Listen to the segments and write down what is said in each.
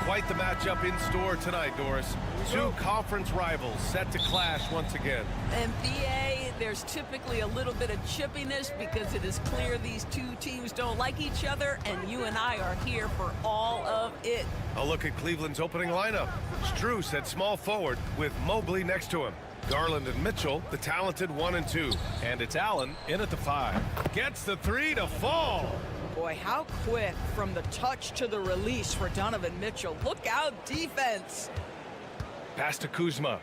Quite the matchup in store tonight, Doris. Two conference rivals set to clash once again. And BA, there's typically a little bit of chippiness because it is clear these two teams don't like each other, and you and I are here for all of it. A look at Cleveland's opening lineup. Strus at small forward with Mobley next to him. Garland and Mitchell, the talented 1 and 2. And it's Allen in at the 5. Gets the 3 to fall. Boy, how quick from the touch to the release for Donovan Mitchell. Look out, defense. Pass to Kuzma.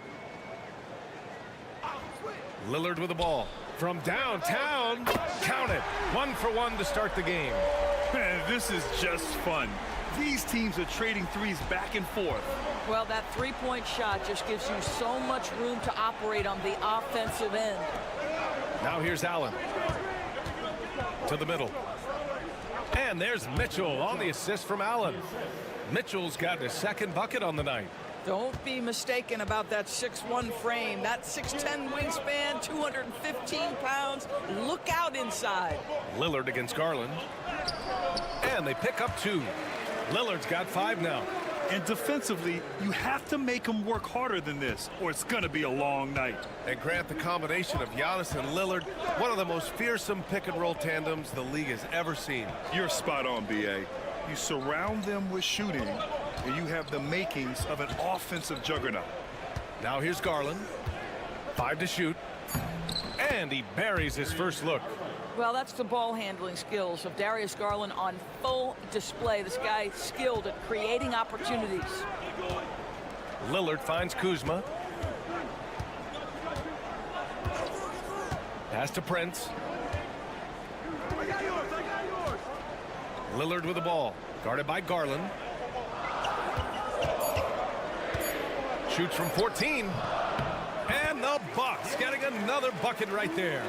Lillard with the ball. From downtown, count it. 1 for 1 to start the game. Man, this is just fun. These teams are trading threes back and forth. Well, that three-point shot just gives you so much room to operate on the offensive end. Now here's Allen. To the middle. And there's Mitchell on the assist from Allen. Mitchell's got his second bucket on the night. Don't be mistaken about that 6'1" frame. That 6'10" wingspan, 215 pounds. Look out inside. Lillard against Garland. And they pick up 2. Lillard's got 5 now. And defensively, you have to make them work harder than this, or it's going to be a long night. And Grant, the combination of Giannis and Lillard, one of the most fearsome pick-and-roll tandems the league has ever seen. You're spot on, B.A. You surround them with shooting, and you have the makings of an offensive juggernaut. Now here's Garland. 5 to shoot. And he buries his first look. Well, that's the ball handling skills of Darius Garland on full display. This guy skilled at creating opportunities. Lillard finds Kuzma. Pass to Prince. Lillard with the ball. Guarded by Garland. Shoots from 14. And the Bucks getting another bucket right there.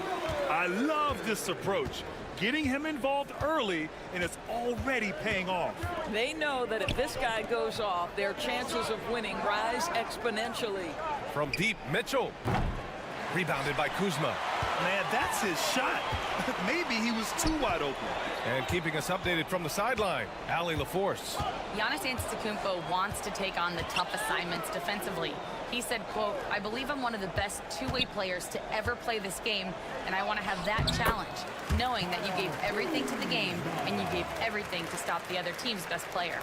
I love this approach. Getting him involved early, and it's already paying off. They know that if this guy goes off, their chances of winning rise exponentially. From deep, Mitchell. Rebounded by Kuzma. Man, that's his shot. Maybe he was too wide open. And keeping us updated from the sideline, Allie LaForce. Giannis Antetokounmpo wants to take on the tough assignments defensively. He said, quote, "I believe I'm one of the best two-way players to ever play this game, and I want to have that challenge, knowing that you gave everything to the game and you gave everything to stop the other team's best player."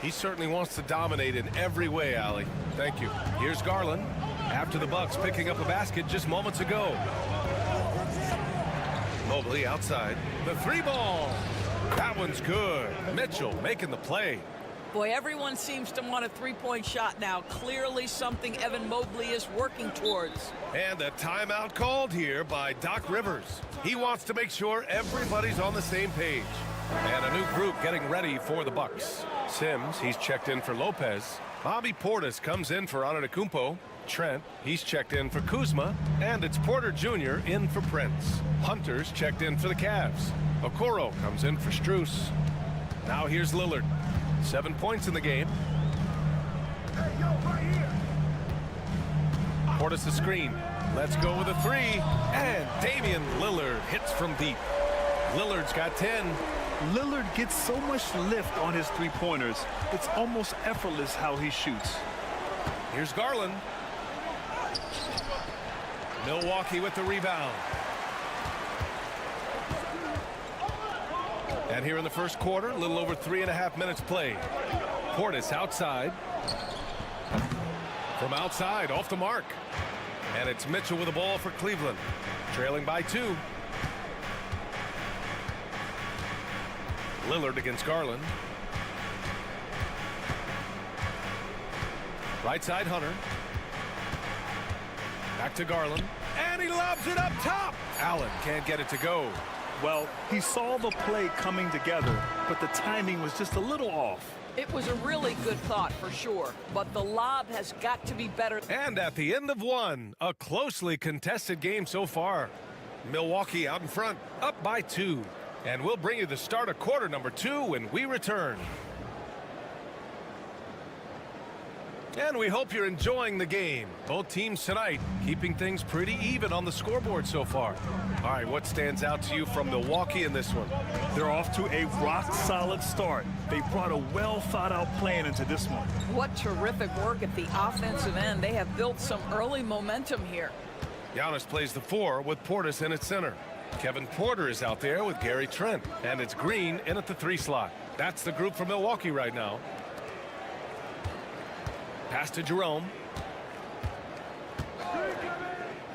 He certainly wants to dominate in every way, Allie. Thank you. Here's Garland. After the Bucks picking up a basket just moments ago. Mobley outside. The 3-ball. That one's good. Mitchell making the play. Boy, everyone seems to want a three-point shot now. Clearly something Evan Mobley is working towards. And a timeout called here by Doc Rivers. He wants to make sure everybody's on the same page. And a new group getting ready for the Bucks. Sims, he's checked in for Lopez. Bobby Portis comes in for Antetokounmpo. Trent, he's checked in for Kuzma. And it's Porter Jr. in for Prince. Hunter's checked in for the Cavs. Okoro comes in for Strus. Now here's Lillard. 7 points in the game. Portis the screen. Let's go with a 3. And Damian Lillard hits from deep. Lillard's got 10. Lillard gets so much lift on his three-pointers. It's almost effortless how he shoots. Here's Garland. Milwaukee with the rebound. And here in the first quarter, a little over 3.5 minutes played. Portis outside. From outside, off the mark. And it's Mitchell with the ball for Cleveland. Trailing by 2. Lillard against Garland. Right side, Hunter. Back to Garland. And he lobs it up top. Allen can't get it to go. Well, he saw the play coming together, but the timing was just a little off. It was a really good thought for sure, but the lob has got to be better. And at the end of one, a closely contested game so far. Milwaukee out in front, up by 2. And we'll bring you the start of quarter number 2 when we return. And we hope you're enjoying the game. Both teams tonight keeping things pretty even on the scoreboard so far. All right, what stands out to you from Milwaukee in this one? They're off to a rock-solid start. They brought a well-thought-out plan into this one. What terrific work at the offensive end. They have built some early momentum here. Giannis plays the 4 with Portis in at center. Kevin Porter is out there with Gary Trent. And it's Green in at the 3 slot. That's the group for Milwaukee right now. Pass to Jerome.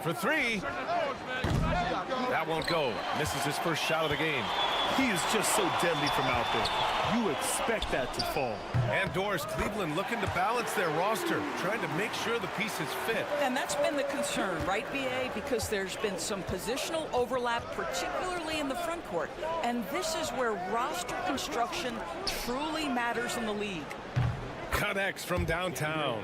For 3. That won't go. Misses his first shot of the game. He is just so deadly from out there. You expect that to fall. And Doris, Cleveland looking to balance their roster, trying to make sure the pieces fit. And that's been the concern, right, BA? Because there's been some positional overlap, particularly in the front court. And this is where roster construction truly matters in the league. Connects from downtown.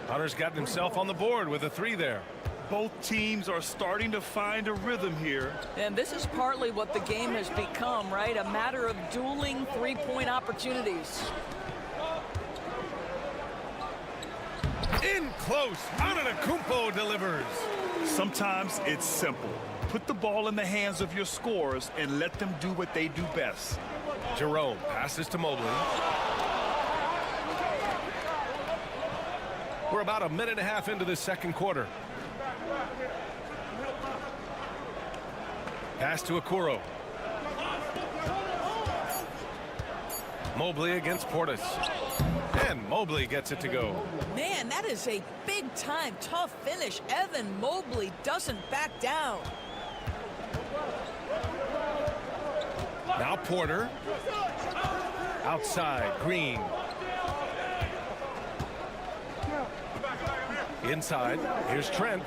Hunter's gotten himself on the board with a 3 there. Both teams are starting to find a rhythm here. And this is partly what the game has become, right? A matter of dueling three-point opportunities. In close. Antetokounmpo delivers. Sometimes it's simple. Put the ball in the hands of your scorers and let them do what they do best. Jerome passes to Mobley. We're about a minute and a half into the second quarter. Pass to Okoro. Mobley against Portis. And Mobley gets it to go. Man, that is a big-time tough finish. Evan Mobley doesn't back down. Now Porter. Outside, Green. Inside, here's Trent.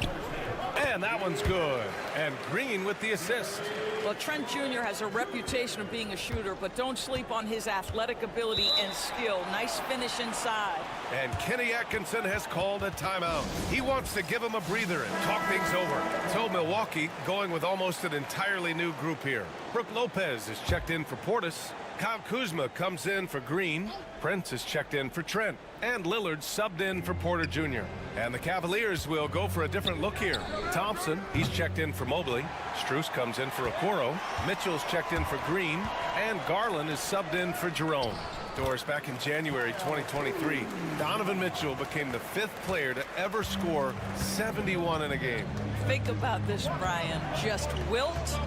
And that one's good. And Green with the assist. Well, Trent Jr. has a reputation of being a shooter, but don't sleep on his athletic ability and skill. Nice finish inside. And Kenny Atkinson has called a timeout. He wants to give him a breather and talk things over. So Milwaukee going with almost an entirely new group here. Brook Lopez is checked in for Portis. Kyle Kuzma comes in for Green. Prince is checked in for Trent. And Lillard subbed in for Porter Jr. And the Cavaliers will go for a different look here. Thompson, he's checked in for Mobley. Strus comes in for Okoro. Mitchell's checked in for Green. And Garland is subbed in for Jerome. Doris, back in January 2023, Donovan Mitchell became the 5th player to ever score 71 in a game. Think about this, Brian. Just Wilt,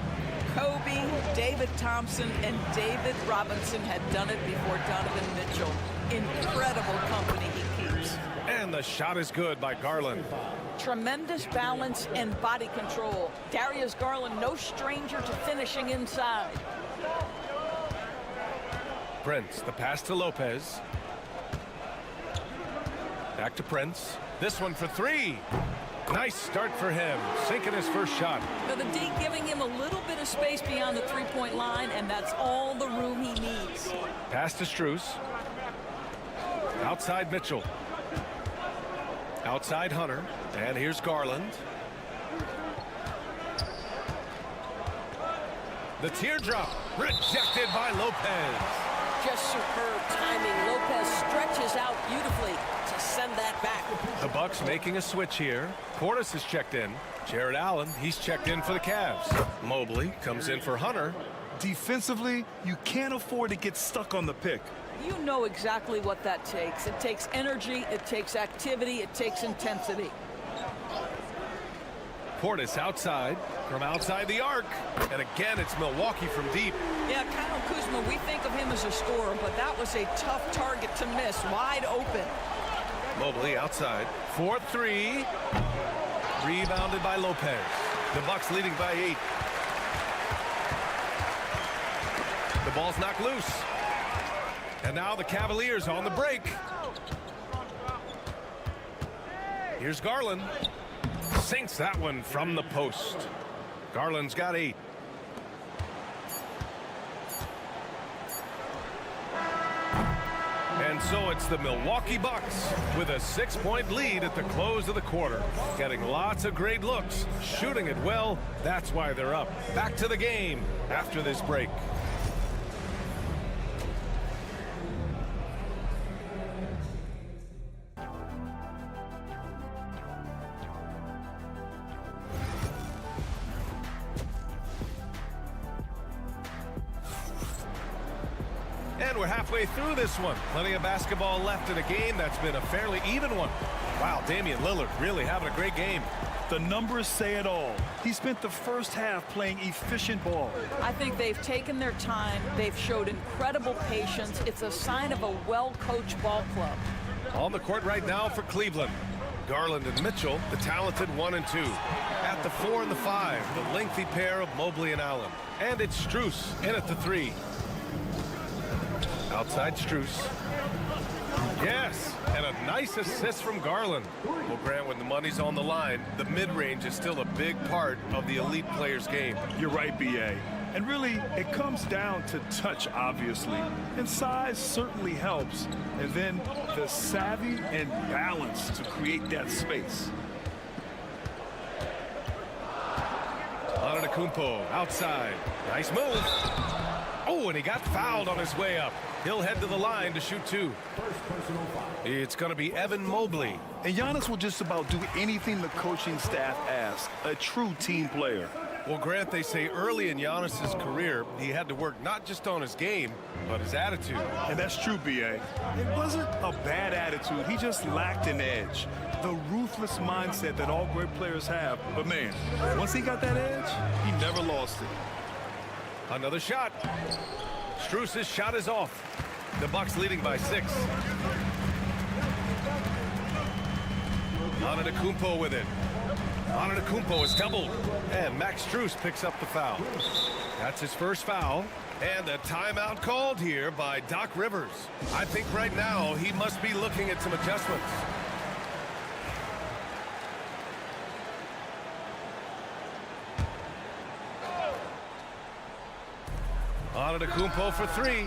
Kobe, David Thompson, and David Robinson had done it before Donovan Mitchell. Incredible company he keeps. And the shot is good by Garland. Tremendous balance and body control. Darius Garland, no stranger to finishing inside. Prince, the pass to Lopez. Back to Prince. This one for 3. Nice start for him, sinking his first shot. Now the D giving him a little bit of space beyond the three-point line, and that's all the room he needs. Pass to Strus. Outside Mitchell. Outside Hunter. And here's Garland. The teardrop rejected by Lopez. Just superb timing. Lopez stretches out beautifully to send that back. The Bucks making a switch here. Portis is checked in. Jared Allen, he's checked in for the Cavs. Mobley comes in for Hunter. Defensively, you can't afford to get stuck on the pick. You know exactly what that takes. It takes energy, it takes activity, it takes intensity. Portis outside, from outside the arc. And again, it's Milwaukee from deep. Yeah, Kyle Kuzma, we think of him as a scorer, but that was a tough target to miss, wide open. Mobley outside, 4-3. Rebounded by Lopez. The Bucks leading by 8. The ball's knocked loose. And now the Cavaliers on the break. Here's Garland. Sinks that one from the post. Garland's got 8. And so it's the Milwaukee Bucks with a 6-point lead at the close of the quarter. Getting lots of great looks, shooting it well. That's why they're up. Back to the game after this break. And we're halfway through this one. Plenty of basketball left in a game that's been a fairly even one. Wow, Damian Lillard really having a great game. The numbers say it all. He spent the first half playing efficient ball. I think they've taken their time. They've showed incredible patience. It's a sign of a well-coached ball club. On the court right now for Cleveland. Garland and Mitchell, the talented 1 and 2. At the 4 and the 5, the lengthy pair of Mobley and Allen. And it's Strus in at the 3. Outside Strus. Yes, and a nice assist from Garland. Well, Grant, when the money's on the line, the mid-range is still a big part of the elite player's game. You're right, B.A. And really, it comes down to touch, obviously. And size certainly helps. And then the savvy and balance to create that space. Antetokounmpo outside. Nice move. Oh, and he got fouled on his way up. He'll head to the line to shoot 2. It's going to be Evan Mobley. And Giannis will just about do anything the coaching staff asks. A true team player. Well, Grant, they say early in Giannis's career, he had to work not just on his game, but his attitude. And that's true, B.A. It wasn't a bad attitude. He just lacked an edge. The ruthless mindset that all great players have. But, man, once he got that edge, he never lost it. Another shot. Strus's shot is off. The Bucks leading by 6. Antetokounmpo with it. Antetokounmpo is doubled. And Max Strus picks up the foul. That's his first foul. And a timeout called here by Doc Rivers. I think right now he must be looking at some adjustments. Antetokounmpo for 3.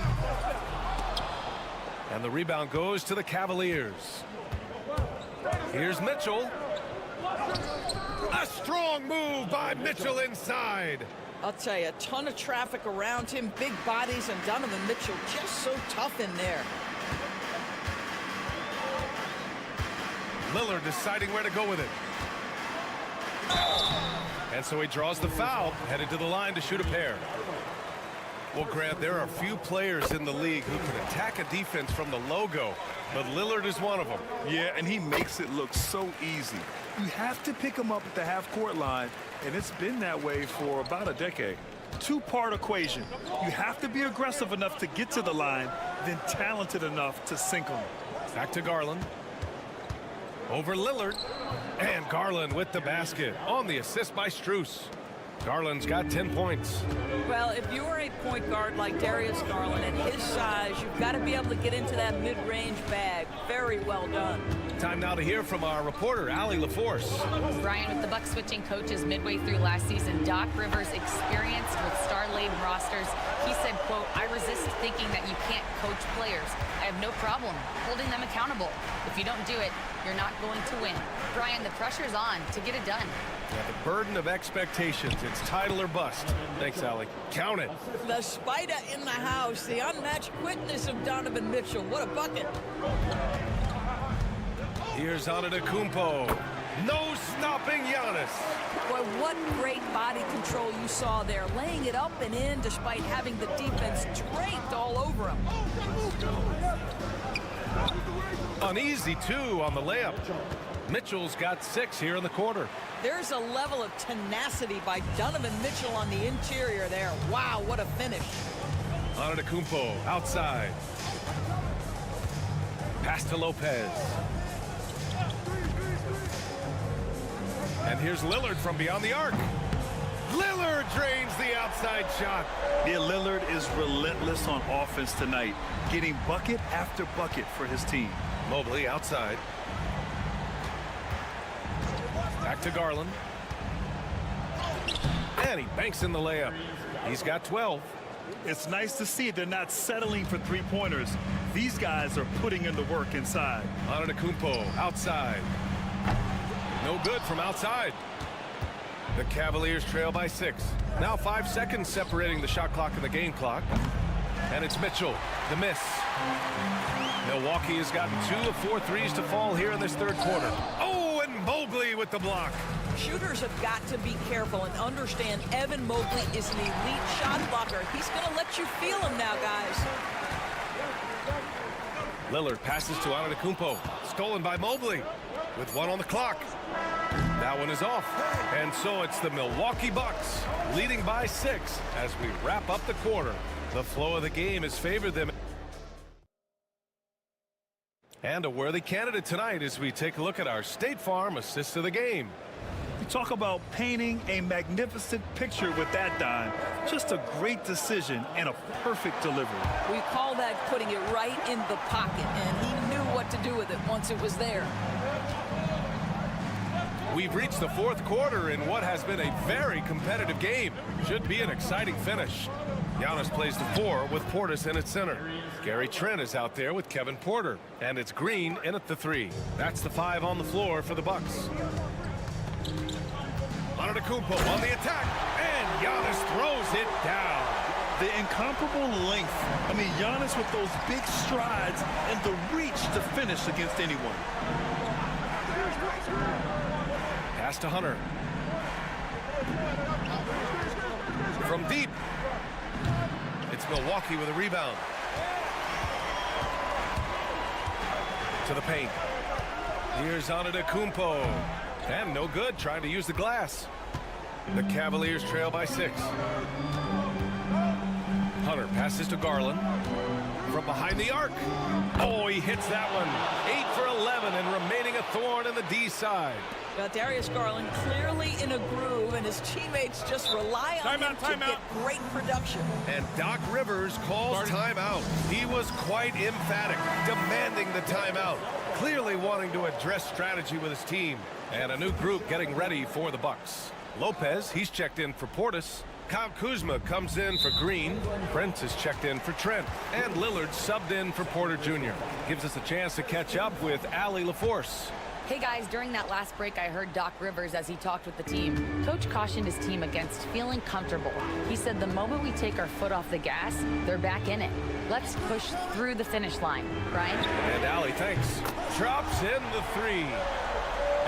And the rebound goes to the Cavaliers. Here's Mitchell. A strong move by Mitchell inside. I'll tell you, a ton of traffic around him, big bodies, and Donovan Mitchell just so tough in there. Lillard deciding where to go with it. And so he draws the foul, headed to the line to shoot a pair. Well, Grant, there are few players in the league who can attack a defense from the logo, but Lillard is one of them. Yeah, and he makes it look so easy. You have to pick him up at the half-court line, and it's been that way for about a decade. Two-part equation. You have to be aggressive enough to get to the line, then talented enough to sink them. Back to Garland. Over Lillard. And Garland with the basket on the assist by Strus. Garland's got 10 points. Well, if you're a point guard like Darius Garland at his size, you've got to be able to get into that mid-range bag. Very well done. Time now to hear from our reporter, Allie LaForce. Brian, with the Bucks switching coaches midway through last season, Doc Rivers, experienced with star-laden rosters, he said, quote, "I resist thinking that you can't coach players. I have no problem holding them accountable. If you don't do it, you're not going to win." Brian, the pressure's on to get it done. Yeah, the burden of expectations. It's title or bust. Thanks, Allie. Count it. The spider in the house, the unmatched quickness of Donovan Mitchell. What a bucket. Here's Antetokounmpo. No stopping Giannis. Boy, what great body control you saw there, laying it up and in despite having the defense draped all over him. Uneasy, too, on the layup. Mitchell's got 6 here in the quarter. There's a level of tenacity by Donovan Mitchell on the interior there. Wow, what a finish. Antetokounmpo outside. Pass to Lopez. And here's Lillard from beyond the arc. Lillard drains the outside shot. Yeah, Lillard is relentless on offense tonight, getting bucket after bucket for his team. Mobley outside. Back to Garland. And he banks in the layup. He's got 12. It's nice to see they're not settling for three-pointers. These guys are putting in the work inside. Antetokounmpo outside. No good from outside. The Cavaliers trail by 6. Now 5 seconds separating the shot clock and the game clock. And it's Mitchell, the miss. Milwaukee has gotten 2 of 4 threes to fall here in this third quarter. Oh, and Mobley with the block. Shooters have got to be careful and understand Evan Mobley is an elite shot blocker. He's going to let you feel him now, guys. Lillard passes to Antetokounmpo. Stolen by Mobley with 1 on the clock. That one is off. And so it's the Milwaukee Bucks leading by 6 as we wrap up the quarter. The flow of the game has favored them. And a worthy candidate tonight as we take a look at our State Farm assist of the game. You talk about painting a magnificent picture with that dime. Just a great decision and a perfect delivery. We call that putting it right in the pocket, and he knew what to do with it once it was there. We've reached the 4th quarter in what has been a very competitive game. Should be an exciting finish. Giannis plays the 4 with Portis in at center. Gary Trent is out there with Kevin Porter. And it's Green in at the 3. That's the 5 on the floor for the Bucks. Antetokounmpo on the attack. And Giannis throws it down. The incomparable length. I mean, Giannis with those big strides and the reach to finish against anyone. Pass to Hunter. From deep. It's Milwaukee with a rebound. To the paint. Here's Antetokounmpo. And no good, trying to use the glass. The Cavaliers trail by 6. Hunter passes to Garland. From behind the arc. Oh, he hits that one. 8 for 11 and remaining a thorn in the D side. Well, Darius Garland clearly in a groove, and his teammates just rely on him to get great production. And Doc Rivers calls timeout. He was quite emphatic, demanding the timeout. Clearly wanting to address strategy with his team. And a new group getting ready for the Bucks. Lopez, he's checked in for Portis. Kyle Kuzma comes in for Green. Prince is checked in for Trent. And Lillard subbed in for Porter Jr. Gives us a chance to catch up with Allie LaForce. Hey guys, during that last break, I heard Doc Rivers as he talked with the team. Coach cautioned his team against feeling comfortable. He said the moment we take our foot off the gas, they're back in it. Let's push through the finish line. Brian? And Allie, thanks. Drops in the 3.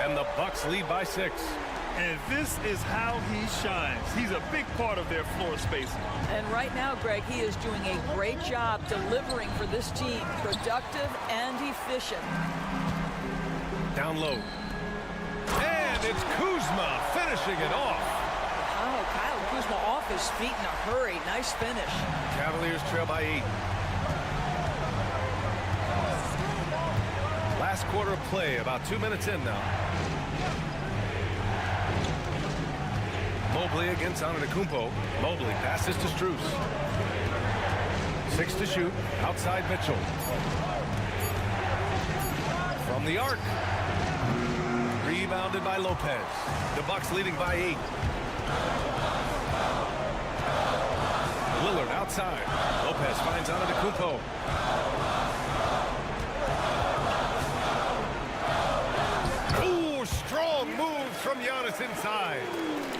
And the Bucks lead by 6. And this is how he shines. He's a big part of their floor spacing. And right now, Greg, he is doing a great job delivering for this team. Productive and efficient. Down low. And it's Kuzma finishing it off. Oh, Kyle Kuzma off his feet in a hurry. Nice finish. Cavaliers trail by 8. Last quarter of play, about 2 minutes in now. Mobley against Antetokounmpo. Mobley passes to Strus. 6 to shoot. Outside Mitchell. From the arc. Rebounded by Lopez. The Bucks leading by 8. Lillard outside. Lopez finds Antetokounmpo. Ooh, strong move from Giannis inside.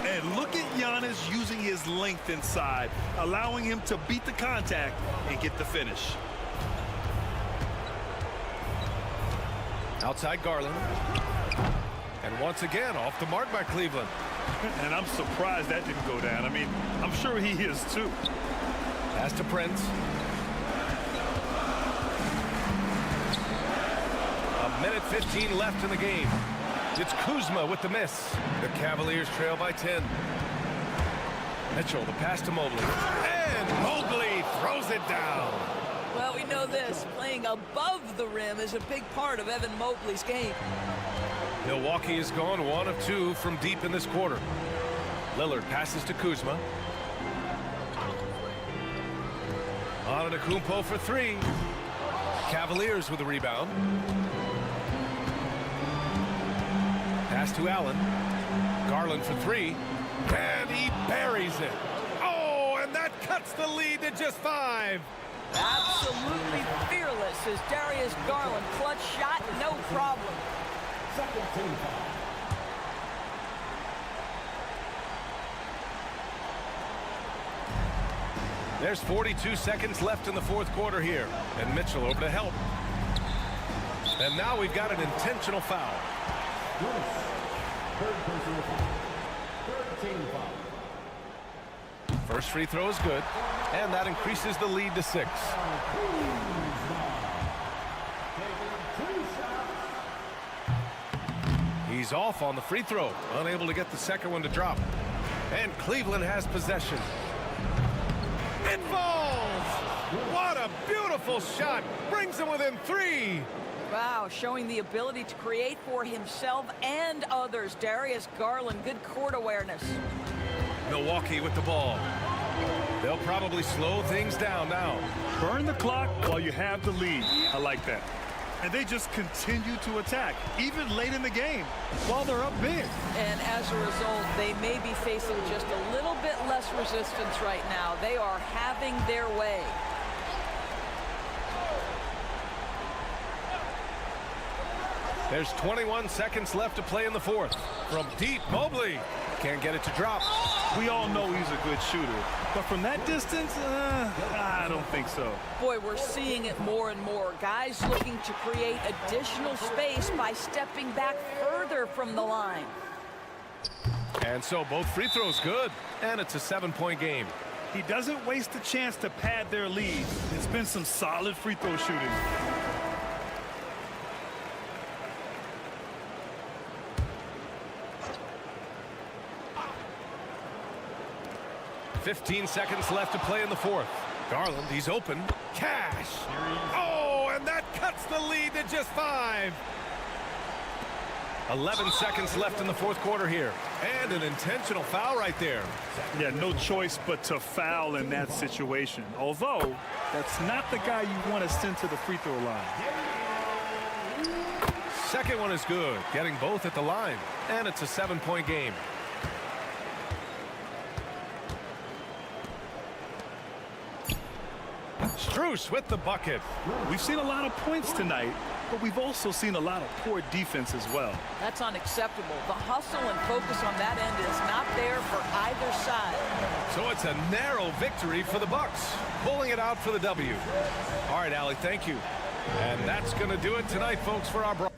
And look at Giannis using his length inside, allowing him to beat the contact and get the finish. Outside Garland. And once again, off the mark by Cleveland. And I'm surprised that didn't go down. I mean, I'm sure he is too. Pass to Prince. A minute 15 left in the game. It's Kuzma with the miss. The Cavaliers trail by 10. Mitchell, the pass to Mobley. And Mobley throws it down. Well, we know this. Playing above the rim is a big part of Evan Mobley's game. Milwaukee has gone 1 of 2 from deep in this quarter. Lillard passes to Kuzma. Antetokounmpo for 3. Cavaliers with a rebound. Pass to Allen. Garland for 3. And he buries it. Oh, and that cuts the lead to just 5. Absolutely fearless is Darius Garland. Clutch shot, no problem. There's 42 seconds left in the 4th quarter here. And Mitchell over to help. And now we've got an intentional foul. First free throw is good. And that increases the lead to 6. He's off on the free throw, unable to get the second one to drop. And Cleveland has possession. It falls! What a beautiful shot! Brings him within 3. Wow, showing the ability to create for himself and others. Darius Garland, good court awareness. Milwaukee with the ball. They'll probably slow things down now. Burn the clock while you have the lead. I like that. And they just continue to attack, even late in the game, while they're up big. And as a result, they may be facing just a little bit less resistance right now. They are having their way. There's 21 seconds left to play in the fourth. From deep, Mobley can't get it to drop. We all know he's a good shooter, but from that distance, I don't think so. Boy, we're seeing it more and more. Guys looking to create additional space by stepping back further from the line. And so both free throws good, and it's a 7-point game. He doesn't waste a chance to pad their lead. It's been some solid free throw shooting. 15 seconds left to play in the fourth. Garland, he's open. Cash. Oh, and that cuts the lead to just 5. 11 seconds left in the fourth quarter here. And an intentional foul right there. Yeah, no choice but to foul in that situation. Although, that's not the guy you want to send to the free throw line. Second one is good, getting both at the line. And it's a 7-point game. Strus with the bucket. We've seen a lot of points tonight, but we've also seen a lot of poor defense as well. That's unacceptable. The hustle and focus on that end is not there for either side. So it's a narrow victory for the Bucks, pulling it out for the W. All right, Allie, thank you. And that's going to do it tonight, folks, for our broadcast.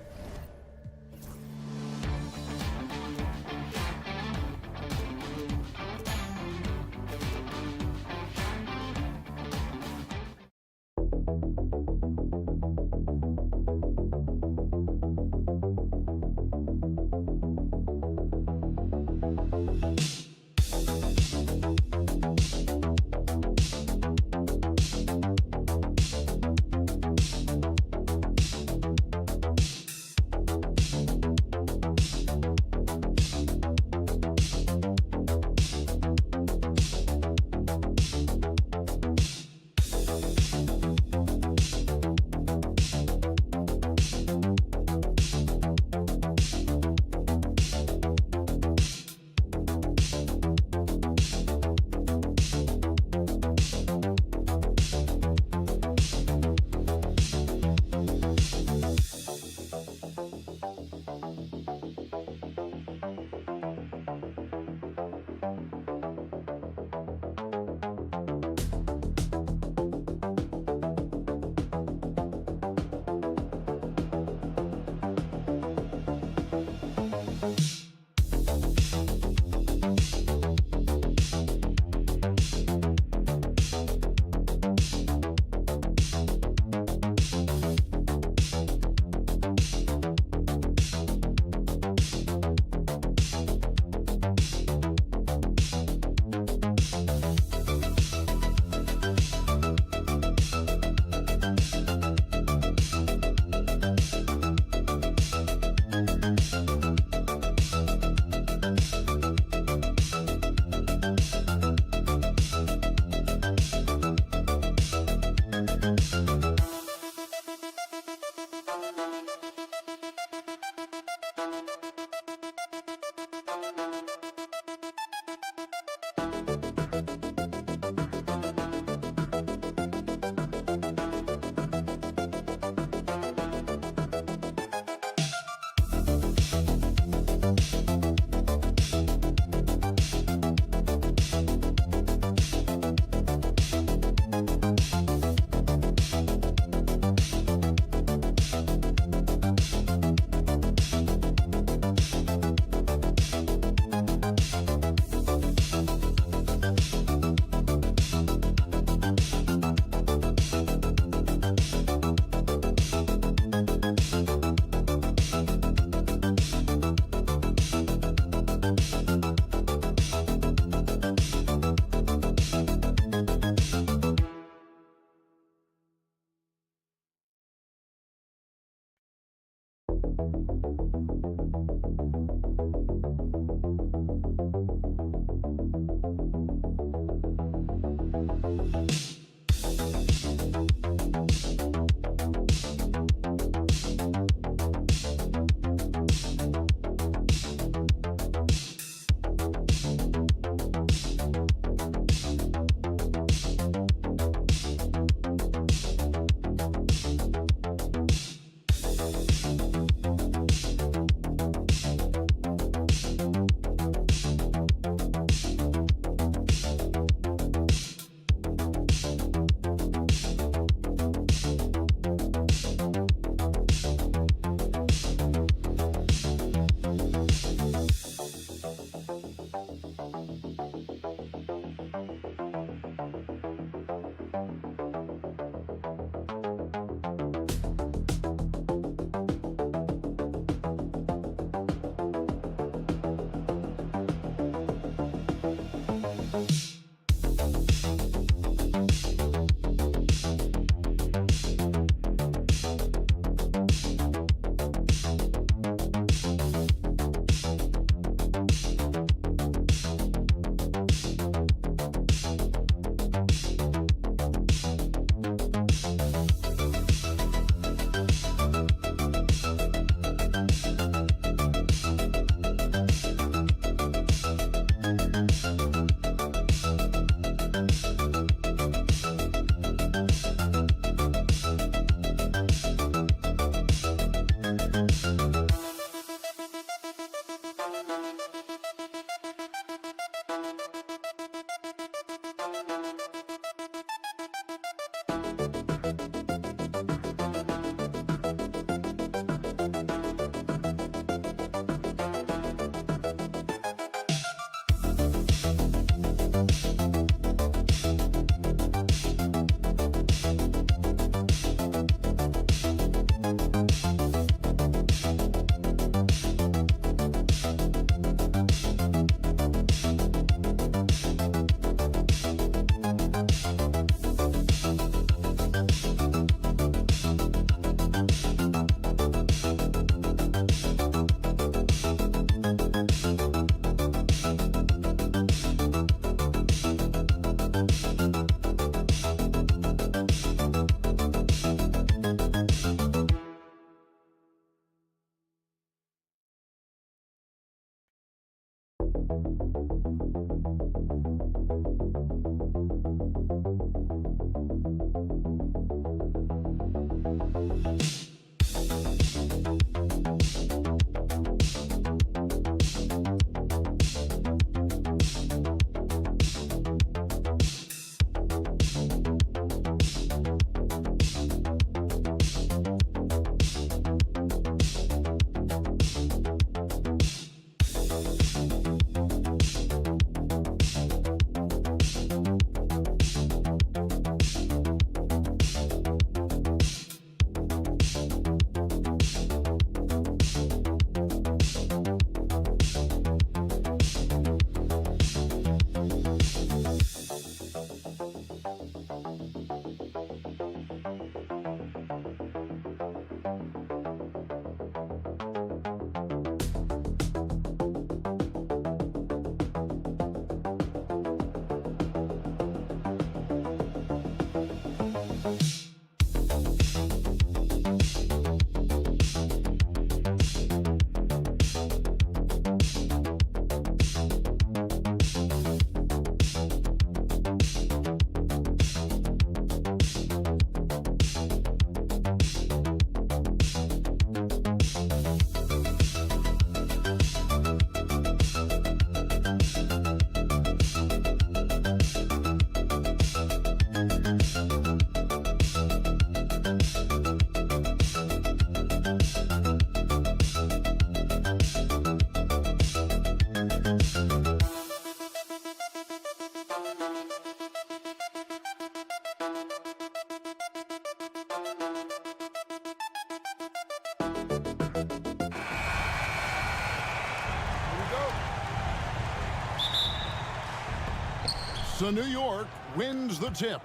So New York wins the tip.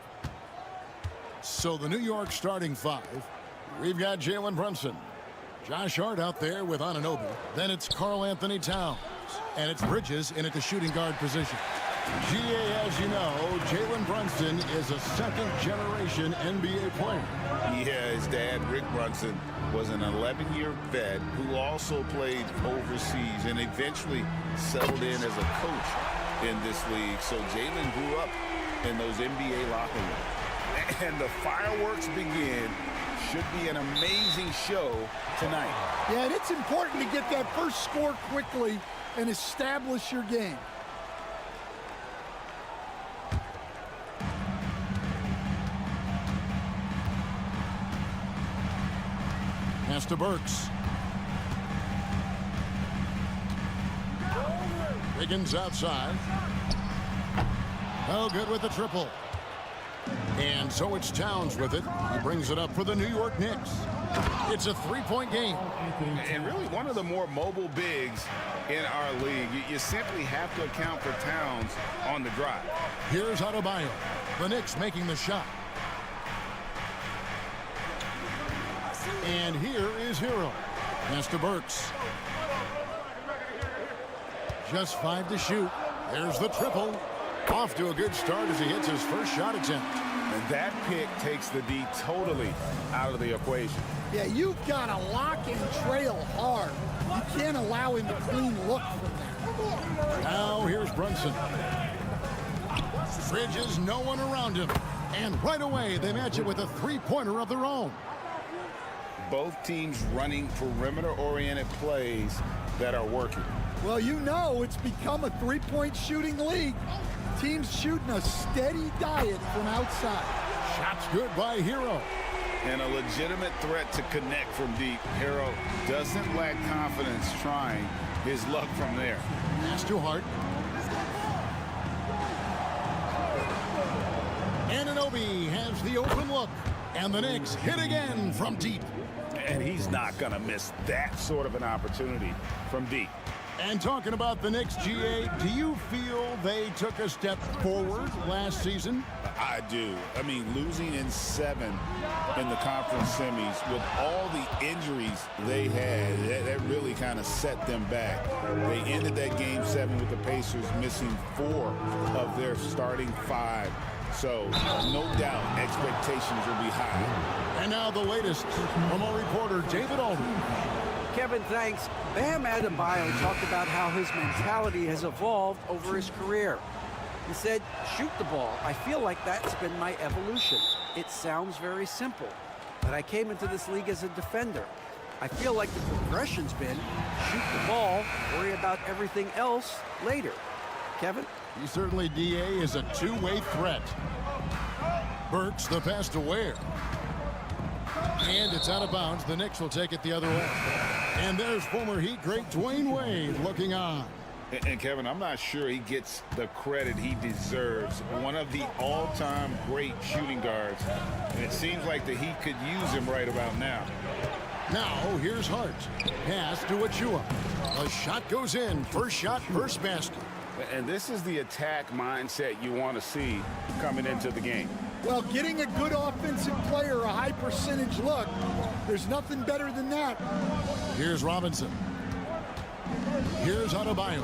So the New York starting five, we've got Jalen Brunson, Josh Hart out there with Anunoby. Then it's Karl Anthony Towns, and it's Bridges in at the shooting guard position. GA, as you know, Jalen Brunson is a second-generation NBA player. Yeah, his dad, Rick Brunson, was an 11-year vet who also played overseas and eventually settled in as a coach in this league. So Jalen grew up in those NBA locker rooms. And the fireworks begin. Should be an amazing show tonight. Yeah, and it's important to get that first score quickly and establish your game. Pass to Burks. Wiggins outside. Oh, good with the triple. And so it's Towns with it. He brings it up for the New York Knicks. It's a three-point game. And really one of the more mobile bigs in our league. You simply have to account for Towns on the drive. Here's Adebayo. The Knicks making the shot. And here is Hero. Pass to Burks. Just 5 to shoot. There's the triple. Off to a good start as he hits his first shot attempt. And that pick takes the D totally out of the equation. Yeah, you've got to lock and trail hard. You can't allow him to clean look from there. Now here's Brunson. Bridges, no one around him. And right away, they match it with a three-pointer of their own. Both teams running perimeter-oriented plays that are working. Well, you know it's become a three-point shooting league. Teams shooting a steady diet from outside. Shots good by Hero. And a legitimate threat to connect from deep. Hero doesn't lack confidence trying his luck from there. Pass to Hart. Anunoby has the open look. And the Knicks hit again from deep. And he's not going to miss that sort of an opportunity from deep. And talking about the Knicks, GA, do you feel they took a step forward last season? I do. I mean, losing in 7 in the conference semis with all the injuries they had, that really kind of set them back. They ended that game 7 with the Pacers missing 4 of their starting 5. So, no doubt, expectations will be high. And now the latest from our reporter, David Aldridge. Kevin, thanks. Bam Adebayo talked about how his mentality has evolved over his career. He said, shoot the ball. I feel like that's been my evolution. It sounds very simple, but I came into this league as a defender. I feel like the progression's been shoot the ball, worry about everything else later. Kevin? He certainly, DA, is a two-way threat. Burks the pass to Ware. And it's out of bounds. The Knicks will take it the other way. And there's former Heat great Dwayne Wade looking on. And Kevin, I'm not sure he gets the credit he deserves. One of the all-time great shooting guards. And it seems like the Heat could use him right about now. Now, here's Hart. Pass to Achua. A shot goes in. First shot, first basket. And this is the attack mindset you want to see coming into the game. Well, getting a good offensive player a high percentage look, there's nothing better than that. Here's Robinson. Here's Adebayo.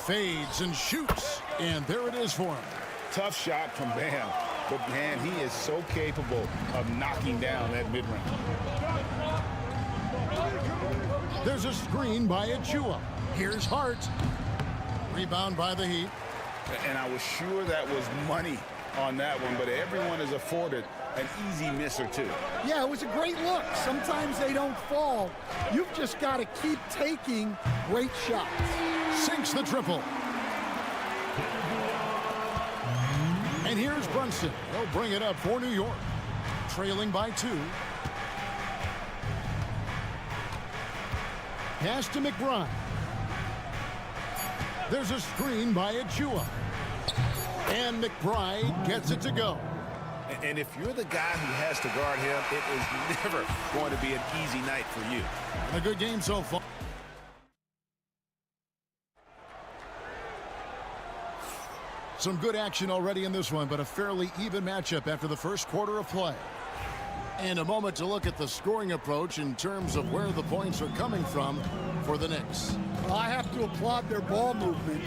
Fades and shoots. And there it is for him. Tough shot from Bam. But, man, he is so capable of knocking down that mid-range. There's a screen by Achua. Here's Hart. Rebound by the Heat. And I was sure that was money on that one, but everyone is afforded an easy miss or two. Yeah, it was a great look. Sometimes they don't fall. You've just got to keep taking great shots. Sinks the triple. And here's Brunson. They'll bring it up for New York. Trailing by 2. Pass to McBride. There's a screen by Achua. And McBride gets it to go. And if you're the guy who has to guard him, it is never going to be an easy night for you. A good game so far. Some good action already in this one, but a fairly even matchup after the first quarter of play. And a moment to look at the scoring approach in terms of where the points are coming from for the Knicks. Well, I have to applaud their ball movement.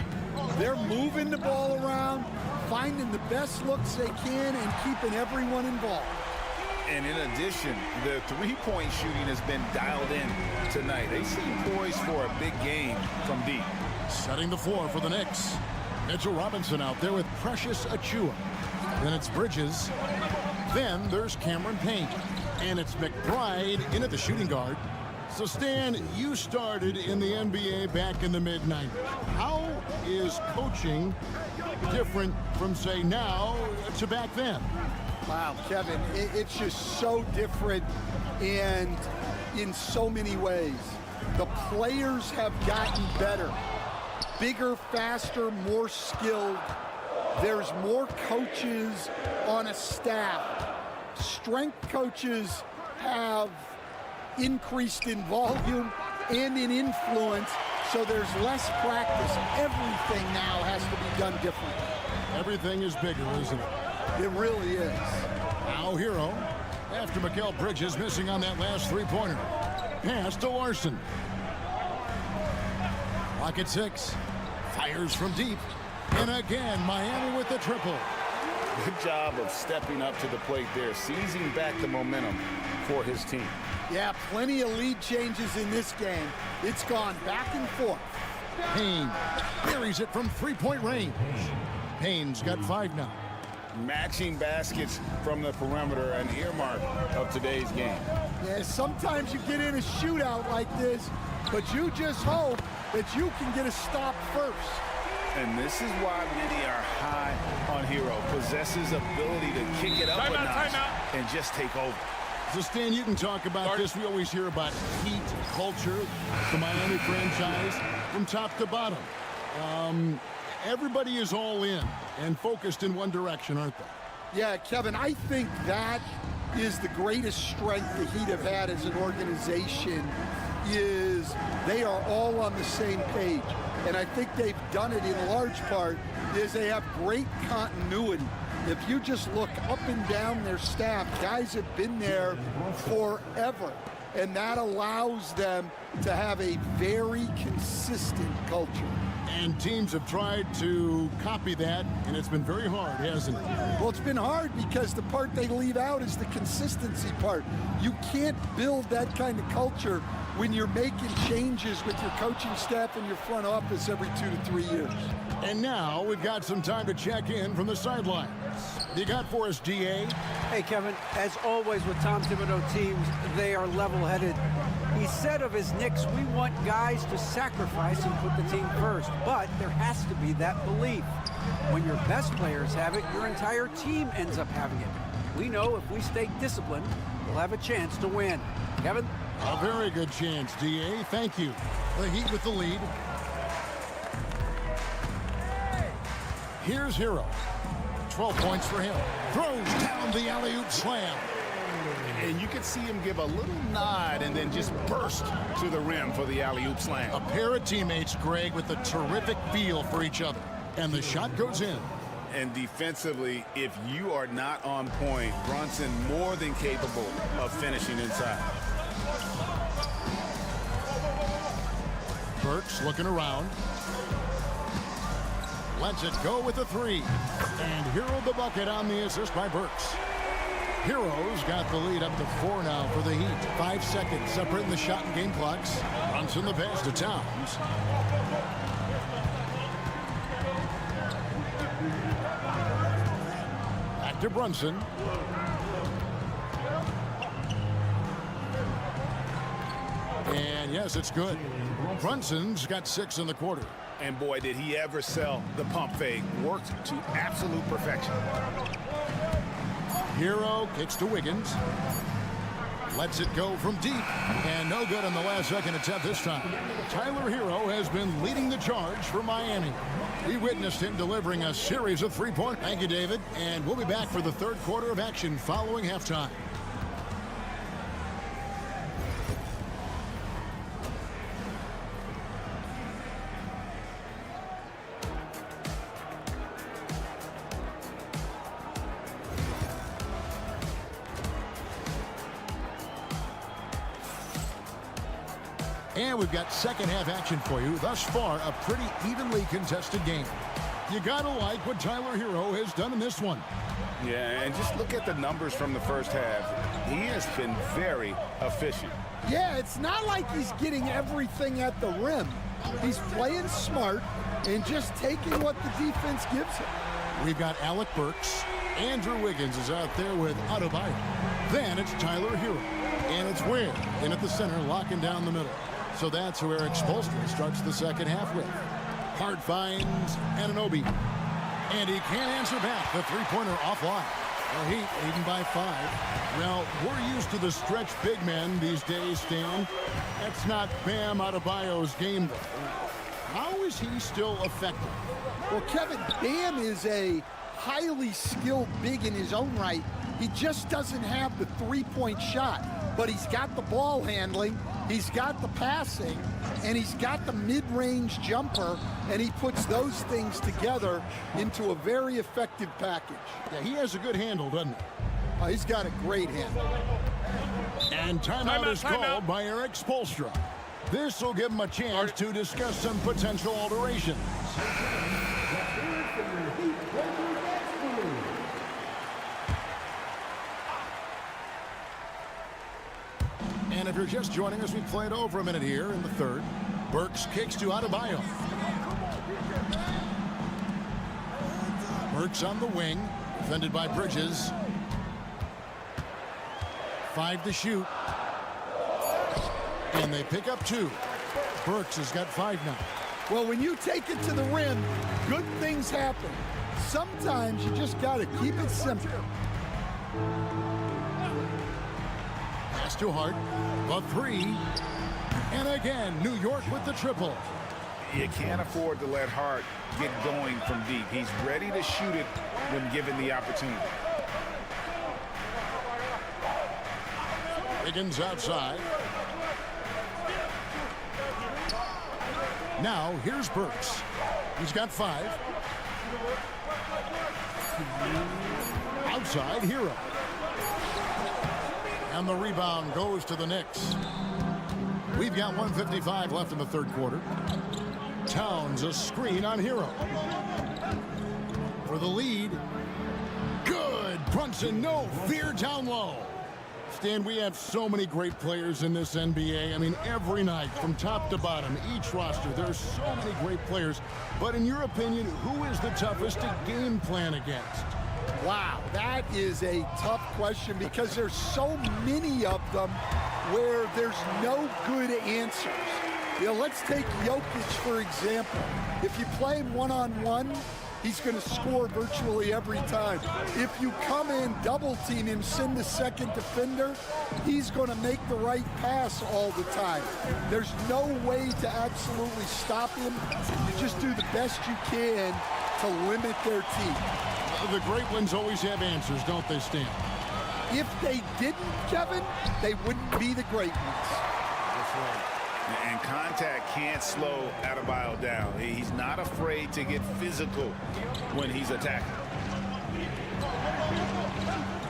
They're moving the ball around, finding the best looks they can, and keeping everyone involved. And in addition, the three-point shooting has been dialed in tonight. They seem poised for a big game from deep. Setting the floor for the Knicks. Mitchell Robinson out there with Precious Achua. Then it's Bridges. Then there's Cameron Payne. And it's McBride in at the shooting guard. So, Stan, you started in the NBA back in the mid-90s. How is coaching different from, say, now to back then? Wow, Kevin, it's just so different and in so many ways. The players have gotten better. Bigger, faster, more skilled. There's more coaches on a staff. Strength coaches have increased in volume and in influence, so there's less practice. Everything now has to be done differently. Everything is bigger, isn't it? It really is. Now Hero, after Mikal Bridges missing on that last three-pointer. Pass to Larson. Clock at 6. Fires from deep. And again, Miami with the triple. Good job of stepping up to the plate there, seizing back the momentum for his team. Yeah, plenty of lead changes in this game. It's gone back and forth. Payne buries it from three-point range. Payne's got 5 now. matching baskets from the perimeter, an earmark of today's game. Yeah, sometimes you get in a shootout like this, but you just hope that you can get a stop first. And this is why many are high on Hero. Possesses ability to kick it up a notch and just take over. So, Stan, you can talk about this. We always hear about heat, culture, the Miami franchise, from top to bottom. Everybody is all in and focused in one direction, aren't they? Yeah, Kevin, I think that is the greatest strength the Heat have had as an organization, is they are all on the same page. And I think they've done it in large part is they have great continuity. If you just look up and down their staff, guys have been there forever. And that allows them to have a very consistent culture. And teams have tried to copy that, and it's been very hard, hasn't it? Well, it's been hard because the part they leave out is the consistency part. You can't build that kind of culture when you're making changes with your coaching staff and your front office every 2 to 3 years. And now we've got some time to check in from the sidelines. You got for us, DA? Hey, Kevin, as always with Tom Thibodeau teams, they are level-headed. He said of his Knicks, we want guys to sacrifice and put the team first, but there has to be that belief. When your best players have it, your entire team ends up having it. We know if we stay disciplined, we'll have a chance to win. Kevin? A very good chance, DA. Thank you. The Heat with the lead. Here's Hero. 12 points for him. Throws down the alley-oop slam. And you can see him give a little nod and then just burst to the rim for the alley-oop slam. A pair of teammates, Greg, with a terrific feel for each other. And the shot goes in. And defensively, if you are not on point, Brunson more than capable of finishing inside. Burks looking around. Lets it go with a three. And Hero the bucket on the assist by Burks. Hero's got the lead up to 4 now for the Heat. 5 seconds separating the shot and game clocks. Brunson the pass to Towns. Back to Brunson. And yes, it's good. Brunson's got 6 in the quarter. And boy, did he ever sell the pump fake. Worked to absolute perfection. Hero kicks to Wiggins. Lets it go from deep. And no good on the last second attempt this time. Tyler Hero has been leading the charge for Miami. We witnessed him delivering a series of 3-point. Thank you, David. And we'll be back for the third quarter of action following halftime. And we've got second half action for you. Thus far, a pretty evenly contested game. You gotta like what Tyler Hero has done in this one. Yeah, and just look at the numbers from the first half. He has been very efficient. Yeah, it's not like he's getting everything at the rim. He's playing smart and just taking what the defense gives him. We've got Alec Burks. Andrew Wiggins is out there with Adebayo. Then it's Tyler Hero. And it's Ware in at the center, locking down the middle. So that's who Eric Spoelstra starts the second half with. Hart finds Anunoby. And he can't answer back. The three-pointer offline. The Heat leading by 5. Well, we're used to the stretch big men these days, Stan. That's not Bam Adebayo's game, though. How is he still effective? Well, Kevin, Bam is a highly skilled big in his own right. He just doesn't have the three-point shot. But he's got the ball handling, he's got the passing, and he's got the mid-range jumper, and he puts those things together into a very effective package. Yeah, he has a good handle, doesn't he? He's got a great handle. And timeout is called by Eric Spoelstra. This will give him a chance to discuss some potential alterations. And if you're just joining us, we played over a minute here in the third. Burks kicks to Adebayo. Burks on the wing. Defended by Bridges. 5 to shoot. And they pick up 2. Burks has got 5 now. Well, when you take it to the rim, good things happen. Sometimes you just got to keep it simple. Pass to Hart. The 3. And again, New York with the triple. You can't afford to let Hart get going from deep. He's ready to shoot it when given the opportunity. Higgins outside. Now, here's Burks. He's got 5. Outside, Hero. And the rebound goes to the Knicks. We've got 1:55 left in the third quarter. Towns a screen on Hero. For the lead. Good. Brunson, no fear down low. Stan, we have so many great players in this NBA. I mean, every night, from top to bottom, each roster, there's so many great players. But in your opinion, who is the toughest to game plan against? Wow, that is a tough question because there's so many of them where there's no good answers. You know, let's take Jokic, for example. If you play him one-on-one, he's going to score virtually every time. If you come in, double team him, send the second defender, he's going to make the right pass all the time. There's no way to absolutely stop him. You just do the best you can to limit their team. The great ones always have answers, don't they, Stan? If they didn't, Kevin, they wouldn't be the great ones. That's right. And contact can't slow Adebayo down. He's not afraid to get physical when he's attacking.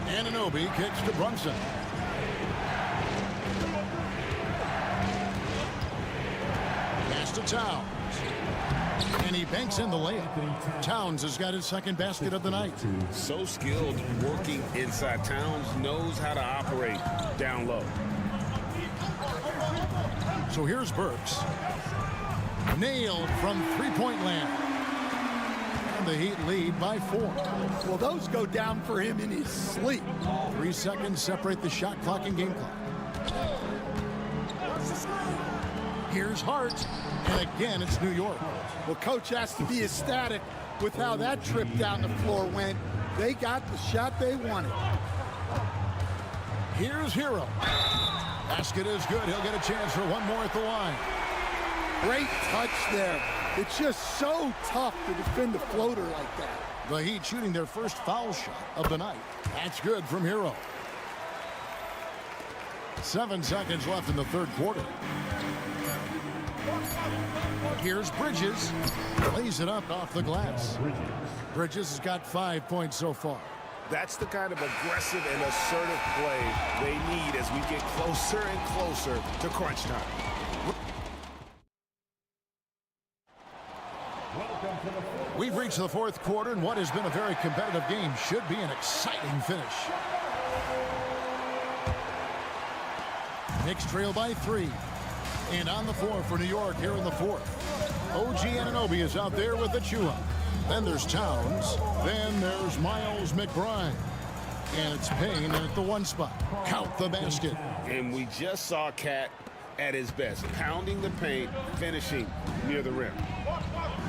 Anunoby kicks to Brunson. Pass to Towns. And he banks in the layup. Towns has got his second basket of the night. So skilled working inside. Towns knows how to operate down low. So here's Burks. Nailed from three-point land. And the Heat lead by 4. Well, those go down for him in his sleep. 3 seconds separate the shot clock and game clock. Here's Hart. And again, it's New York. Well, coach has to be ecstatic with how that trip down the floor went. They got the shot they wanted. Here's Hero. Basket is good. He'll get a chance for one more at the line. Great touch there. It's just so tough to defend a floater like that. The Heat shooting their first foul shot of the night. That's good from Hero. 7 seconds left in the third quarter. Here's Bridges. Lays it up off the glass. Bridges has got 5 points so far. That's the kind of aggressive and assertive play they need as we get closer and closer to crunch time. We've reached the fourth quarter, and what has been a very competitive game should be an exciting finish. Knicks trail by 3. And on the floor for New York here in the fourth. OG Anunoby is out there with the Chua. Then there's Towns. Then there's Miles McBride. And it's Payne at the 1 spot. Count the basket. And we just saw Cat at his best, pounding the paint, finishing near the rim.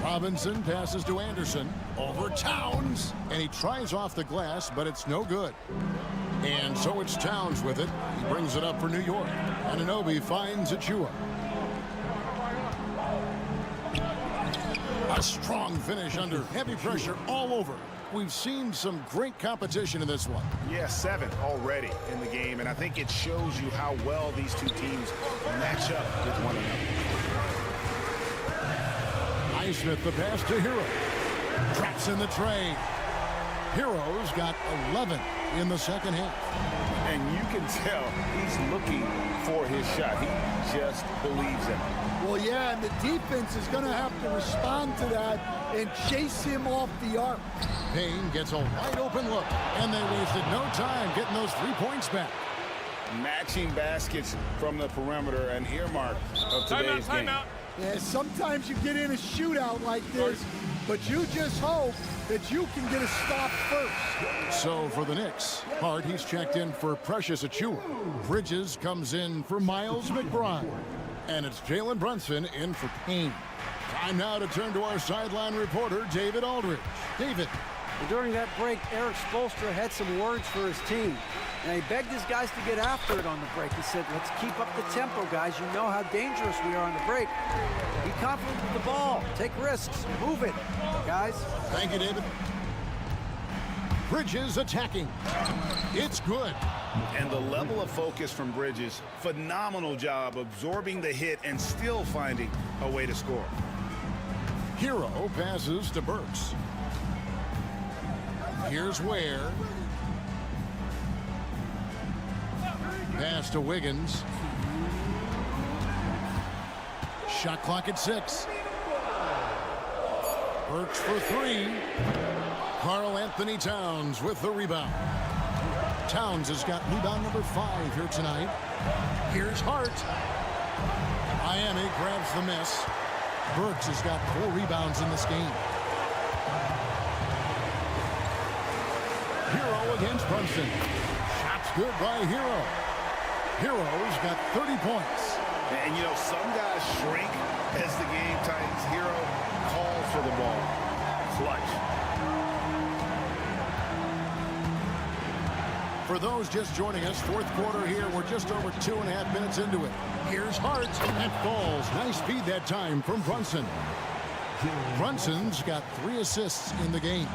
Robinson passes to Anderson. Over Towns. And he tries off the glass, but it's no good. And so it's Towns with it. He brings it up for New York. Anunoby finds Achua. A strong finish under heavy pressure all over. We've seen some great competition in this one. Yeah, 7 already in the game, and I think it shows you how well these two teams match up with one another. Highsmith the pass to Hero. Traps in the tray. Hero's got 11 in the second half. And you can tell he's looking for his shot. He just believes in it. Well, yeah, and the defense is going to have to respond to that and chase him off the arc. Payne gets a wide open look, and they wasted no time getting those 3 points back. Matching baskets from the perimeter, an earmark of today's game. Yeah, sometimes you get in a shootout like this, but you just hope that you can get a stop first. So for the Knicks, Hart, he's checked in for Precious Achiuwa. Bridges comes in for Miles McBride. And it's Jalen Brunson in for Payne. Time now to turn to our sideline reporter, David Aldridge. David. During that break, Eric Spoelstra had some words for his team. And he begged his guys to get after it on the break. He said, let's keep up the tempo, guys. You know how dangerous we are on the break. Be confident with the ball. Take risks. Move it, guys. Thank you, David. Bridges attacking. It's good. And the level of focus from Bridges, phenomenal job absorbing the hit and still finding a way to score. Hero passes to Burks. Here's Ware. Pass to Wiggins. Shot clock at 6. Burks for 3. Karl Anthony Towns with the rebound. Towns has got rebound number 5 here tonight. Here's Hart. Miami grabs the miss. Burks has got 4 rebounds in this game. Hero against Brunson. Shots good by Hero. Hero's got 30 points. And you know, some guys shrink as the game tightens. Hero calls for the ball. Clutch. For those just joining us, fourth quarter here. We're just over 2.5 minutes into it. Here's Hart and falls. Nice feed that time from Brunson. Brunson's got 3 assists in the game.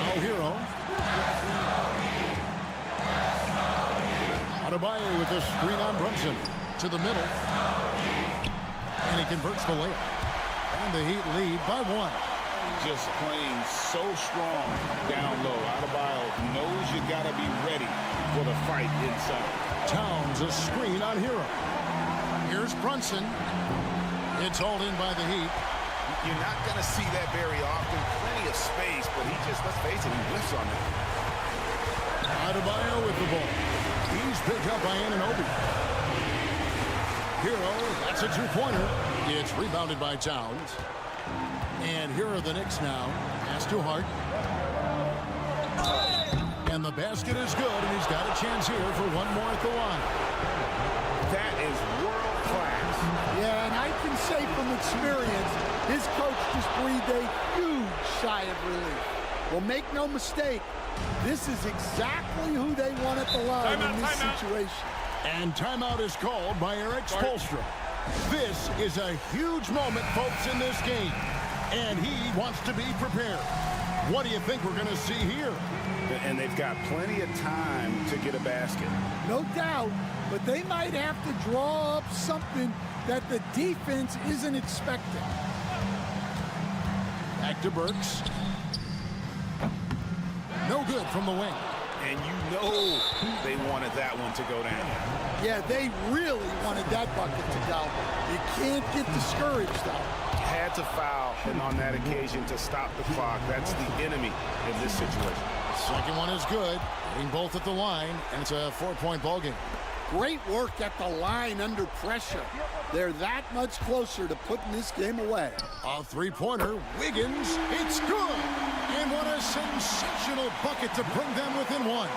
Now Hero. Adebayo with the screen on Brunson. To the middle. And he converts the layup. And the Heat lead by 1. Just playing so strong down low. Adebayo knows you got to be ready for the fight inside. Towns a screen on Hero. Here's Brunson. It's hauled in by the Heat. You're not going to see that very often. Plenty of space, but he just, let's face it, he whiffs on that. Adebayo with the ball. He's picked up by Anunoby. Hero, that's a 2-pointer. It's rebounded by Towns. And here are the Knicks now. Pass to Hart. And the basket is good, and he's got a chance here for one more at the line. That is world class. Yeah, and I can say from experience, his coach just breathed a huge sigh of relief. Well, make no mistake, this is exactly who they want at the line in this situation. And timeout is called by Eric Spoelstra. This is a huge moment, folks, in this game. And he wants to be prepared. What do you think we're going to see here? And they've got plenty of time to get a basket. No doubt, but they might have to draw up something that the defense isn't expecting. Back to Burks. No good from the wing. And you know they wanted that one to go down. Yeah, they really wanted that bucket to go. You can't get discouraged, though. Had to foul, and on that occasion to stop the clock. That's the enemy in this situation. Second one is good. Getting both at the line, and it's a 4-point ball game. Great work at the line under pressure. They're that much closer to putting this game away. A 3-pointer. Wiggins. It's good. And what a sensational bucket to bring them within 1.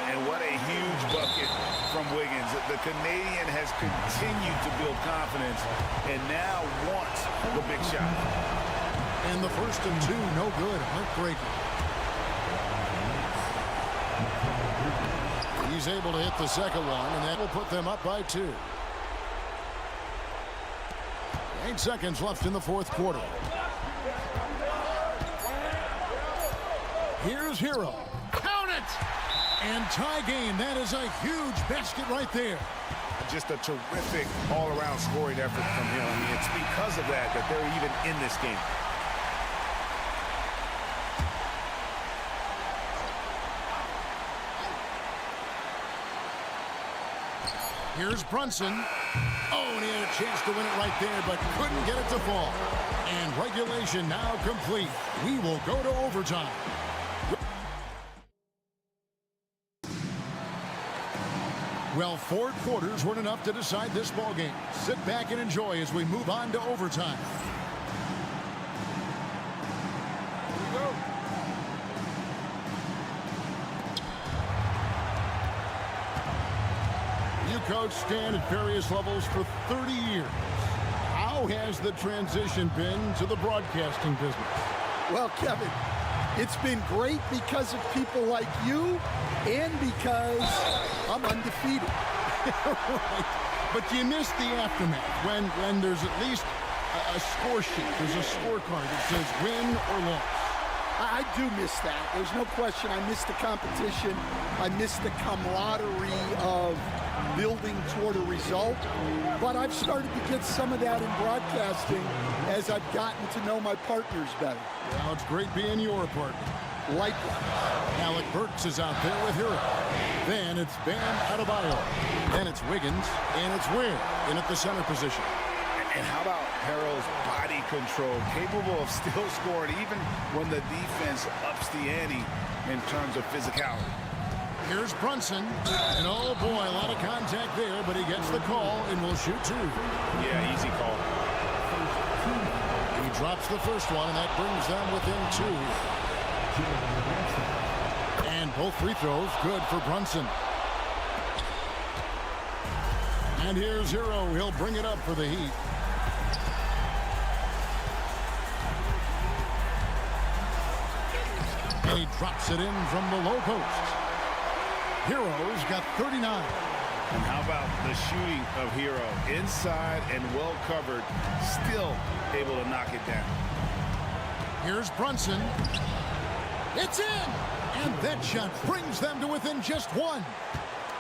And what a huge bucket from Wiggins. The Canadian has continued to build confidence and now wants the big shot. And the first and 2, no good. Heartbreaking. He's able to hit the second one, and that will put them up by 2. 8 seconds left in the fourth quarter. Here's Hero. Count it! And tie game. That is a huge basket right there. Just a terrific all-around scoring effort from him. I mean, it's because of that they're even in this game. Here's Brunson. Oh, and he had a chance to win it right there, but couldn't get it to fall. And regulation now complete. We will go to overtime. Well, 4 quarters weren't enough to decide this ball game. Sit back and enjoy as we move on to overtime. coached Stan at various levels for 30 years. How has the transition been to the broadcasting business? Well, Kevin, it's been great because of people like you and because I'm undefeated. Right. But you miss the aftermath when there's at least a score sheet. There's a scorecard that says win or loss. I do miss that. There's no question. I miss the competition. I miss the camaraderie of building toward a result. But I've started to get some of that in broadcasting as I've gotten to know my partners better. Well, it's great being your partner. Likewise. Alec Burks is out there with Hero. Then it's Bam Adebayo. Then it's Wiggins. And it's Ware in at the center position. And how about Harrell's body control, capable of still scoring even when the defense ups the ante in terms of physicality. Here's Brunson. And oh boy, a lot of contact there, but he gets the call and will shoot two. Yeah, easy call. He drops the first one, and that brings them within two. And both free throws good for Brunson. And here's Hero. He'll bring it up for the Heat. And he drops it in from the low post. Hero's got 39. And how about the shooting of Hero? Inside and well covered, still able to knock it down. Here's Brunson. It's in! And that shot brings them to within just one.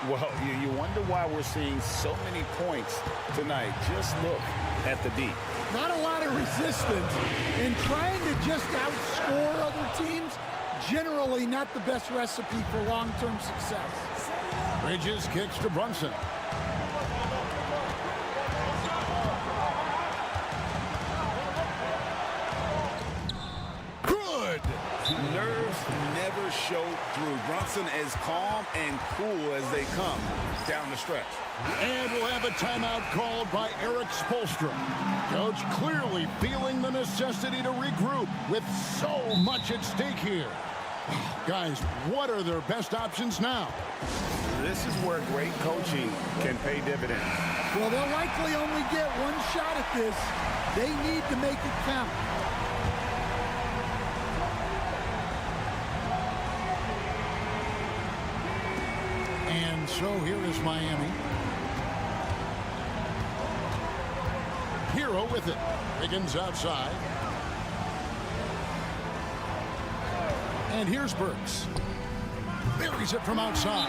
Well, you wonder why we're seeing so many points tonight. Just look at the D. Not a lot of resistance. And trying to just outscore other teams, generally not the best recipe for long-term success. Bridges kicks to Brunson. Good! Nerves never show through. Brunson as calm and cool as they come down the stretch. And we'll have a timeout called by Eric Spoelstra. Coach clearly feeling the necessity to regroup with so much at stake here. Guys, what are their best options now? This is where great coaching can pay dividends. Well, they'll likely only get one shot at this. They need to make it count. And so here is Miami. Hero with it. Wiggins outside. And here's Burks. Buries it from outside.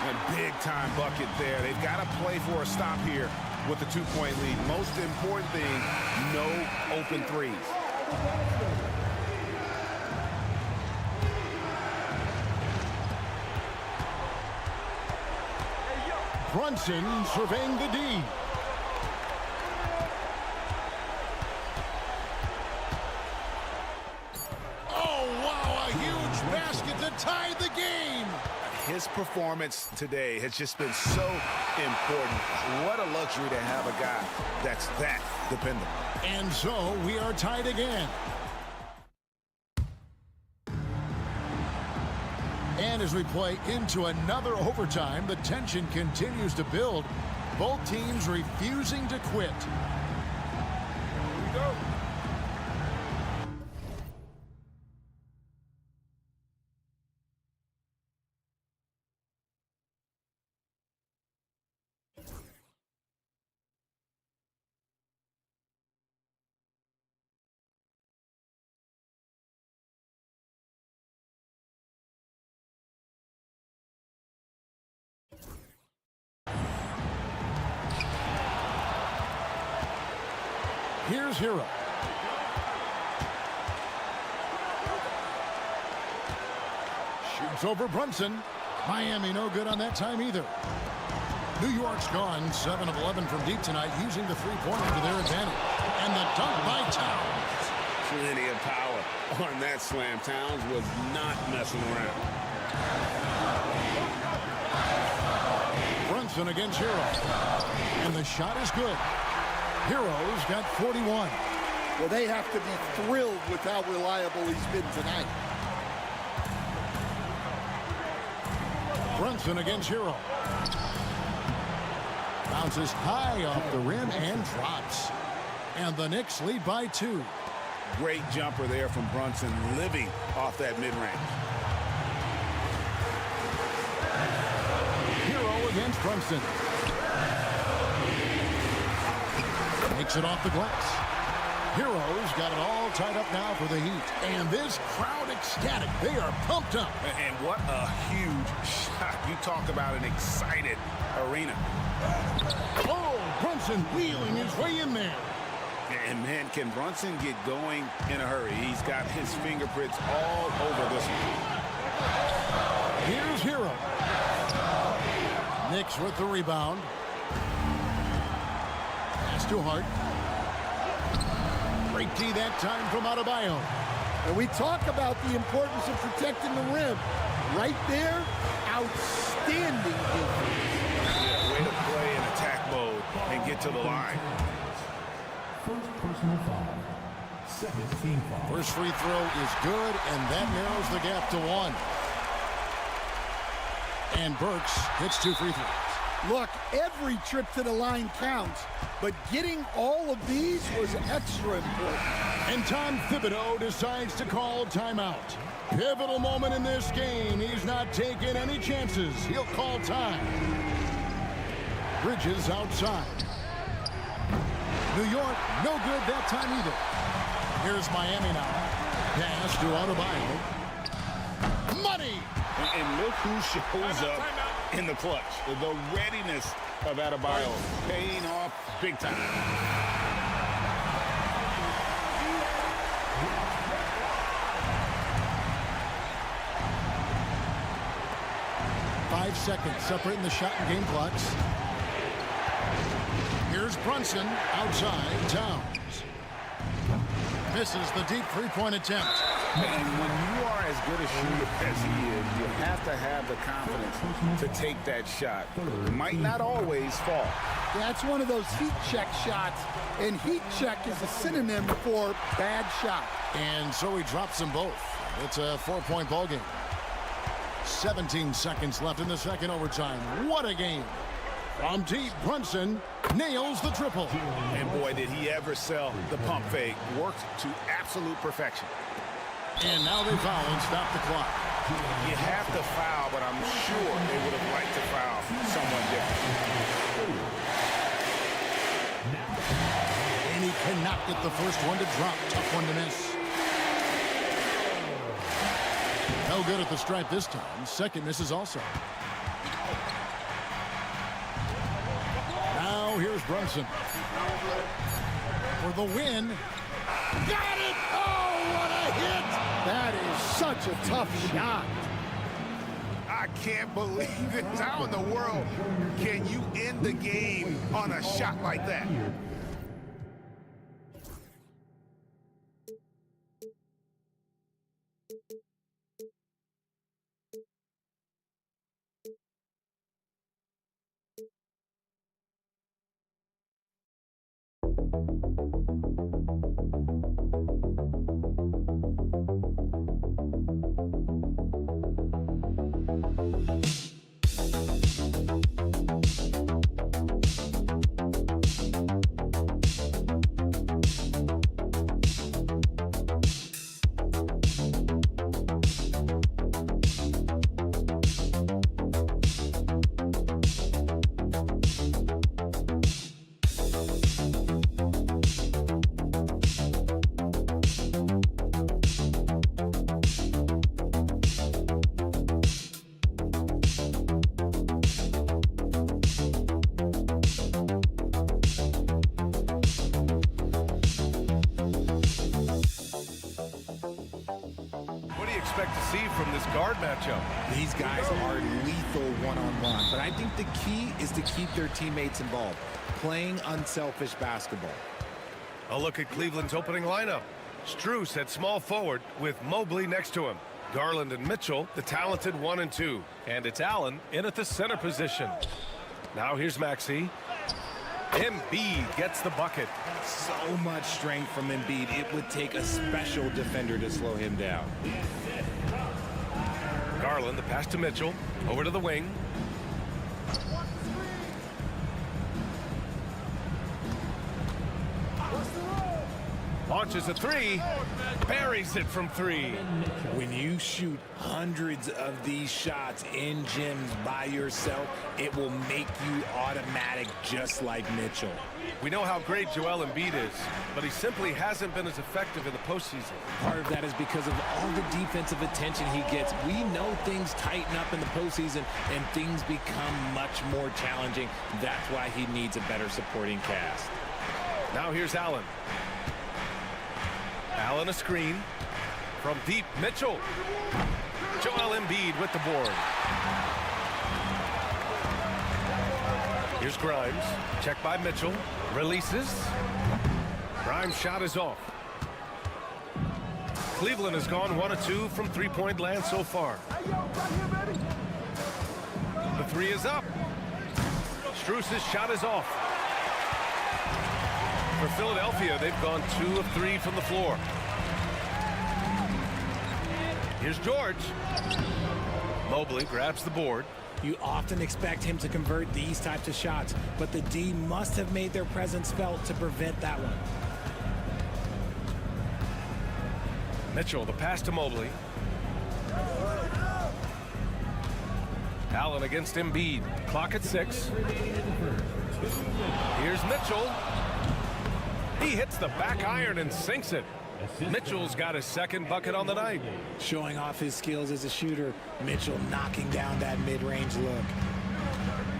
A big-time bucket there. They've got to play for a stop here with the two-point lead. Most important thing, no open threes. Brunson surveying the D. Oh, wow, a huge basket to tie the game. His performance today has just been so important. What a luxury to have a guy that's that dependable. And so we are tied again. And as we play into another overtime, the tension continues to build. Both teams refusing to quit. Here we go. Here's Hero. Shoots over Brunson. Miami no good on that time either. New York's gone 7 of 11 from deep tonight, using the three-pointer to their advantage. And the dunk by Towns. Plenty of power on that slam. Towns was not messing around. Brunson against Hero. And the shot is good. Hero's got 41. Well, they have to be thrilled with how reliable he's been tonight. Brunson against Hero. Bounces high off the rim and drops. And the Knicks lead by 2. Great jumper there from Brunson, living off that mid-range. Hero against Brunson. Makes it off the glass. Hero's got it all tied up now for the Heat. And this crowd ecstatic. They are pumped up. And what a huge shot. You talk about an excited arena. Oh, Brunson wheeling his way in there. And, man, can Brunson get going in a hurry? He's got his fingerprints all over this one. Here's Hero. Knicks with the rebound. Pass to Hart. Great D that time from Adebayo. And we talk about the importance of protecting the rim. Right there, outstanding defense. Yeah, way to play in attack mode and get to the line. First personal foul. Second team foul. First free throw is good, and that narrows the gap to 1. And Burks hits 2 free throws. Look, every trip to the line counts, but getting all of these was extra important. And Tom Thibodeau decides to call timeout. Pivotal moment in this game. He's not taking any chances. He'll call time. Bridges outside. New York, no good that time either. Here's Miami now. Pass to Adebayo. Money! And look who shows up in the clutch. The readiness of Adebayo paying off big time. Five seconds separating the shot and game clocks. Here's Brunson outside. Towns misses the deep three-point attempt. And when you are as good a shooter as he is, you have to have the confidence to take that shot. It might not always fall. That's one of those heat check shots, and heat check is a synonym for bad shot. And so he drops them both. It's a 4-point ball game. 17 seconds left in the second overtime. What a game. From deep, Brunson nails the triple. And boy, did he ever sell the pump fake. Worked to absolute perfection. And now they foul and stop the clock. You have to foul, but I'm sure they would have liked to foul someone different. And he cannot get the first one to drop. Tough one to miss. No good at the stripe this time. Second misses also. Now here's Brunson. For the win. Got it! Oh, what a hit! That is such a tough shot. I can't believe it. How in the world can you end the game on a shot like that? Expect to see from this guard matchup? These guys are lethal one-on-one, but I think the key is to keep their teammates involved, playing unselfish basketball. A look at Cleveland's opening lineup. Strus at small forward with Mobley next to him. Garland and Mitchell, the talented 1 and 2. And it's Allen in at the center position. Now here's Maxey. Embiid gets the bucket. So much strength from Embiid. It would take a special defender to slow him down. Garland, the pass to Mitchell. Over to the wing. Launches a three. Buries it from three. When you shoot hundreds of these shots in gyms by yourself, it will make you automatic just like Mitchell. We know how great Joel Embiid is, but he simply hasn't been as effective in the postseason. Part of that is because of all the defensive attention he gets. We know things tighten up in the postseason and things become much more challenging. That's why he needs a better supporting cast. Now here's Allen. Allen a screen. From deep, Mitchell. Joel Embiid with the board. Here's Grimes. Check by Mitchell. Releases. Grimes' shot is off. Cleveland has gone 1 of 2 from three-point land so far. The three is up. Strus's shot is off. For Philadelphia, they've gone 2 of 3 from the floor. Here's George. Mobley grabs the board. You often expect him to convert these types of shots, but the D must have made their presence felt to prevent that one. Mitchell, the pass to Mobley. Allen against Embiid. Clock at 6. Here's Mitchell. He hits the back iron and sinks it. Mitchell's got his second bucket on the night. Showing off his skills as a shooter, Mitchell knocking down that mid-range look.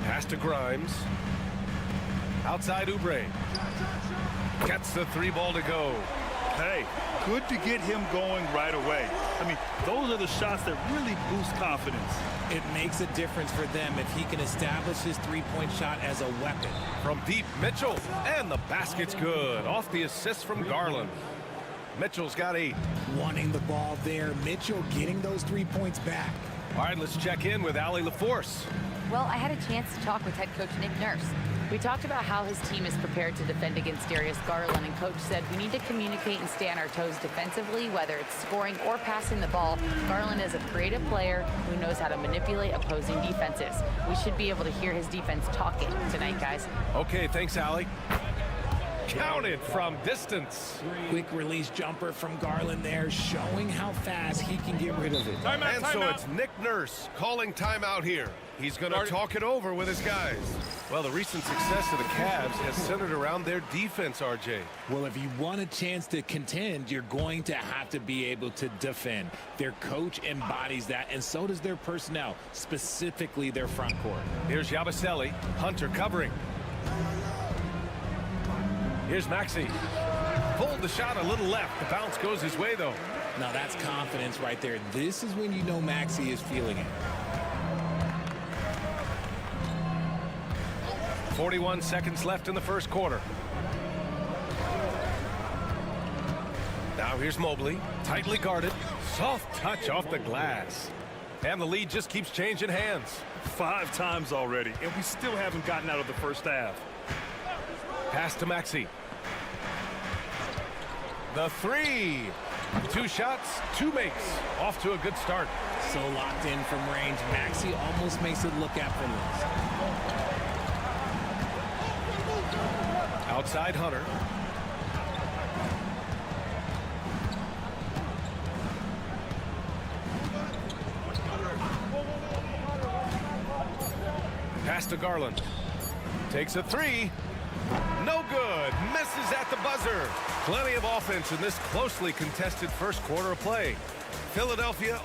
Pass to Grimes. Outside Oubre. Gets the three ball to go. Hey, good to get him going right away. I mean, those are the shots that really boost confidence. It makes a difference for them if he can establish his three-point shot as a weapon. From deep, Mitchell. And the basket's good. Off the assist from Garland. Mitchell's got 8. Wanting the ball there. Mitchell getting those 3 points back. All right, let's check in with Allie LaForce. Well, I had a chance to talk with head coach Nick Nurse. We talked about how his team is prepared to defend against Darius Garland, and coach said we need to communicate and stay on our toes defensively, whether it's scoring or passing the ball. Garland is a creative player who knows how to manipulate opposing defenses. We should be able to hear his defense talking tonight, guys. Okay, thanks, Allie. Counted from distance. Quick release jumper from Garland there, showing how fast he can get rid of it. And so it's Nick Nurse calling timeout here. He's going to talk it over with his guys. Well, the recent success of the Cavs has centered around their defense, RJ. Well, if you want a chance to contend, you're going to have to be able to defend. Their coach embodies that, and so does their personnel, specifically their front court. Here's Yabusele. Hunter covering. Here's Maxey. Pulled the shot a little left. The bounce goes his way, though. Now, that's confidence right there. This is when you know Maxey is feeling it. 41 seconds left in the first quarter. Now here's Mobley. Tightly guarded. Soft touch off the glass. And the lead just keeps changing hands. 5 times already, and we still haven't gotten out of the first half. Pass to Maxey. The three. 2 shots, 2 makes. Off to a good start. So locked in from range. Maxey almost makes it look effortless. Outside Hunter. Pass to Garland. Takes a 3. No good. Misses at the buzzer. Plenty of offense in this closely contested first quarter of play. Philadelphia.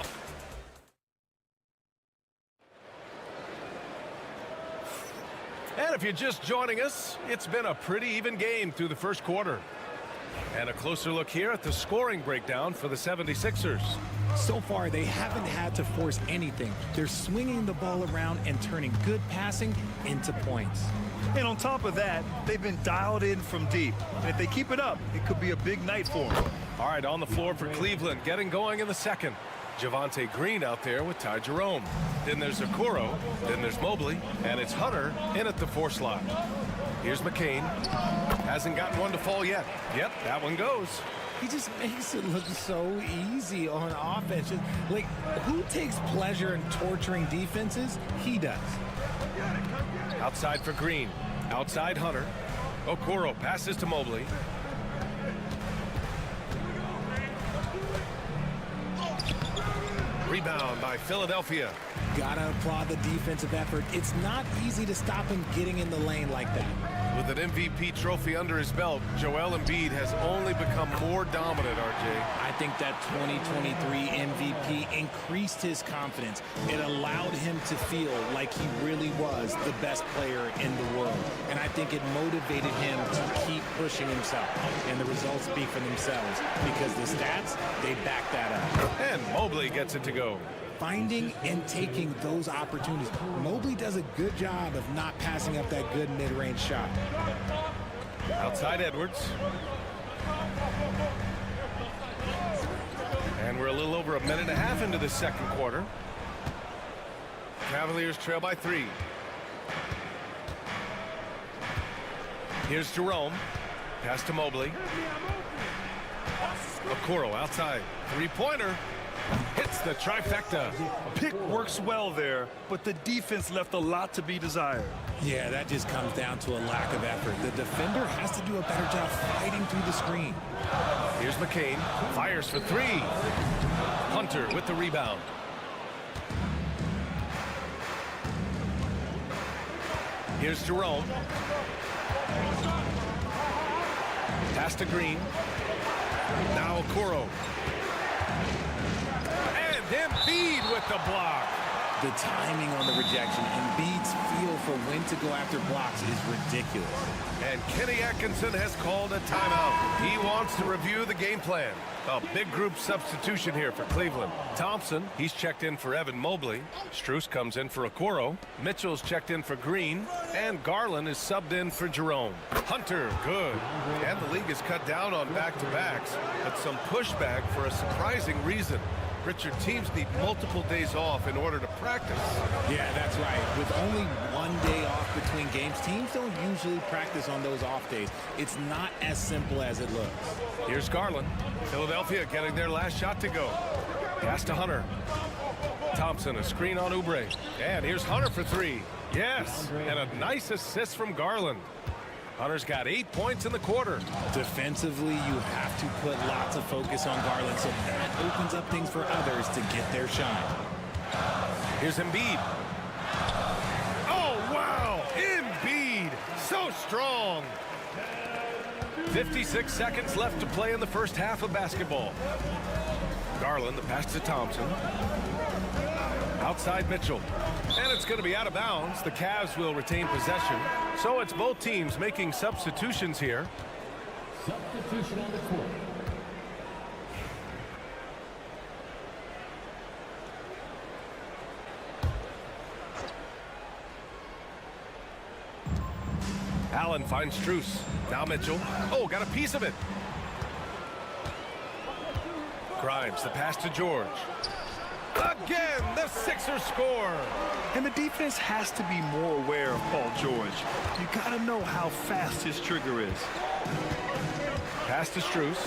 And if you're just joining us, it's been a pretty even game through the first quarter. And a closer look here at the scoring breakdown for the 76ers. So far, they haven't had to force anything. They're swinging the ball around and turning good passing into points. And on top of that, they've been dialed in from deep. And if they keep it up, it could be a big night for them. All right, on the floor for Cleveland, getting going in the second. Javonte Green out there with Ty Jerome. Then there's Okoro. Then there's Mobley. And it's Hunter in at the 4 slot. Here's McCain. Hasn't gotten one to fall yet. Yep, that one goes. He just makes it look so easy on offense. Like, who takes pleasure in torturing defenses? He does. Outside for Green. Outside Hunter. Okoro passes to Mobley. Rebound by Philadelphia. Gotta applaud the defensive effort. It's not easy to stop him getting in the lane like that. With an MVP trophy under his belt, Joel Embiid has only become more dominant, RJ. I think that 2023 MVP increased his confidence. It allowed him to feel like he really was the best player in the world. And I think it motivated him to keep pushing himself. And the results speak for themselves because the stats, they back that up. And Mobley gets it to go. Finding and taking those opportunities. Mobley does a good job of not passing up that good mid-range shot. Outside Edwards. And we're a little over a minute and a half into the second quarter. Cavaliers trail by 3. Here's Jerome. Pass to Mobley. Okoro outside. Three-pointer. Hits the trifecta. Pick works well there, but the defense left a lot to be desired. Yeah, that just comes down to a lack of effort. The defender has to do a better job fighting through the screen. Here's McCain. Fires for 3. Hunter with the rebound. Here's Jerome. Pass to Green. Now Okoro. Embiid with the block. The timing on the rejection, Embiid's feel for when to go after blocks is ridiculous. And Kenny Atkinson has called a timeout. He wants to review the game plan. A big group substitution here for Cleveland. Thompson, he's checked in for Evan Mobley. Strus comes in for Okoro. Mitchell's checked in for Green. And Garland is subbed in for Jerome. Hunter, good. And the league has cut down on back-to-backs, but some pushback for a surprising reason. Richard, teams need multiple days off in order to practice. Yeah, that's right. With only one day off between games, teams don't usually practice on those off days. It's not as simple as it looks. Here's Garland. Philadelphia getting their last shot to go. Pass to Hunter. Thompson, a screen on Oubre. And here's Hunter for 3. Yes, and a nice assist from Garland. Hunter's got 8 points in the quarter. Defensively, you have to put lots of focus on Garland, so that opens up things for others to get their shine. Here's Embiid. Oh, wow! Embiid! So strong! 56 seconds left to play in the first half of basketball. Garland, the pass to Thompson. Outside Mitchell. And it's going to be out of bounds. The Cavs will retain possession. So it's both teams making substitutions here. Substitution on the court. Allen finds Strus. Now Mitchell. Oh, got a piece of it. Grimes, the pass to George. Again, the Sixers score. And the defense has to be more aware of Paul George. You got to know how fast his trigger is. Pass to Strus.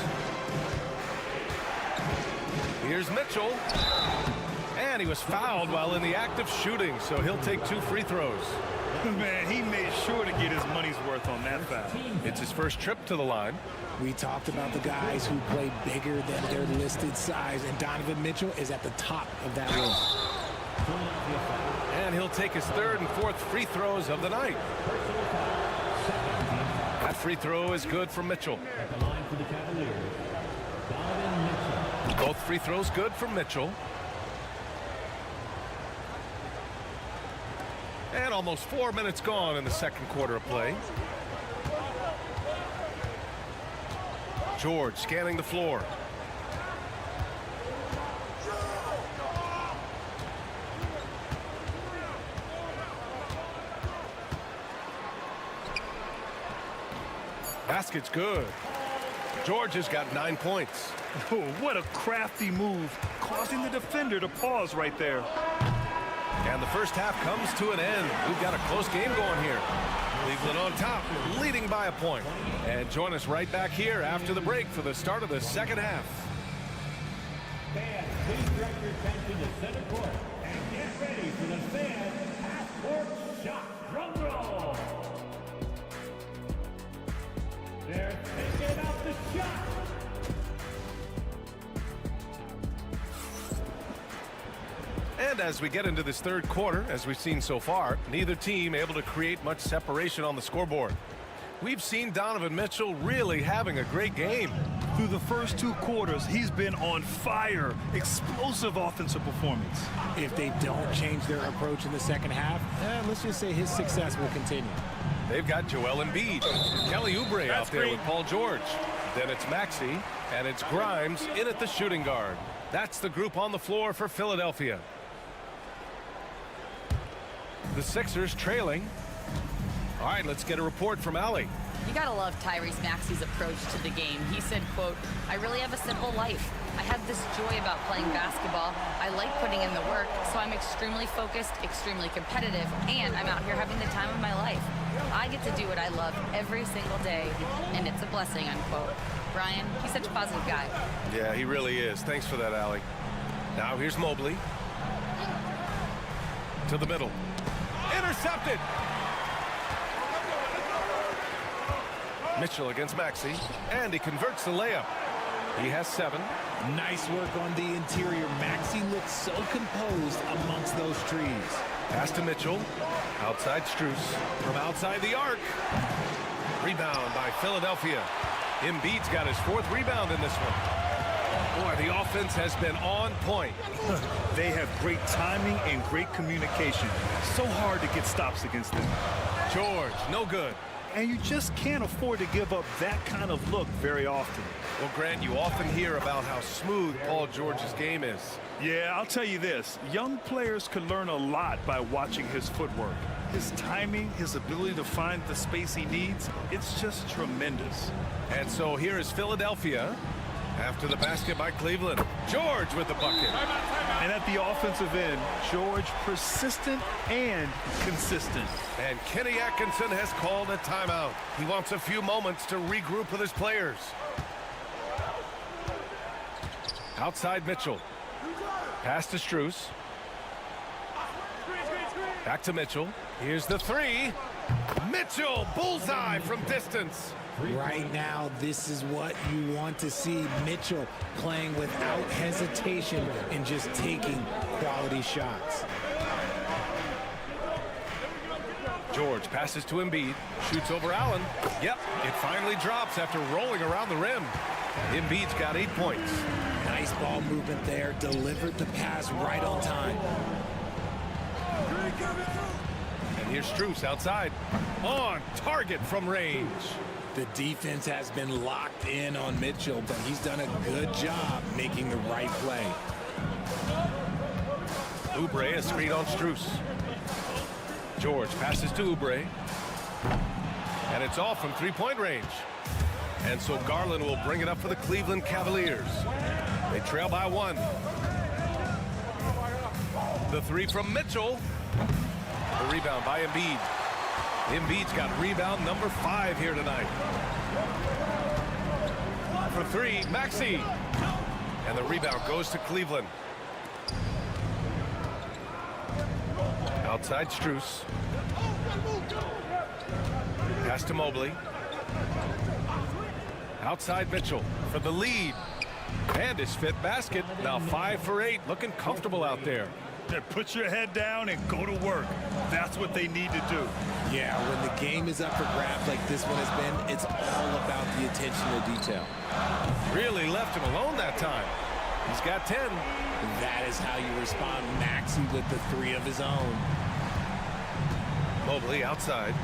Here's Mitchell. And he was fouled while in the act of shooting, so he'll take 2 free throws. Man, he made sure to get his money's worth on that foul. It's his first trip to the line. We talked about the guys who play bigger than their listed size, and Donovan Mitchell is at the top of that list. And he'll take his 3rd and 4th free throws of the night. That free throw is good for Mitchell. At the line for the Cavaliers, Donovan Mitchell. Both free throws good for Mitchell. And almost 4 minutes gone in the second quarter of play. George scanning the floor. Basket's good. George has got 9 points. Oh, what a crafty move, causing the defender to pause right there. And the first half comes to an end. We've got a close game going here. Cleveland on top, leading by a point. And join us right back here after the break for the start of the second half. Fans, please direct your attention to center court and get ready for the fan half-court shot. Drum roll. They're thinking about the shot. as we get into this third quarter, as we've seen so far. Neither team able to create much separation on the scoreboard. We've seen Donovan Mitchell really having a great game. Through the first 2 quarters, he's been on fire. Explosive offensive performance. If they don't change their approach in the second half, let's just say his success will continue. They've got Joel Embiid, Kelly Oubre out there with Paul George. Then it's Maxey, and it's Grimes in at the shooting guard. That's the group on the floor for Philadelphia. The Sixers trailing. All right, let's get a report from Allie. You gotta love Tyrese Maxey's approach to the game. He said, quote, "I really have a simple life. I have this joy about playing basketball. I like putting in the work, so I'm extremely focused, extremely competitive, and I'm out here having the time of my life. I get to do what I love every single day, and it's a blessing," unquote. Brian, he's such a positive guy. Yeah, he really is. Thanks for that, Allie. Now here's Mobley. To the middle. Intercepted! Mitchell against Maxey, and he converts the layup. He has 7. Nice work on the interior. Maxey looks so composed amongst those trees. Pass to Mitchell. Outside Strus. From outside the arc. Rebound by Philadelphia. Embiid's got his 4th rebound in this one. Boy, the offense has been on point. They have great timing and great communication. So hard to get stops against them. George, no good. And you just can't afford to give up that kind of look very often. Well, Grant, you often hear about how smooth Paul George's game is. Yeah, I'll tell you this. Young players can learn a lot by watching his footwork. His timing, his ability to find the space he needs, it's just tremendous. And so here is Philadelphia after the basket by Cleveland. George with the bucket. And at the offensive end, George persistent and consistent. And Kenny Atkinson has called a timeout. He wants a few moments to regroup with his players. Outside Mitchell. Pass to Strus. Back to Mitchell. Here's the 3. Mitchell, bullseye from distance. Right now, this is what you want to see. Mitchell playing without hesitation and just taking quality shots. George passes to Embiid. Shoots over Allen. Yep, it finally drops after rolling around the rim. Embiid's got 8 points. Nice ball movement there. Delivered the pass right on time. And here's Strus outside. On target from range. The defense has been locked in on Mitchell, but he's done a good job making the right play. Oubre, a screen on Strus. George passes to Oubre. And it's off from 3-point range. And so Garland will bring it up for the Cleveland Cavaliers. They trail by 1. The 3 from Mitchell. The rebound by Embiid. Embiid's got rebound number 5 here tonight. For 3, Maxey. And the rebound goes to Cleveland. Outside Strus. Pass to Mobley. Outside Mitchell for the lead. And his 5th basket. Now 5 for 8. Looking comfortable out there. Put your head down and go to work. That's what they need to do. Yeah, when the game is up for grabs like this one has been, it's all about the attention to detail. Really left him alone that time. He's got 10. That is how you respond. Maxey with the 3 of his own. Mobley outside.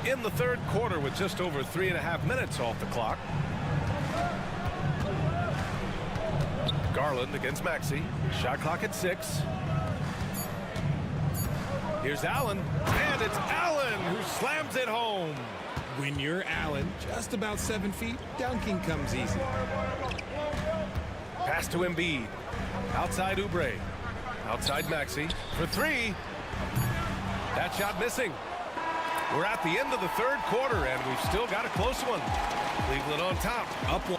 In the third quarter with just over 3.5 minutes off the clock. Garland against Maxey. Shot clock at 6. Here's Allen. And it's Allen who slams it home. When you're Allen, just about 7 feet, dunking comes easy. Pass to Embiid. Outside Oubre. Outside Maxey for 3. That shot missing. We're at the end of the third quarter, and we've still got a close one. Cleveland on top. Up 1.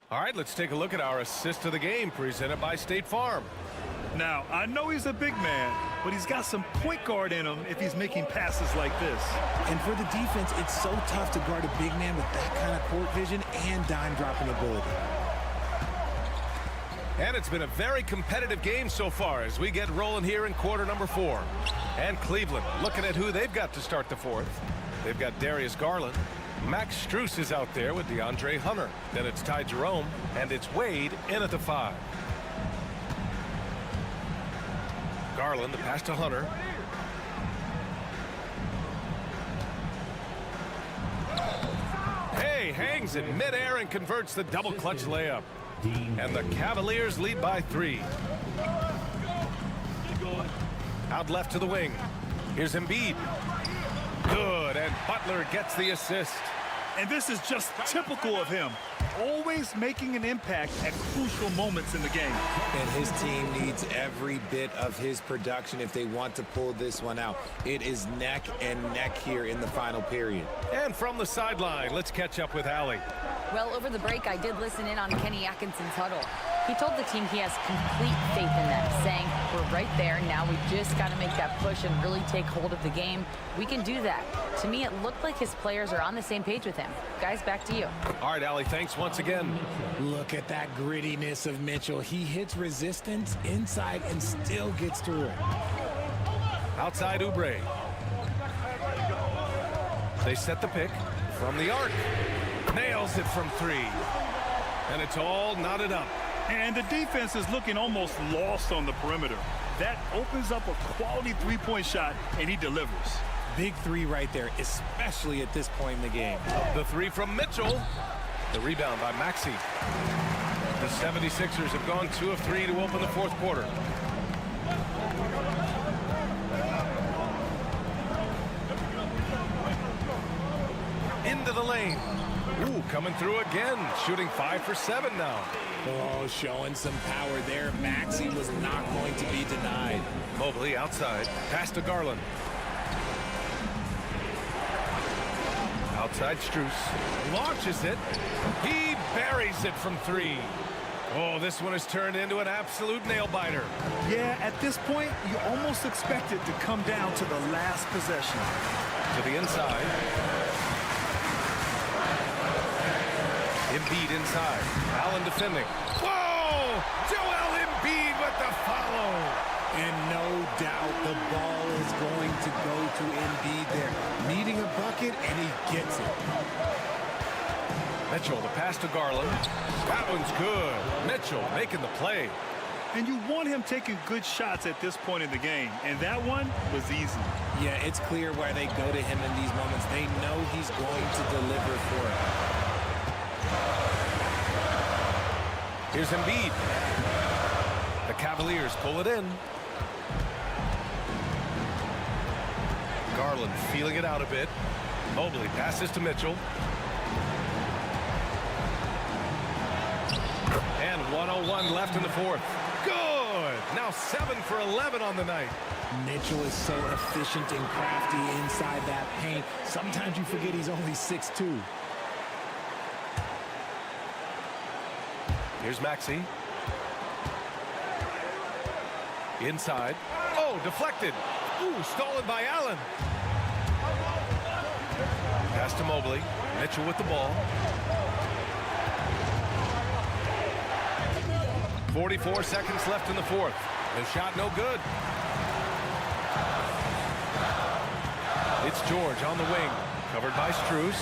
All right, let's take a look at our assist of the game presented by State Farm. Now, I know he's a big man, but he's got some point guard in him if he's making passes like this. And for the defense, it's so tough to guard a big man with that kind of court vision and dime dropping ability. And it's been a very competitive game so far as we get rolling here in quarter number 4. And Cleveland looking at who they've got to start the 4th. They've got Darius Garland. Max Strus is out there with DeAndre Hunter. Then it's Ty Jerome, and it's Wade in at the 5. Garland, the pass to Hunter. Hey, hangs in midair and converts the double clutch layup. And the Cavaliers lead by 3. Out left to the wing. Here's Embiid. Good, and Butler gets the assist. And this is just typical of him. Always making an impact at crucial moments in the game. And his team needs every bit of his production if they want to pull this one out. It is neck and neck here in the final period. And from the sideline, let's catch up with Allie. Well, over the break, I did listen in on Kenny Atkinson's huddle. He told the team he has complete faith in them, saying, we're right there. Now we just got to make that push and really take hold of the game. We can do that. To me, it looked like his players are on the same page with him. Guys, back to you. All right, Allie, thanks once again. Look at that grittiness of Mitchell. He hits resistance inside and still gets through it. Outside Oubre. They set the pick from the arc. Nails it from 3. And it's all knotted up. And the defense is looking almost lost on the perimeter. That opens up a quality three-point shot, and he delivers. Big 3 right there, especially at this point in the game. The 3 from Mitchell. The rebound by Maxey. The 76ers have gone 2 of 3 to open the 4th quarter. Into the lane. Ooh, coming through again. Shooting 5 for 7 now. Oh, showing some power there. Maxey was not going to be denied. Mobley outside. Pass to Garland. Outside Strus. Launches it. He buries it from 3. Oh, this one has turned into an absolute nail-biter. Yeah, at this point, you almost expect it to come down to the last possession. To the inside. Embiid inside. Allen defending. Whoa! Joel Embiid with the follow. And no doubt the ball is going to go to Embiid there. Needing a bucket, and he gets it. Mitchell, the pass to Garland. That one's good. Mitchell making the play. And you want him taking good shots at this point in the game. And that one was easy. Yeah, it's clear why they go to him in these moments. They know he's going to deliver for it. Here's Embiid. The Cavaliers pull it in. Garland feeling it out a bit. Mobley passes to Mitchell. And 1:01 left in the 4th. Good! Now 7 for 11 on the night. Mitchell is so efficient and crafty inside that paint. Sometimes you forget he's only 6'2". Here's Maxey. Inside. Oh, deflected. Ooh, stolen by Allen. Pass to Mobley. Mitchell with the ball. 44 seconds left in the 4th. The shot no good. It's George on the wing. Covered by Strus.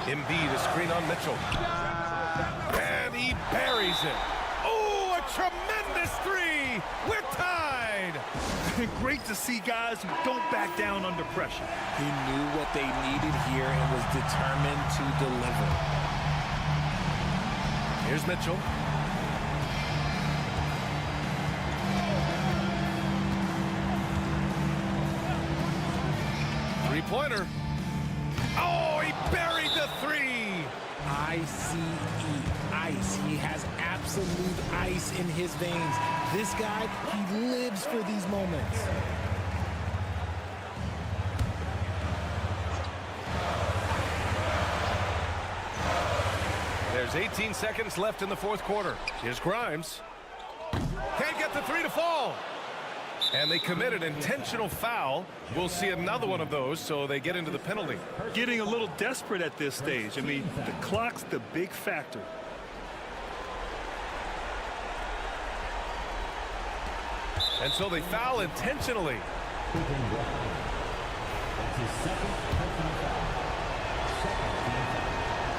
Embiid, a screen on Mitchell. And he buries it. Oh, a tremendous 3. We're tied. Great to see guys who don't back down under pressure. He knew what they needed here and was determined to deliver. Here's Mitchell. Three-pointer. Oh, he buried the 3. ICE, ice. He has absolute ice in his veins. This guy, he lives for these moments. There's 18 seconds left in the fourth quarter. Here's Grimes. Can't get the three to fall. And they commit an intentional foul. We'll see another one of those, so they get into the penalty. Getting a little desperate at this stage. I mean, the clock's the big factor. And so they foul intentionally.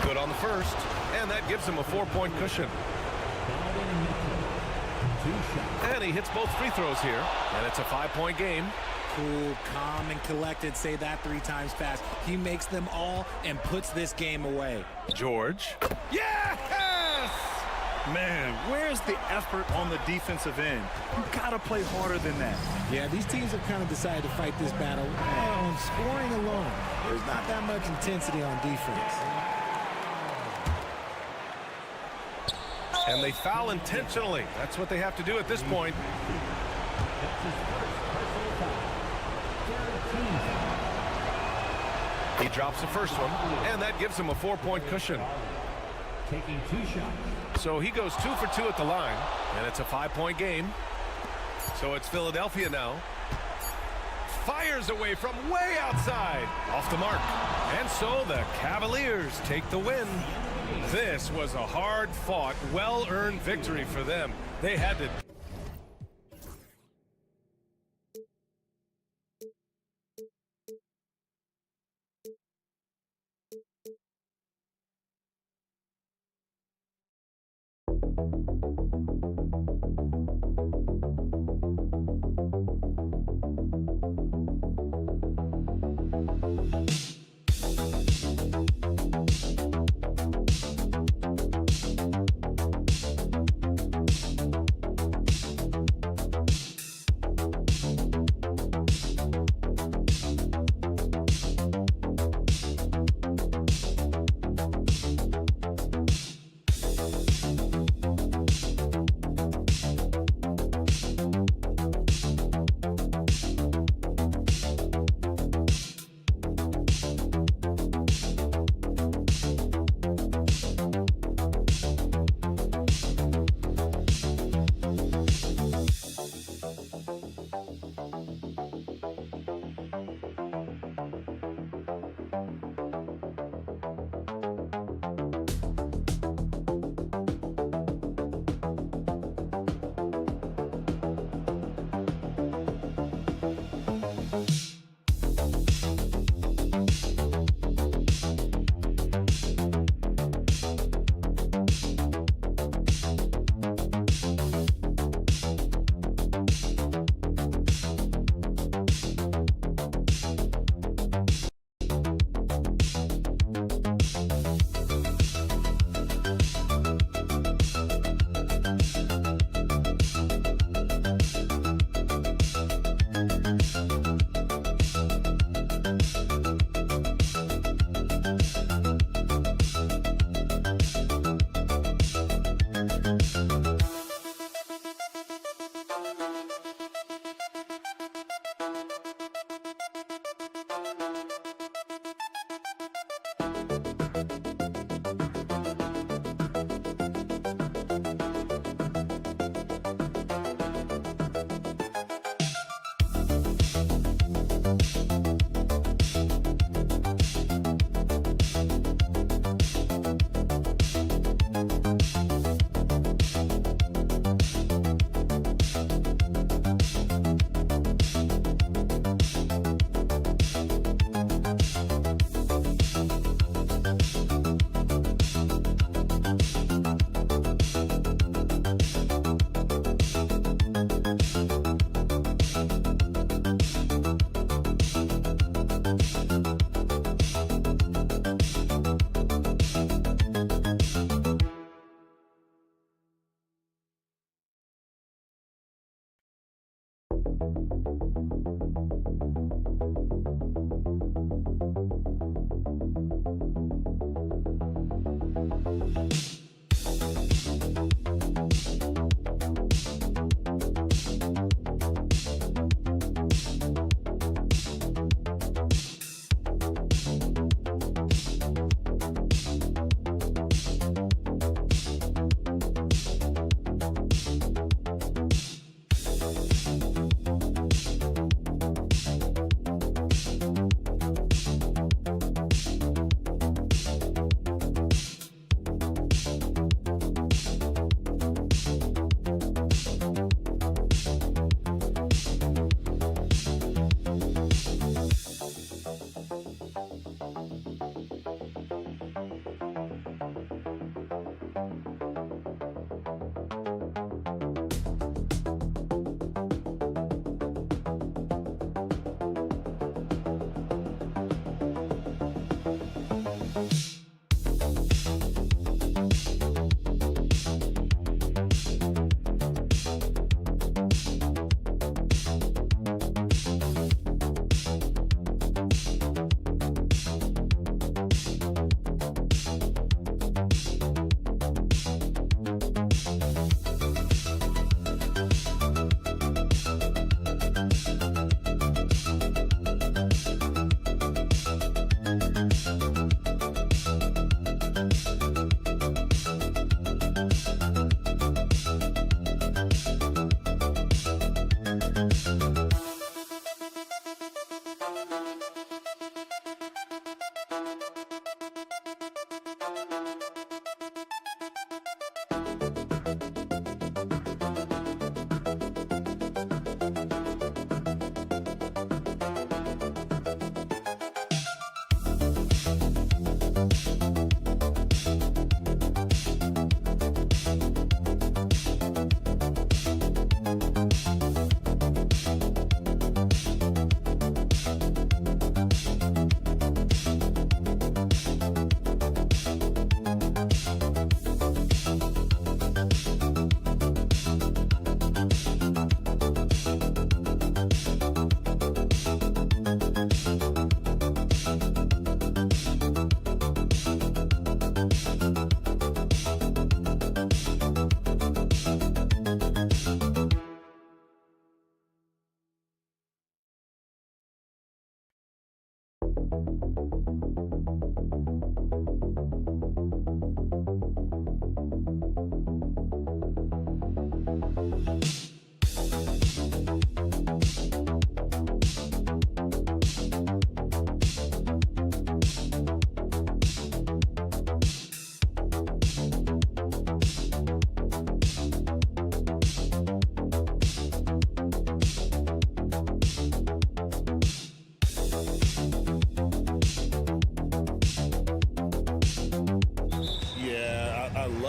Good on the first, and that gives him a 4-point cushion. And he hits both free throws here, and it's a 5-point game. Cool, calm, and collected. Say that 3 times fast. He makes them all and puts this game away. George. Yes! Man, where's the effort on the defensive end? You gotta play harder than that. Yeah, these teams have kind of decided to fight this battle on scoring alone. There's not that much intensity on defense. And they foul intentionally. That's what they have to do at this point. He drops the first one, and that gives him a 4-point cushion. Taking 2 shots. So he goes 2 for 2 at the line, and it's a 5-point game. So it's Philadelphia now. Fires away from way outside. Off the mark. And so the Cavaliers take the win. This was a hard-fought, well-earned victory for them. They had to...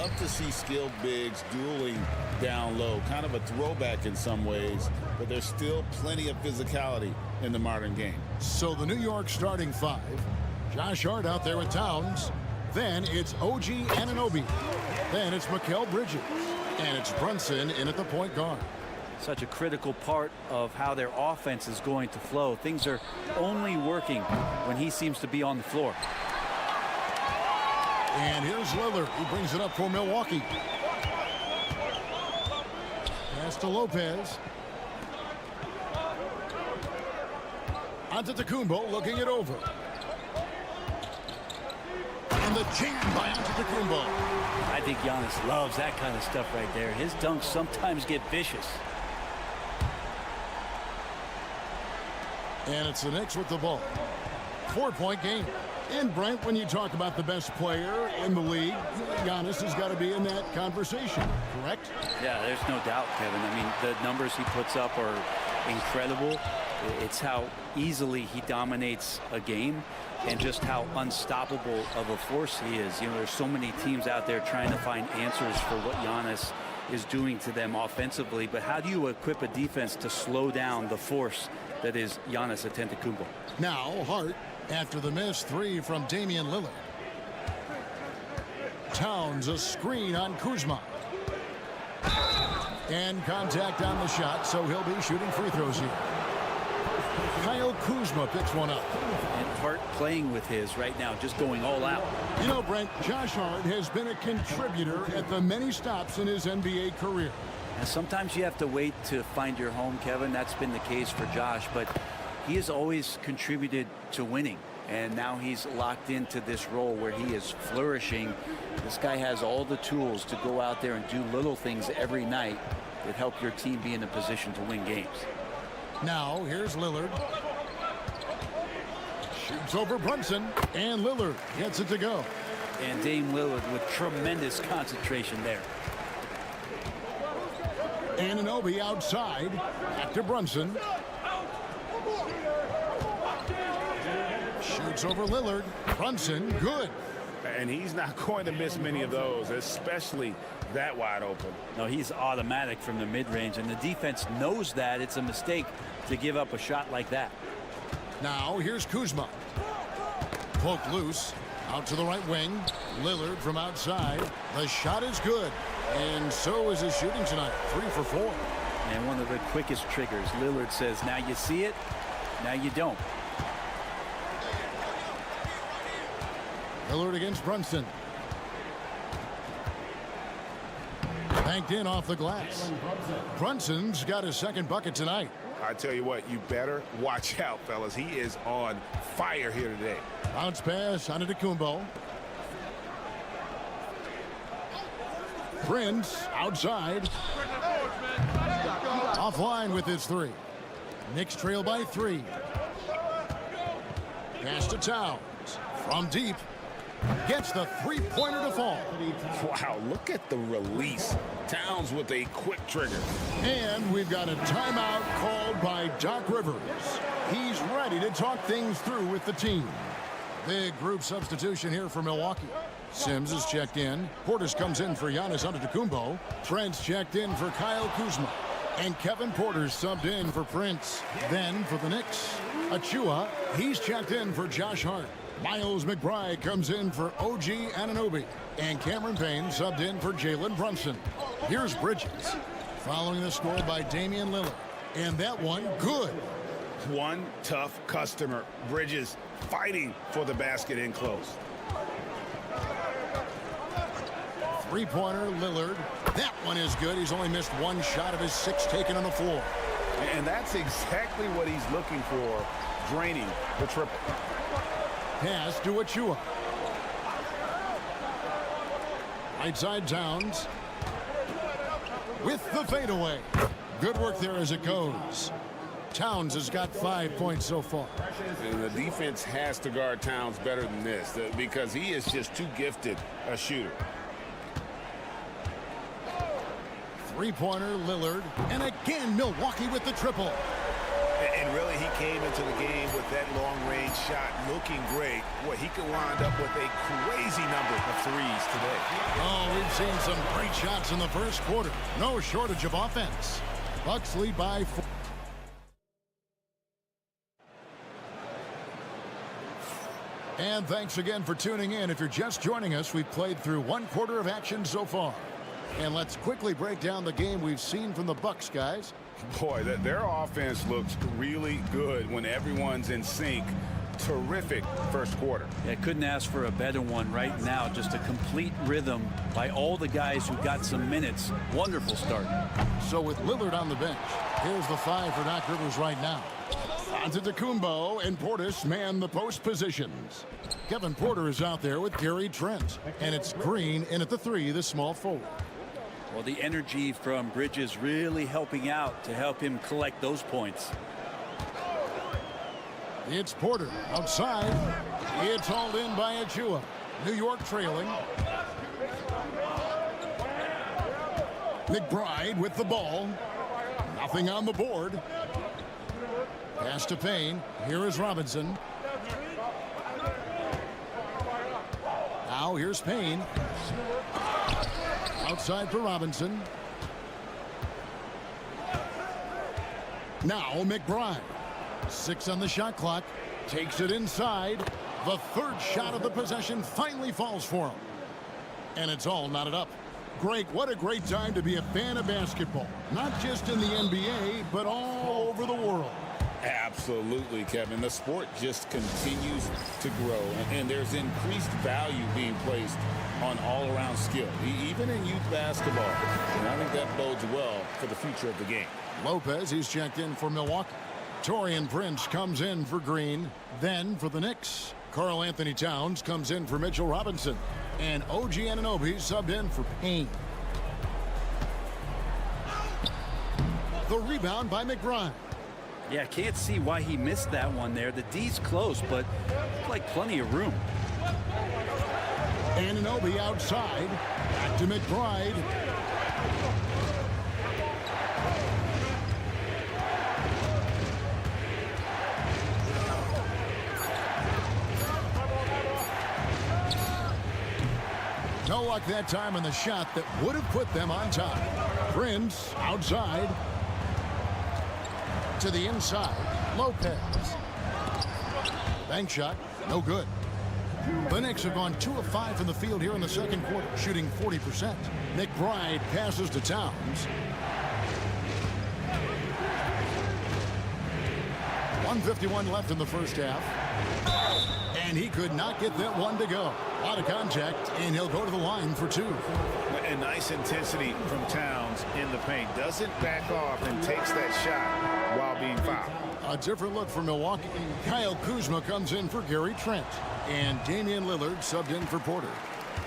love to see skilled bigs dueling down low. Kind of a throwback in some ways, but there's still plenty of physicality in the modern game. So the New York starting five. Josh Hart out there with Towns. Then it's OG Anunoby. Then it's Mikal Bridges. And it's Brunson in at the point guard. Such a critical part of how their offense is going to flow. Things are only working when he seems to be on the floor. And here's Lillard. He brings it up for Milwaukee. Pass to Lopez. Antetokounmpo looking it over. And the jam by Antetokounmpo. I think Giannis loves that kind of stuff right there. His dunks sometimes get vicious. And it's the Knicks with the ball. 4-point game. And Brent, when you talk about the best player in the league, Giannis has got to be in that conversation, correct? Yeah, there's no doubt, Kevin. I mean, the numbers he puts up are incredible. It's how easily he dominates a game and just how unstoppable of a force he is. You know, there's so many teams out there trying to find answers for what Giannis is doing to them offensively. But how do you equip a defense to slow down the force that is Giannis Antetokounmpo? Now Hart after the missed three from Damian Lillard. Towns a screen on Kuzma. And contact on the shot, so he'll be shooting free throws here. Kyle Kuzma picks one up. And Hart playing with his right now, just going all out. You know, Brent, Josh Hart has been a contributor at the many stops in his NBA career. And sometimes you have to wait to find your home, Kevin. That's been the case for Josh, but he has always contributed to winning. And now he's locked into this role where he is flourishing. This guy has all the tools to go out there and do little things every night that help your team be in a position to win games. Now, here's Lillard. Shoots over Brunson, and Lillard gets it to go. And Dame Lillard with tremendous concentration there. Anunoby outside. Back to Brunson. Shoots over Lillard. Brunson, good. And he's not going to miss many of those, especially that wide open. No, he's automatic from the mid-range, and the defense knows that it's a mistake to give up a shot like that. Now, here's Kuzma. Poked loose. Out to the right wing. Lillard from outside. The shot is good. And so is his shooting tonight. 3 for 4. And one of the quickest triggers. Lillard says, now you see it, now you don't. Lillard against Brunson. Banked in off the glass. Brunson's got his second bucket tonight. I tell you what, you better watch out, fellas. He is on fire here today. Bounce pass on Antetokounmpo. Prince outside. Offline with his three. Knicks trail by 3. Pass to Towns. From deep. Gets the three-pointer to fall. Wow, look at the release. Towns with a quick trigger. And we've got a timeout called by Doc Rivers. He's ready to talk things through with the team. Big group substitution here for Milwaukee. Sims is checked in. Portis comes in for Giannis Antetokounmpo. Trent's checked in for Kyle Kuzma. And Kevin Porter's subbed in for Prince. Then for the Knicks, Achua, he's checked in for Josh Hart. Miles McBride comes in for OG Anunoby. And Cameron Payne subbed in for Jalen Brunson. Here's Bridges. Following the score by Damian Lillard. And that one, good. One tough customer. Bridges fighting for the basket in close. Three-pointer, Lillard. That one is good. He's only missed one shot of his 6 taken on the floor. And that's exactly what he's looking for, draining the triple. Pass to Achua. Right side Towns. With the fadeaway. Good work there as it goes. Towns has got 5 points so far. And the defense has to guard Towns better than this because he is just too gifted a shooter. Three-pointer, Lillard. And again, Milwaukee with the triple. And really, he came into the game with that long-range shot looking great. Boy, he could wind up with a crazy number of threes today. Oh, we've seen some great shots in the first quarter. No shortage of offense. Bucks lead by 4. And thanks again for tuning in. If you're just joining us, we've played through one quarter of action so far. And let's quickly break down the game we've seen from the Bucks, guys. Boy, their offense looks really good when everyone's in sync. Terrific first quarter. Yeah, couldn't ask for a better one right now. Just a complete rhythm by all the guys who got some minutes. Wonderful start. So with Lillard on the bench, here's the 5 for Doc Rivers right now. Antetokounmpo and Portis man the post positions. Kevin Porter is out there with Gary Trent. And it's Green in at the 3, the small forward. Well, the energy from Bridges really helping out to help him collect those points. It's Porter outside. It's hauled in by Achua. New York trailing. McBride with the ball. Nothing on the board. Pass to Payne. Here is Robinson. Now here's Payne. Outside for Robinson. Now McBride. 6 on the shot clock. Takes it inside. The third shot of the possession finally falls for him. And it's all knotted up. Greg, what a great time to be a fan of basketball. Not just in the NBA, but all over the world. Absolutely, Kevin. The sport just continues to grow, and there's increased value being placed on all-around skill, even in youth basketball. And I think that bodes well for the future of the game. Lopez, he's checked in for Milwaukee. Taurean Prince comes in for Green. Then for the Knicks, Karl Anthony Towns comes in for Mitchell Robinson. And OG Anunoby subbed in for Payne. The rebound by McBride. Yeah, can't see why he missed that one there. The D's close, but like plenty of room. Anunoby outside. Back to McBride. No luck that time on the shot that would have put them on top. Prince outside. To the inside. Lopez. Bank shot. No good. The Knicks have gone 2 of 5 from the field here in the second quarter, shooting 40%. McBride passes to Towns. 1:51 left in the first half. And he could not get that one to go. A lot of contact, and he'll go to the line for 2. And nice intensity from Towns in the paint. Doesn't back off and takes that shot while being fouled. A different look for Milwaukee. Kyle Kuzma comes in for Gary Trent. And Damian Lillard subbed in for Porter.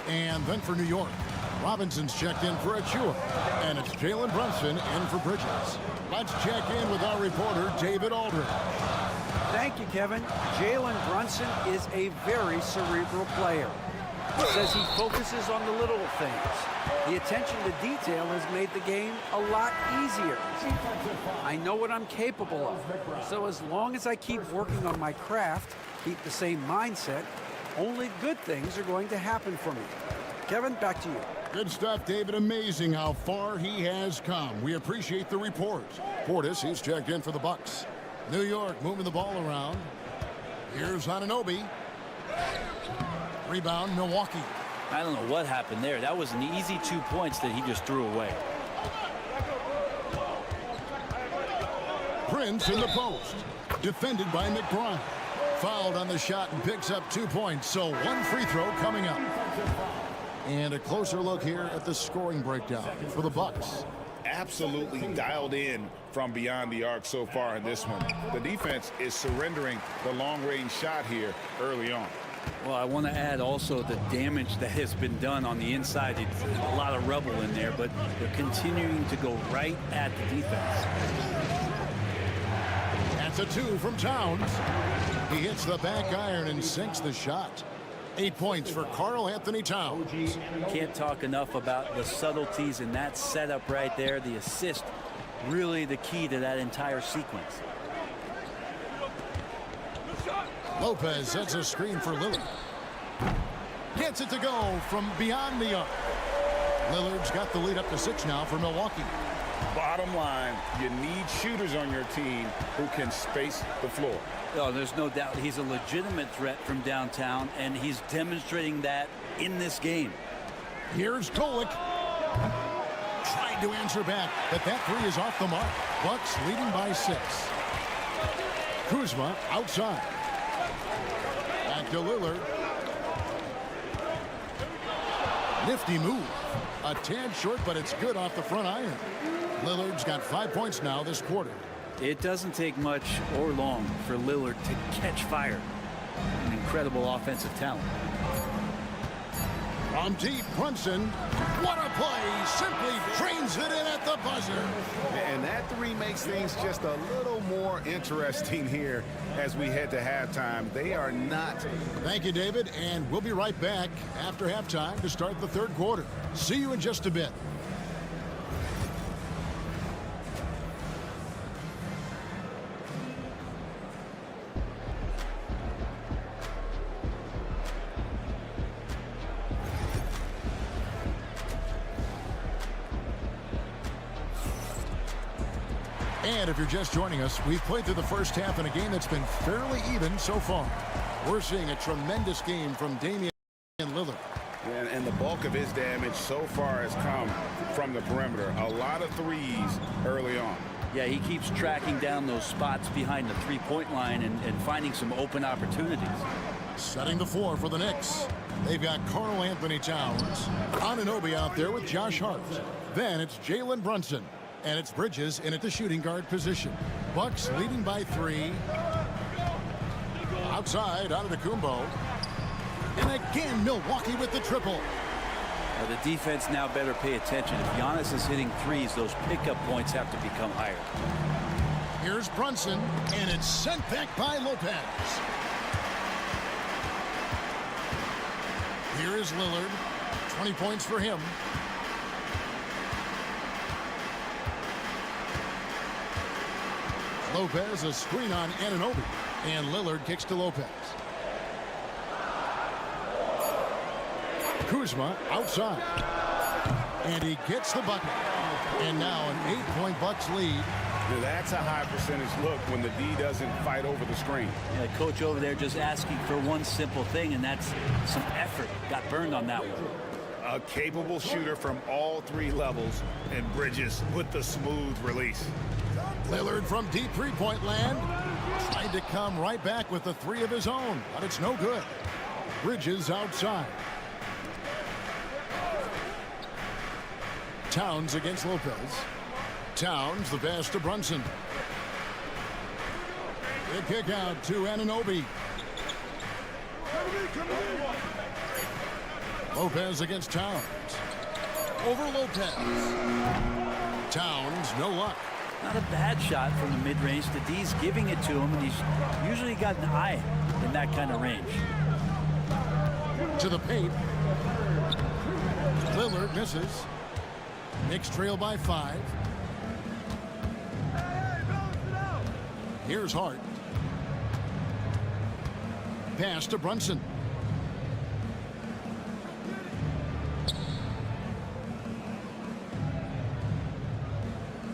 And then for New York, Robinson's checked in for Achua. And it's Jalen Brunson in for Bridges. Let's check in with our reporter, David Aldridge. Thank you, Kevin. Jalen Brunson is a very cerebral player. He says he focuses on the little things. The attention to detail has made the game a lot easier. I know what I'm capable of. So as long as I keep working on my craft, keep the same mindset, only good things are going to happen for me. Kevin, back to you. Good stuff, David. Amazing how far he has come. We appreciate the report. Portis, he's checked in for the Bucks. New York moving the ball around. Here's Anunoby. Rebound, Milwaukee. I don't know what happened there. That was an easy 2 points that he just threw away. Prince in the post. Defended by McBride. Fouled on the shot and picks up 2 points. So one free throw coming up. And a closer look here at the scoring breakdown for the Bucks. Absolutely dialed in from beyond the arc so far in this one. The defense is surrendering the long-range shot here early on. Well, I want to add also the damage that has been done on the inside. It's a lot of rubble in there, but they're continuing to go right at the defense. That's a 2 from Towns. He hits the back iron and sinks the shot. 8 points for Karl Anthony Towns. Can't talk enough about the subtleties in that setup right there. The assist, really the key to that entire sequence. Lopez sets a screen for Lillard. Gets it to go from beyond the arc. Lillard's got the lead up to 6 now for Milwaukee. Bottom line, you need shooters on your team who can space the floor. Oh, there's no doubt he's a legitimate threat from downtown, and he's demonstrating that in this game. Here's Golick. Tried to answer back, but that 3 is off the mark. Bucks leading by 6. Kuzma outside. Back to Lillard. Nifty move. A tad short, but it's good off the front iron. Lillard's got 5 points now this quarter. It doesn't take much or long for Lillard to catch fire. An incredible offensive talent. From deep, Brunson. What a play. Simply drains it in at the buzzer. And that 3 makes things just a little more interesting here as we head to halftime. They are not. Thank you, David. And we'll be right back after halftime to start the 3rd quarter. See you in just a bit. And if you're just joining us, we've played through the first half in a game that's been fairly even so far. We're seeing a tremendous game from Damian Lillard. And the bulk of his damage so far has come from the perimeter. A lot of threes early on. Yeah, he keeps tracking down those spots behind the three-point line and finding some open opportunities. Setting the floor for the Knicks. They've got Karl Anthony Towns. Anunoby out there with Josh Hart. Then it's Jalen Brunson. And it's Bridges in at the shooting guard position. Bucks leading by 3. Outside, Antetokounmpo. And again, Milwaukee with the triple. The defense now better pay attention. If Giannis is hitting threes, those pickup points have to become higher. Here's Brunson, and it's sent back by Lopez. Here is Lillard. 20 points for him. Lopez, a screen on Anunoby. And Lillard kicks to Lopez. Kuzma outside. And he gets the bucket. And now an 8-point Bucks lead. Now that's a high percentage look when the D doesn't fight over the screen. Yeah, coach over there just asking for one simple thing, and that's some effort. Got burned on that one. A capable shooter from all 3 levels, and Bridges with the smooth release. Lillard from deep 3-point land. Tried to come right back with the 3 of his own, but it's no good. Bridges outside. Towns against Lopez. Towns, the pass to Brunson. The kick out to Anunoby. Lopez against Towns. Over Lopez. Towns, no luck. Not a bad shot from the mid-range. The D's giving it to him, and he's usually got an eye in that kind of range. To the paint. Lillard misses. Knicks trail by 5. Here's Hart. Pass to Brunson.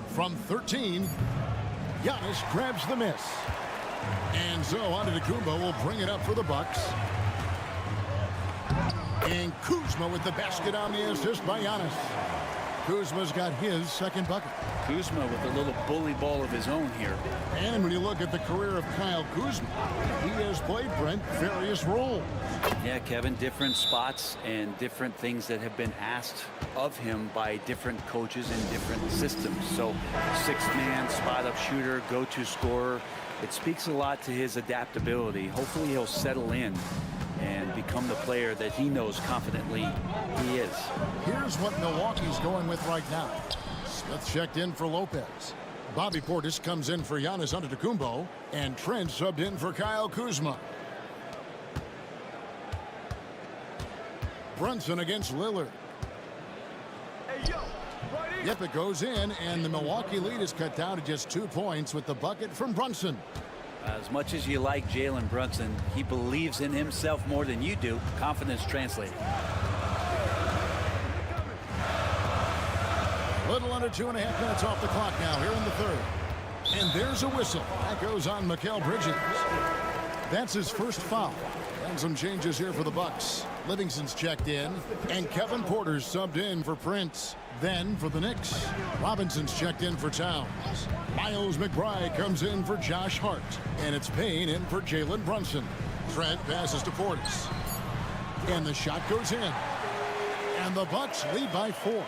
From 13, Giannis grabs the miss. And so Antetokounmpo will bring it up for the Bucks. And Kuzma with the basket on the assist by Giannis. Kuzma's got his 2nd bucket. Kuzma with a little bully ball of his own here. And when you look at the career of Kyle Kuzma, he has played, Brent, various roles. Yeah, Kevin, different spots and different things that have been asked of him by different coaches in different systems. So 6-man, spot-up shooter, go-to scorer. It speaks a lot to his adaptability. Hopefully he'll settle in and become the player that he knows confidently he is. Here's what Milwaukee's going with right now. Smith checked in for Lopez. Bobby Portis comes in for Giannis Antetokounmpo, and Trent subbed in for Kyle Kuzma. Brunson against Lillard. Yep, it goes in, and the Milwaukee lead is cut down to just 2 points with the bucket from Brunson. As much as you like Jalen Brunson, he believes in himself more than you do. Confidence translating. A little under 2.5 minutes off the clock now here in the third. And there's a whistle. That goes on Mikal Bridges. That's his first foul. And some changes here for the Bucks. Livingston's checked in, and Kevin Porter's subbed in for Prince. Then for the Knicks, Robinson's checked in for Towns. Miles McBride comes in for Josh Hart, and it's Payne in for Jalen Brunson. Trent passes to Portis, and the shot goes in. And the Bucks lead by 4.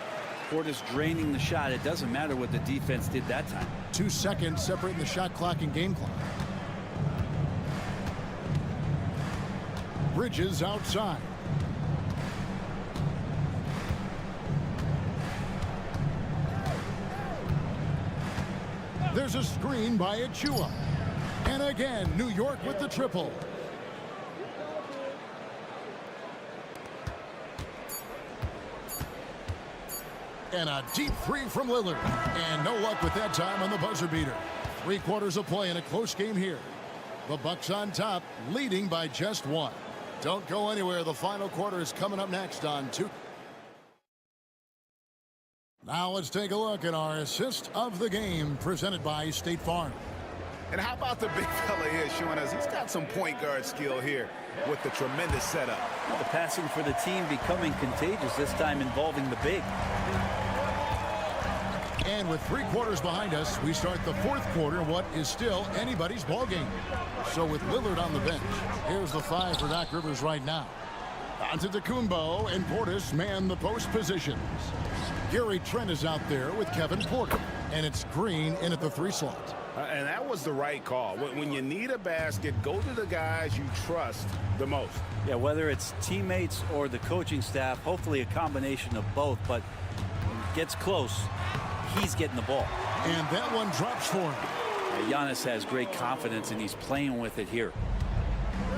Portis draining the shot. It doesn't matter what the defense did that time. 2 seconds separating the shot clock and game clock. Bridges outside. There's a screen by Achua. And again, New York with the triple. And a deep 3 from Lillard. And no luck with that time on the buzzer beater. 3 quarters of play in a close game here. The Bucks on top, leading by just 1. Don't go anywhere. The final quarter is coming up next on 2. Now let's take a look at our assist of the game presented by State Farm. And how about the big fella here showing us he's got some point guard skill here with the tremendous setup. Well, the passing for the team becoming contagious, this time involving the big. And with 3 quarters behind us, we start the 4th quarter, what is still anybody's ball game. So with Lillard on the bench, here's the 5 for Doc Rivers right now. Antetokounmpo and Portis man the post positions. Gary Trent is out there with Kevin Porter, and it's Green in at the 3 slot. And that was the right call. When you need a basket, go to the guys you trust the most. Yeah, whether it's teammates or the coaching staff, hopefully a combination of both, but when it gets close, he's getting the ball. And that one drops for him. Giannis has great confidence, and he's playing with it here.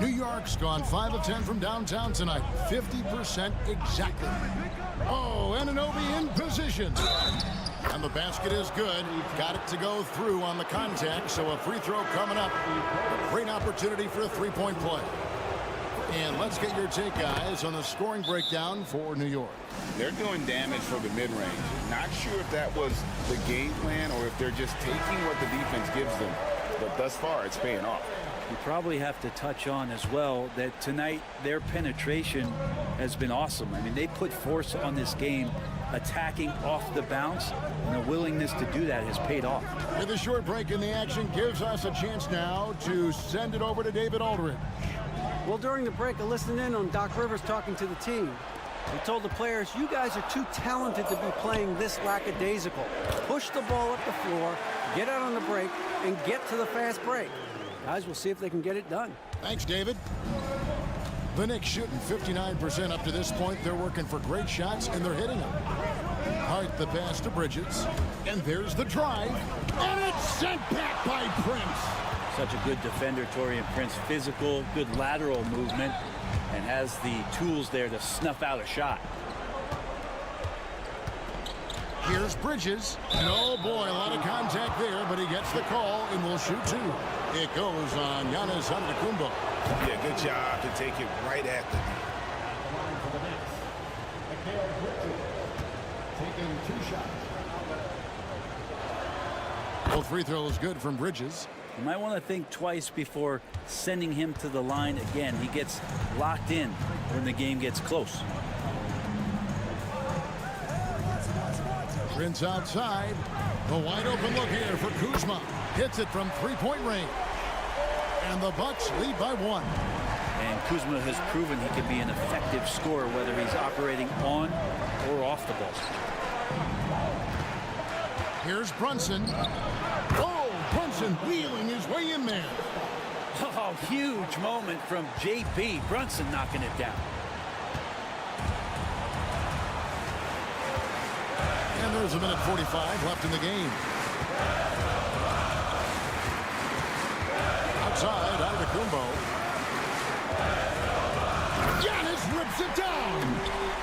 New York's gone 5 of 10 from downtown tonight. 50% exactly. Oh, Anunoby in position. And the basket is good. Got it to go through on the contact, so a free throw coming up. A great opportunity for a 3-point play. And let's get your take, guys, on the scoring breakdown for New York. They're doing damage for the mid-range. Not sure if that was the game plan or if they're just taking what the defense gives them. But thus far, it's paying off. You probably have to touch on as well that tonight their penetration has been awesome. I mean, they put force on this game, attacking off the bounce, and the willingness to do that has paid off. With a short break in the action gives us a chance now to send it over to David Aldridge. Well, during the break, I listened in on Doc Rivers talking to the team. He told the players, you guys are too talented to be playing this lackadaisical. Push the ball up the floor, get out on the break, and get to the fast break. Guys, we'll see if they can get it done. Thanks, David. The Knicks shooting 59% up to this point. They're working for great shots, and they're hitting them. Hart the pass to Bridges. And there's the drive. And it's sent back by Prince. Such a good defender, Taurean Prince. Physical, good lateral movement, and has the tools there to snuff out a shot. Here's Bridges. And oh boy, a lot of contact there, but he gets the call and will shoot 2. It goes on Giannis Antetokounmpo. Yeah, good job to take it right at the Taking 2 shots. Both free throws good from Bridges. You might want to think twice before sending him to the line again. He gets locked in when the game gets close. Prince outside. The wide open look here for Kuzma. Hits it from 3-point range. And the Bucks lead by 1. And Kuzma has proven he can be an effective scorer, whether he's operating on or off the ball. Here's Brunson. Oh, Brunson wheeling his way in there. Oh, huge moment from J.B. Brunson knocking it down. And there's a minute 45 left in the game. Outside, Antetokounmpo. Giannis rips it down.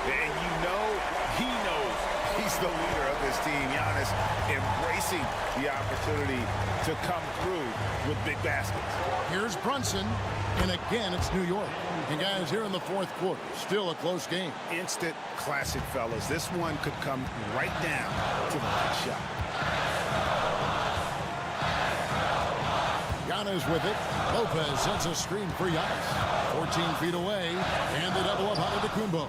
And you know he knows he's the leader of this team. Giannis embracing the opportunity to come through with big baskets. Here's Brunson, and again, it's New York. And guys, here in the fourth quarter, still a close game. Instant classic, fellas. This one could come right down to the last shot. Giannis with it. Lopez sets a screen for Giannis. 14 feet away, and the double up on Antetokounmpo.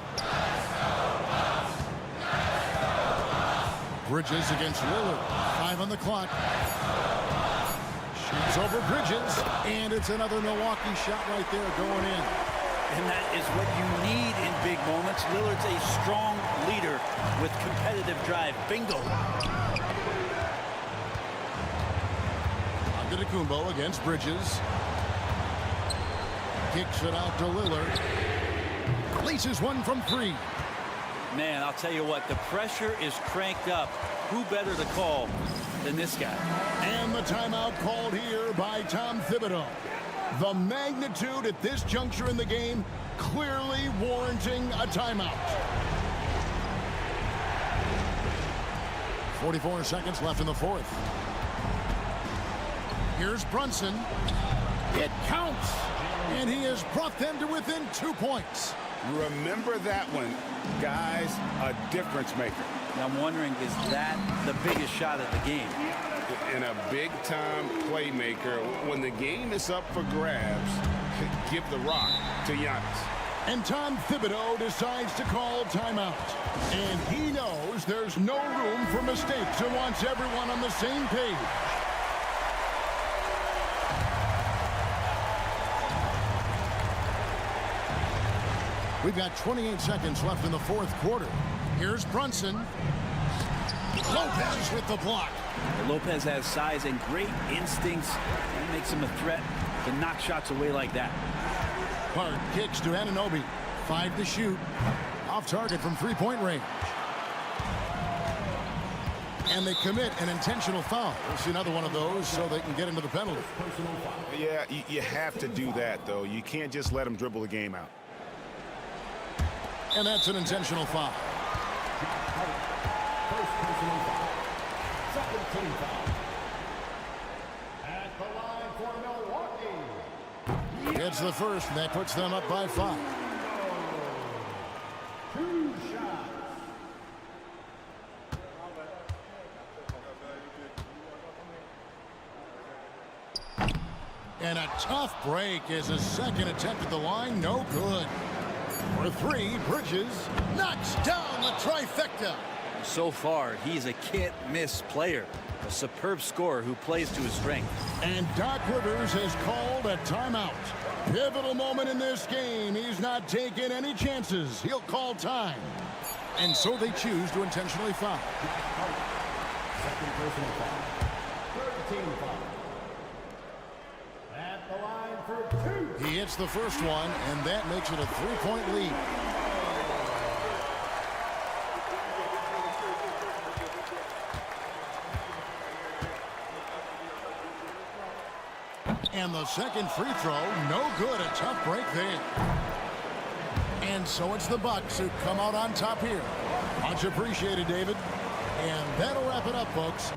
Bridges against Lillard. 5 on the clock. Shoots over Bridges, and it's another Milwaukee shot right there going in. And that is what you need in big moments. Lillard's a strong leader with competitive drive. Bingo. Antetokounmpo against Bridges. Kicks it out to Lillard. Laces one from 3. Man, I'll tell you what, the pressure is cranked up. Who better to call than this guy? And the timeout called here by Tom Thibodeau. The magnitude at this juncture in the game clearly warranting a timeout. 44 seconds left in the fourth. Here's Brunson. It counts. And he has brought them to within 2 points. Remember that one, guys, a difference maker. I'm wondering, is that the biggest shot of the game? And a big-time playmaker. When the game is up for grabs, give the rock to Giannis. And Tom Thibodeau decides to call timeout. And he knows there's no room for mistakes and wants everyone on the same page. We've got 28 seconds left in the fourth quarter. Here's Brunson. Lopez with the block. Lopez has size and great instincts. That makes him a threat to knock shots away like that. Hart kicks to Anunoby. 5 to shoot. Off target from three-point range. And they commit an intentional foul. We'll see another one of those so they can get into the penalty. Yeah, you have to do that, though. You can't just let them dribble the game out. And that's an intentional foul. First personal foul. Second team foul. At the line for Milwaukee. It's the first, and that puts them up by 5. 2 shots. And a tough break as a second attempt at the line. No good. For 3, Bridges knocks down the trifecta. So far, he's a can't-miss player. A superb scorer who plays to his strength. And Doc Rivers has called a timeout. Pivotal moment in this game. He's not taking any chances. He'll call time. And so they choose to intentionally foul. Second personal foul. Third team foul. At the line for 2. He hits the first one, and that makes it a 3-point lead. And the second free throw, no good. A tough break there. And so it's the Bucks who come out on top here. Much appreciated, David. And that'll wrap it up, folks.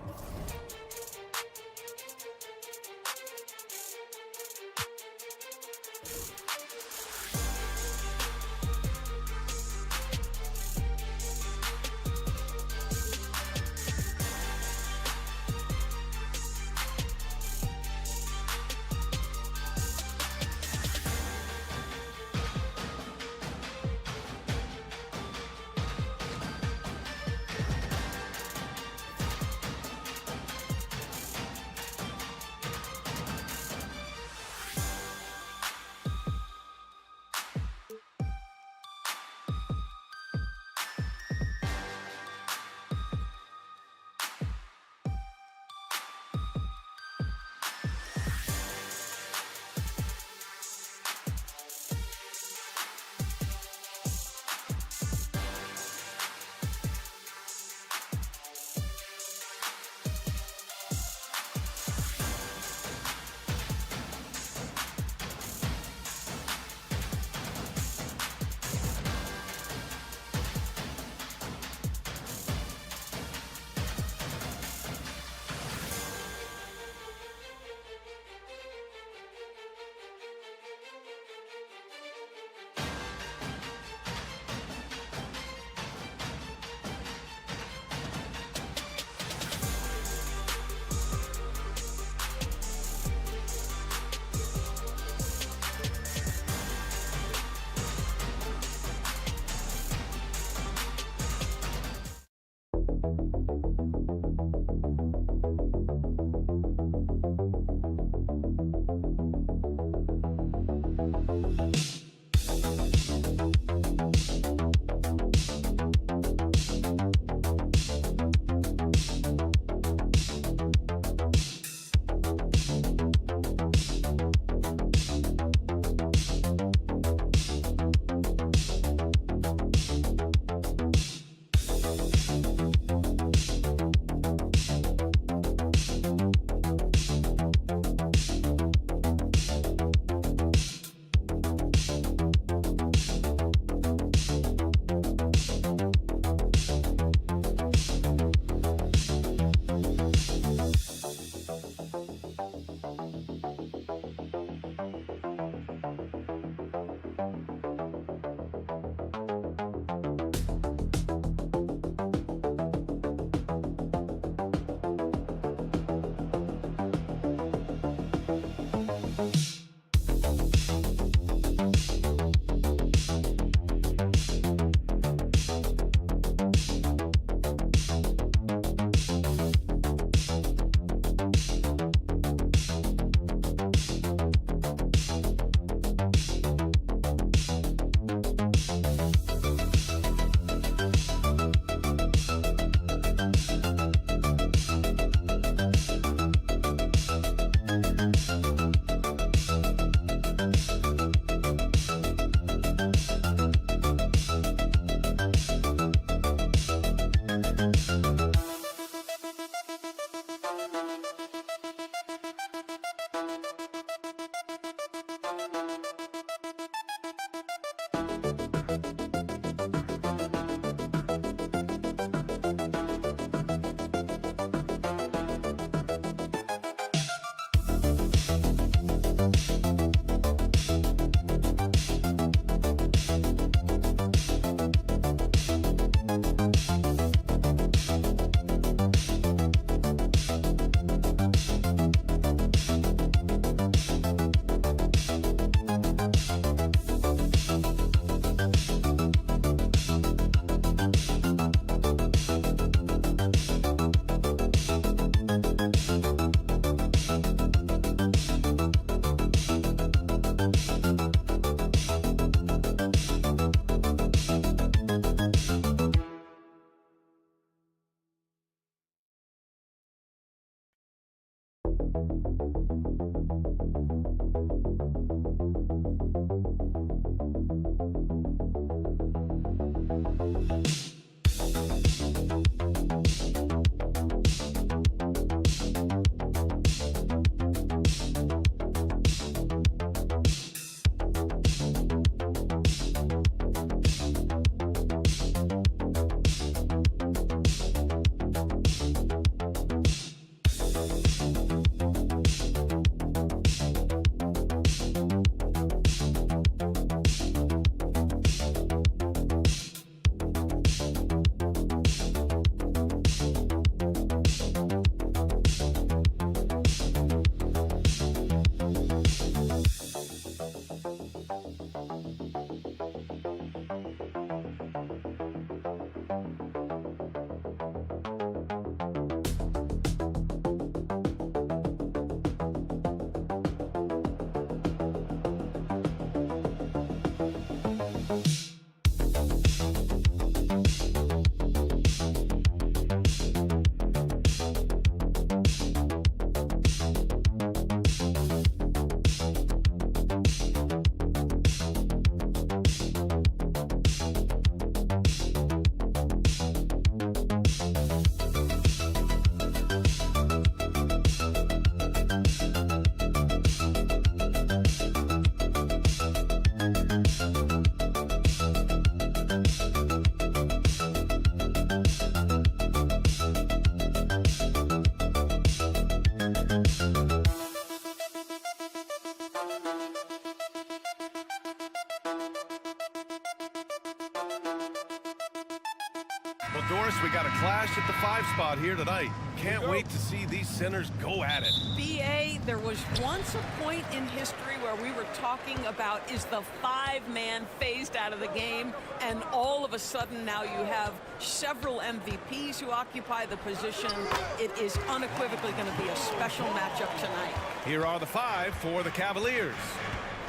Well, Doris, we got a clash at the 5 spot here tonight. Can't wait to see these centers go at it. BA, there was once a point in history where we were talking about, is the 5-man phased out of the game? And all of a sudden now you have several MVPs who occupy the position. It is unequivocally going to be a special matchup tonight. Here are the 5 for the Cavaliers.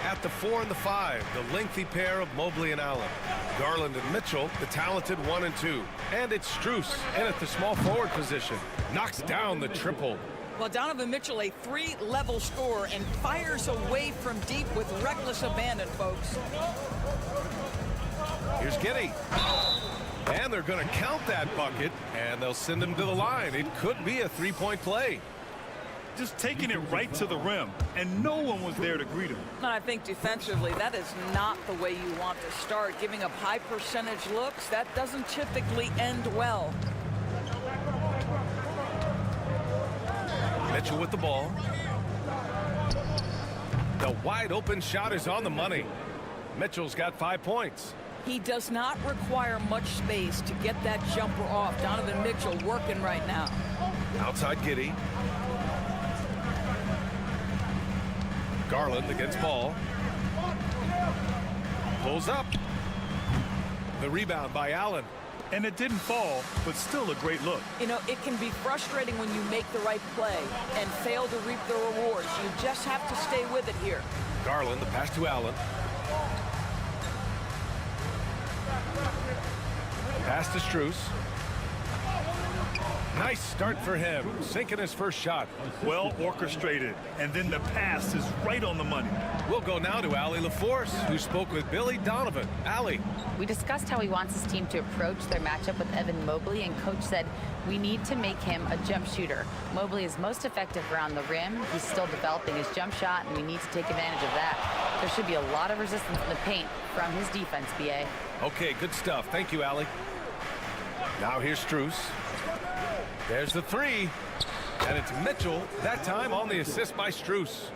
At the 4 and the 5, the lengthy pair of Mobley and Allen. Garland and Mitchell, the talented 1 and 2. And it's Strus, and at the small forward position, knocks down the triple. Well, Donovan Mitchell, a 3-level scorer, and fires away from deep with reckless abandon, folks. Here's Giddey. And they're going to count that bucket, and they'll send him to the line. It could be a 3-point play. Just taking it right to the rim, and no one was there to greet him. And I think defensively, that is not the way you want to start. Giving up high percentage looks, that doesn't typically end well. Mitchell with the ball. The wide open shot is on the money. Mitchell's got 5 points. He does not require much space to get that jumper off. Donovan Mitchell working right now. Outside Giddey. Garland against ball. Pulls up. The rebound by Allen. And it didn't fall, but still a great look. You know, it can be frustrating when you make the right play and fail to reap the rewards. You just have to stay with it here. Garland, the pass to Allen. Pass to Strus. Nice start for him, sinking his first shot. Well orchestrated, and then the pass is right on the money. We'll go now to Allie LaForce, who spoke with Billy Donovan. Allie. We discussed how he wants his team to approach their matchup with Evan Mobley, and Coach said, we need to make him a jump shooter. Mobley is most effective around the rim. He's still developing his jump shot, and we need to take advantage of that. There should be a lot of resistance in the paint from his defense, B.A. Okay, good stuff. Thank you, Allie. Now here's Strus. There's the three. And it's Mitchell, that time on the assist by Strus.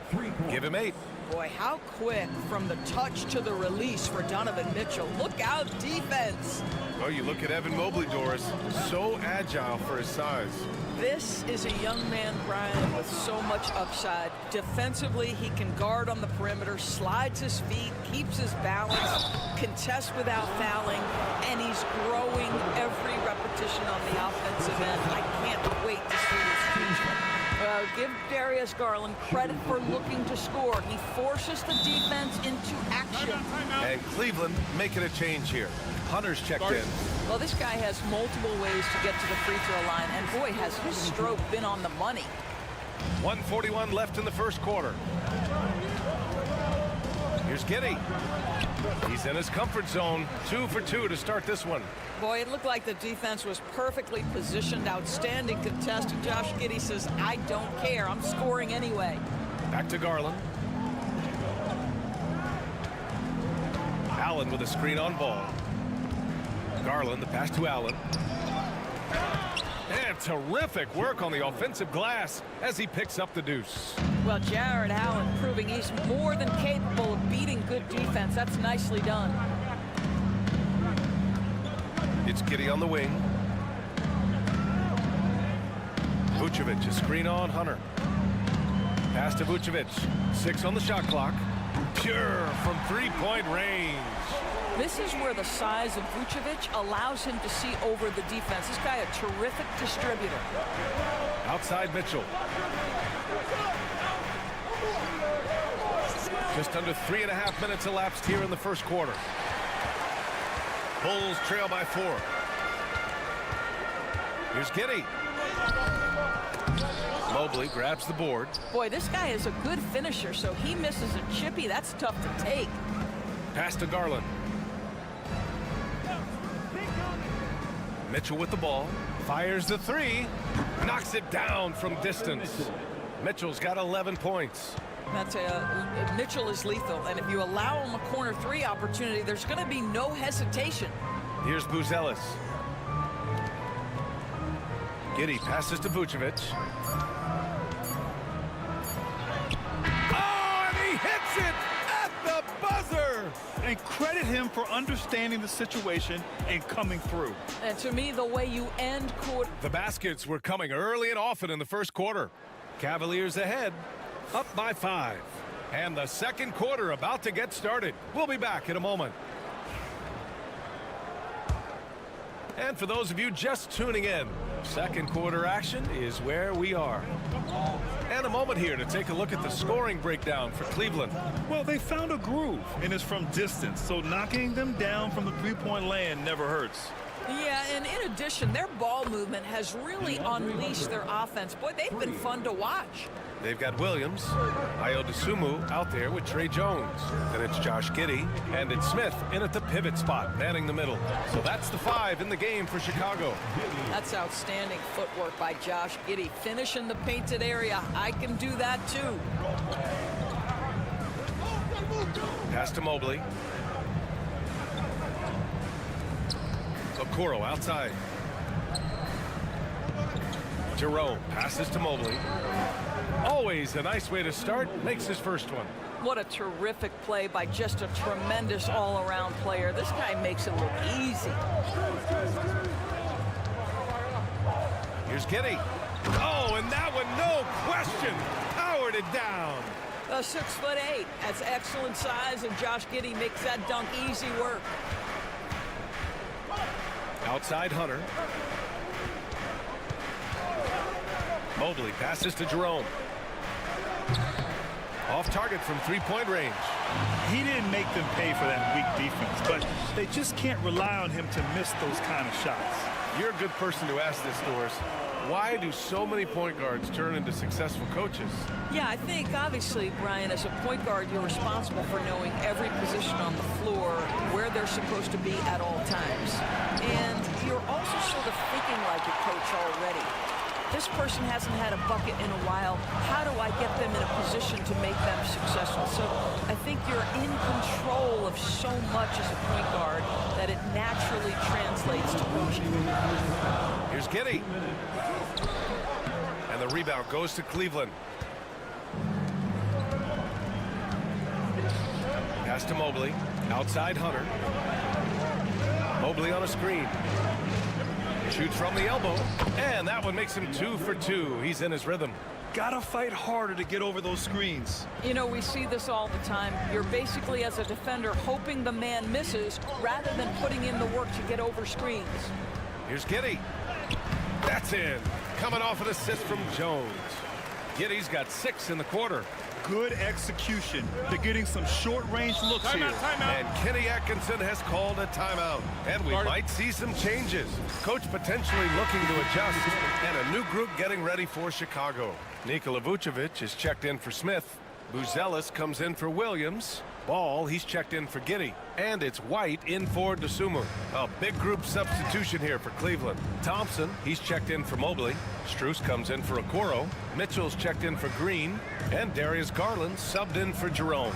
Give him 8. Boy, how quick from the touch to the release for Donovan Mitchell. Look out, defense. Oh, you look at Evan Mobley, Doris. So agile for his size. This is a young man, Brian, with so much upside. Defensively, he can guard on the perimeter, slides his feet, keeps his balance, contests without fouling, and he's growing every repetition on the offensive end. I can't wait to see his future. Give Darius Garland credit for looking to score. He forces the defense into action. And Cleveland making a change here. Hunter's checked in. Well, this guy has multiple ways to get to the free throw line, and boy, has his stroke been on the money. 1:41 left in the first quarter. Here's Giddey. He's in his comfort zone. 2 for 2 to start this one. Boy, it looked like the defense was perfectly positioned. Outstanding contest. And Josh Giddey says, I don't care. I'm scoring anyway. Back to Garland. Allen with a screen on ball. Garland, the pass to Allen. And terrific work on the offensive glass as he picks up the deuce. Well, Jared Allen proving he's more than capable of beating good defense. That's nicely done. It's Giddey on the wing. Vucevic, a screen on Hunter. Pass to Vucevic. 6 on the shot clock. Pure from three-point range. This is where the size of Vucevic allows him to see over the defense. This guy, a terrific distributor. Outside Mitchell. Just under 3.5 minutes elapsed here in the first quarter. Bulls trail by 4. Here's Giddey. Mobley grabs the board. Boy, this guy is a good finisher, so he misses a chippy. That's tough to take. Pass to Garland. Mitchell with the ball. Fires the 3. Knocks it down from distance. Mitchell's got 11 points. That's Mitchell is lethal, and if you allow him a corner 3 opportunity, there's going to be no hesitation. Here's Buzelis. Giddey passes to Vucevic. Oh, and he hits it at the buzzer! And credit him for understanding the situation and coming through. And to me, the way you end quarter. The baskets were coming early and often in the first quarter. Cavaliers ahead, up by 5. And the second quarter about to get started. We'll be back in a moment. And for those of you just tuning in, second quarter action is where we are. And a moment here to take a look at the scoring breakdown for Cleveland. Well, they found a groove, and it's from distance, so knocking them down from the three-point land never hurts. Yeah, and in addition, their ball movement has really unleashed their offense. Boy, they've been fun to watch. They've got Williams, Ayo Dosunmu out there with Trey Jones. Then it's Josh Giddey, and it's Smith in at the pivot spot, manning the middle. So that's the 5 in the game for Chicago. That's outstanding footwork by Josh Giddey. Finishing the painted area. I can do that too. Pass to Mobley. Okoro outside. Jerome passes to Mobley. Always a nice way to start. Makes his first one. What a terrific play by just a tremendous all-around player. This guy makes it look easy. Here's Giddey. Oh, and that one, no question, powered it down. 6'8". That's excellent size, and Josh Giddey makes that dunk easy work. Outside Hunter. Mobley passes to Jerome. Off target from three-point range. He didn't make them pay for that weak defense, but they just can't rely on him to miss those kind of shots. You're a good person to ask this, Doris. Why do so many point guards turn into successful coaches? Yeah, I think obviously, Brian, as a point guard, you're responsible for knowing every position on the floor, where they're supposed to be at all times. And you're also sort of thinking like a coach already. This person hasn't had a bucket in a while. How do I get them in a position to make them successful? So I think you're in control of so much as a point guard that it naturally translates to coaching. Here's Giddey. And the rebound goes to Cleveland. Pass to Mobley. Outside Hunter. Mobley on a screen. Shoots from the elbow, and that one makes him 2 for 2. He's in his rhythm. Gotta fight harder to get over those screens. You know, we see this all the time. You're basically, as a defender, hoping the man misses rather than putting in the work to get over screens. Here's Giddey. That's in. Coming off an assist from Jones. Giddey's got 6 in the quarter. Good execution. They're getting some short-range looks here. And Kenny Atkinson has called a timeout. And we might see some changes. Coach potentially looking to adjust. And a new group getting ready for Chicago. Nikola Vucevic is checked in for Smith. Buzelis comes in for Williams. Ball, he's checked in for Giddey. And it's White in for DeSumo. A big group substitution here for Cleveland. Thompson, he's checked in for Mobley. Strus comes in for Okoro. Mitchell's checked in for Green. And Darius Garland subbed in for Jerome.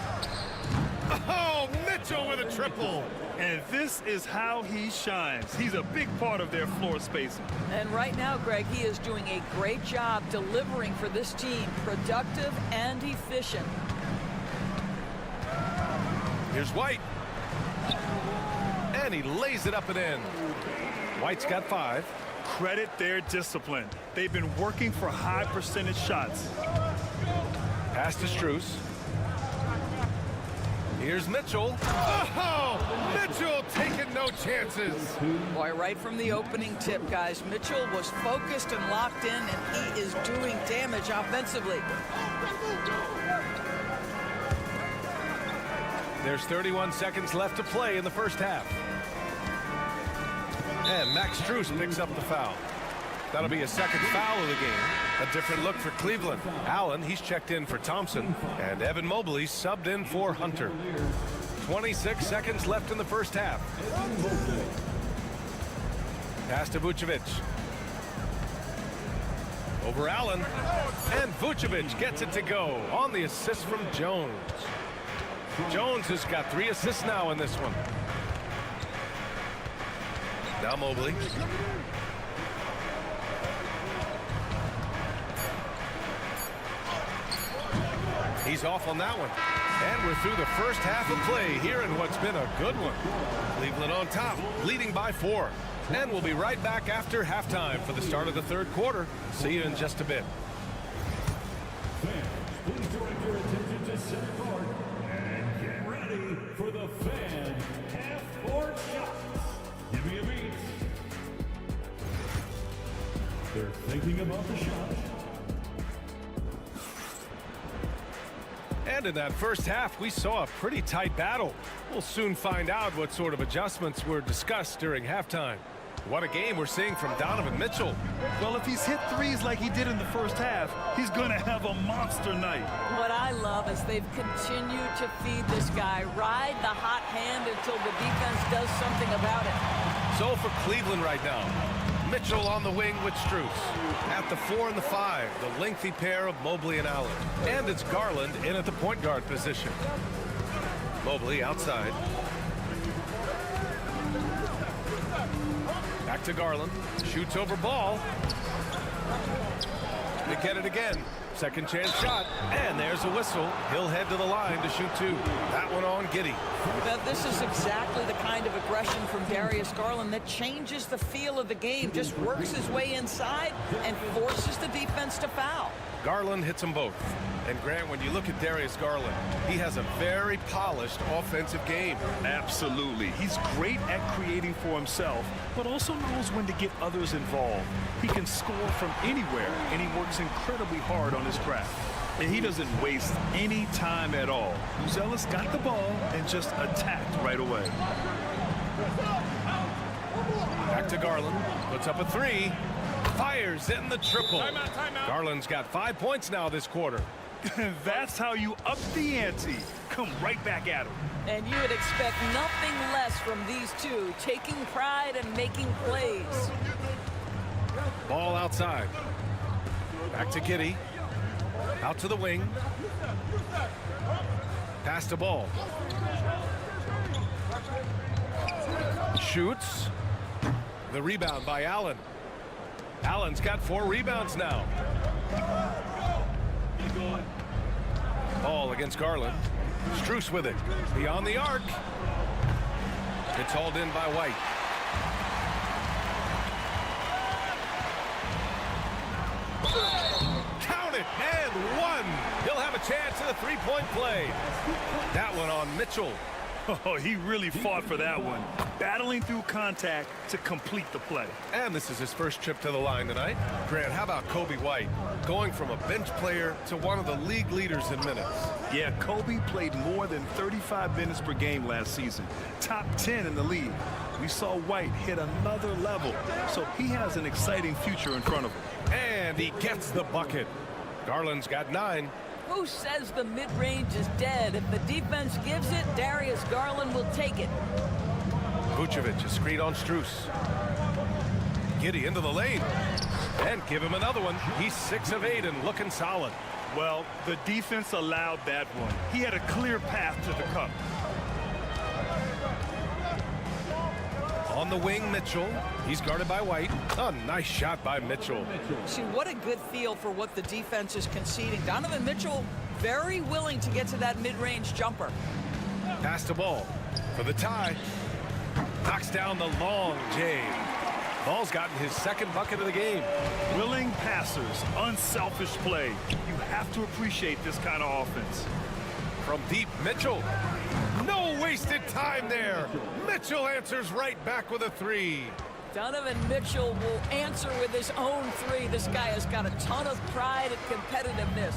Oh, Mitchell with a triple. And this is how he shines. He's a big part of their floor spacing. And right now, Greg, he is doing a great job delivering for this team. Productive and efficient. Here's White. And he lays it up and in. White's got 5. Credit their discipline. They've been working for high percentage shots. Pass to Strus. Here's Mitchell. Oh, Mitchell taking no chances. Boy, right from the opening tip, guys, Mitchell was focused and locked in, and he is doing damage offensively. There's 31 seconds left to play in the first half. And Max Strus picks up the foul. That'll be a second foul of the game. A different look for Cleveland. Allen, he's checked in for Thompson. And Evan Mobley subbed in for Hunter. 26 seconds left in the first half. Pass to Vucevic. Over Allen. And Vucevic gets it to go on the assist from Jones. Jones has got 3 assists now in this one. Now Mobley. He's off on that one. And we're through the first half of play here in what's been a good one. Cleveland on top, leading by 4. And we'll be right back after halftime for the start of the third quarter. See you in just a bit. Fans, please direct your attention to center court and get ready for the fan half-court shots. Give me a beat. They're thinking about the shot. And in that first half, we saw a pretty tight battle. We'll soon find out what sort of adjustments were discussed during halftime. What a game we're seeing from Donovan Mitchell. Well, if he's hit threes like he did in the first half, he's going to have a monster night. What I love is they've continued to feed this guy. Ride the hot hand until the defense does something about it. So for Cleveland right now, Mitchell on the wing with Strus. At the 4 and the 5, the lengthy pair of Mobley and Allen. And it's Garland in at the point guard position. Mobley outside. Back to Garland. Shoots over ball. They get it again. Second chance shot. And there's a whistle. He'll head to the line to shoot 2. That one on Giddey. Now, this is exactly the kind of aggression from Darius Garland that changes the feel of the game. Just works his way inside and forces the defense to foul. Garland hits them both. And Grant, when you look at Darius Garland, he has a very polished offensive game. Absolutely. He's great at creating for himself, but also knows when to get others involved. He can score from anywhere, and he works incredibly hard on his craft. And he doesn't waste any time at all. Buzelis got the ball and just attacked right away. Back Back to Garland. Puts up a three. Fires in the triple. Timeout. Garland's got 5 points now this quarter. That's how you up the ante. Come right back at him. And you would expect nothing less from these two, taking pride and making plays. Ball outside. Back to Giddey. Out to the wing. Pass to Ball. Shoots. The rebound by Allen. Allen's got 4 rebounds now. Ball against Garland. Strus with it. Beyond the arc. It's hauled in by White. Count it, and one. He'll have a chance at a three-point play. That one on Mitchell. Oh, he really fought for that one. Battling through contact to complete the play. And this is his first trip to the line tonight. Grant, how about Kobe White? Going from a bench player to one of the league leaders in minutes. Yeah, Kobe played more than 35 minutes per game last season. Top 10 in the league. We saw White hit another level, so he has an exciting future in front of him. And he gets the bucket. Garland's got 9. Who says the mid-range is dead? If the defense gives it, Darius Garland will take it. Vucevic, a screen on Strus. Giddey into the lane. And give him another one. He's 6 of 8 and looking solid. Well, the defense allowed that one. He had a clear path to the cup. On the wing, Mitchell. He's guarded by White. A nice shot by Mitchell. See, what a good feel for what the defense is conceding. Donovan Mitchell very willing to get to that mid-range jumper. Pass to Ball for the tie. Knocks down the long J. Ball's gotten his 2nd bucket of the game. Willing passers, unselfish play. You have to appreciate this kind of offense. From deep, Mitchell. No wasted time there. Mitchell answers right back with a 3. Donovan Mitchell will answer with his own 3. This guy has got a ton of pride and competitiveness.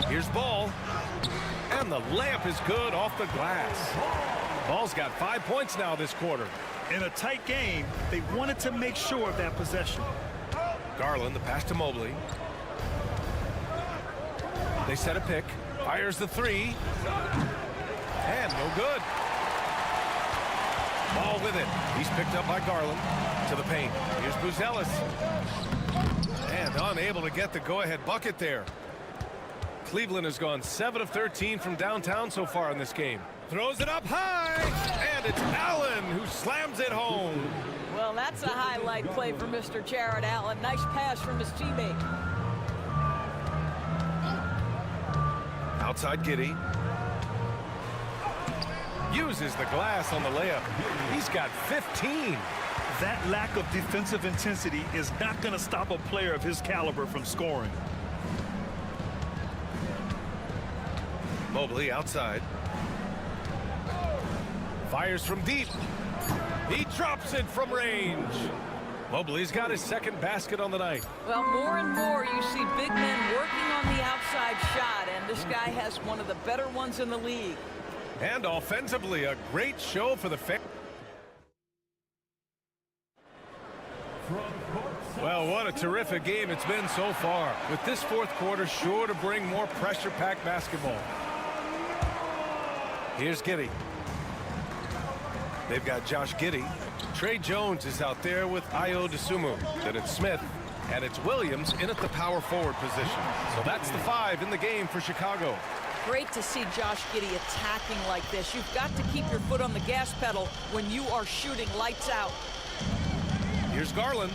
Here's Ball. And the layup is good off the glass. Ball's got 5 points now this quarter. In a tight game, they wanted to make sure of that possession. Garland, the pass to Mobley. They set a pick. Fires the 3. And no good. Ball with it. He's picked up by Garland. To the paint. Here's Buzelis. And unable to get the go-ahead bucket there. Cleveland has gone 7 of 13 from downtown so far in this game. Throws it up high. And it's Allen who slams it home. Well, that's a highlight play for Mr. Jared Allen. Nice pass from his teammate. Outside Giddey. Uses the glass on the layup. He's got 15. That lack of defensive intensity is not going to stop a player of his caliber from scoring. Mobley outside. Fires from deep. He drops it from range. Mobley's got his 2nd basket on the night. Well, more and more you see big men working on the outside shot, and this guy has one of the better ones in the league. And offensively, a great show for the fans. Well, what a terrific game it's been so far. With this 4th quarter sure to bring more pressure-packed basketball. Here's Giddey. They've got Josh Giddey. Trey Jones is out there with Ayo Dosunmu. Then it's Smith. And it's Williams in at the power forward position. So that's the 5 in the game for Chicago. Great to see Josh Giddey attacking like this. You've got to keep your foot on the gas pedal when you are shooting lights out. Here's Garland.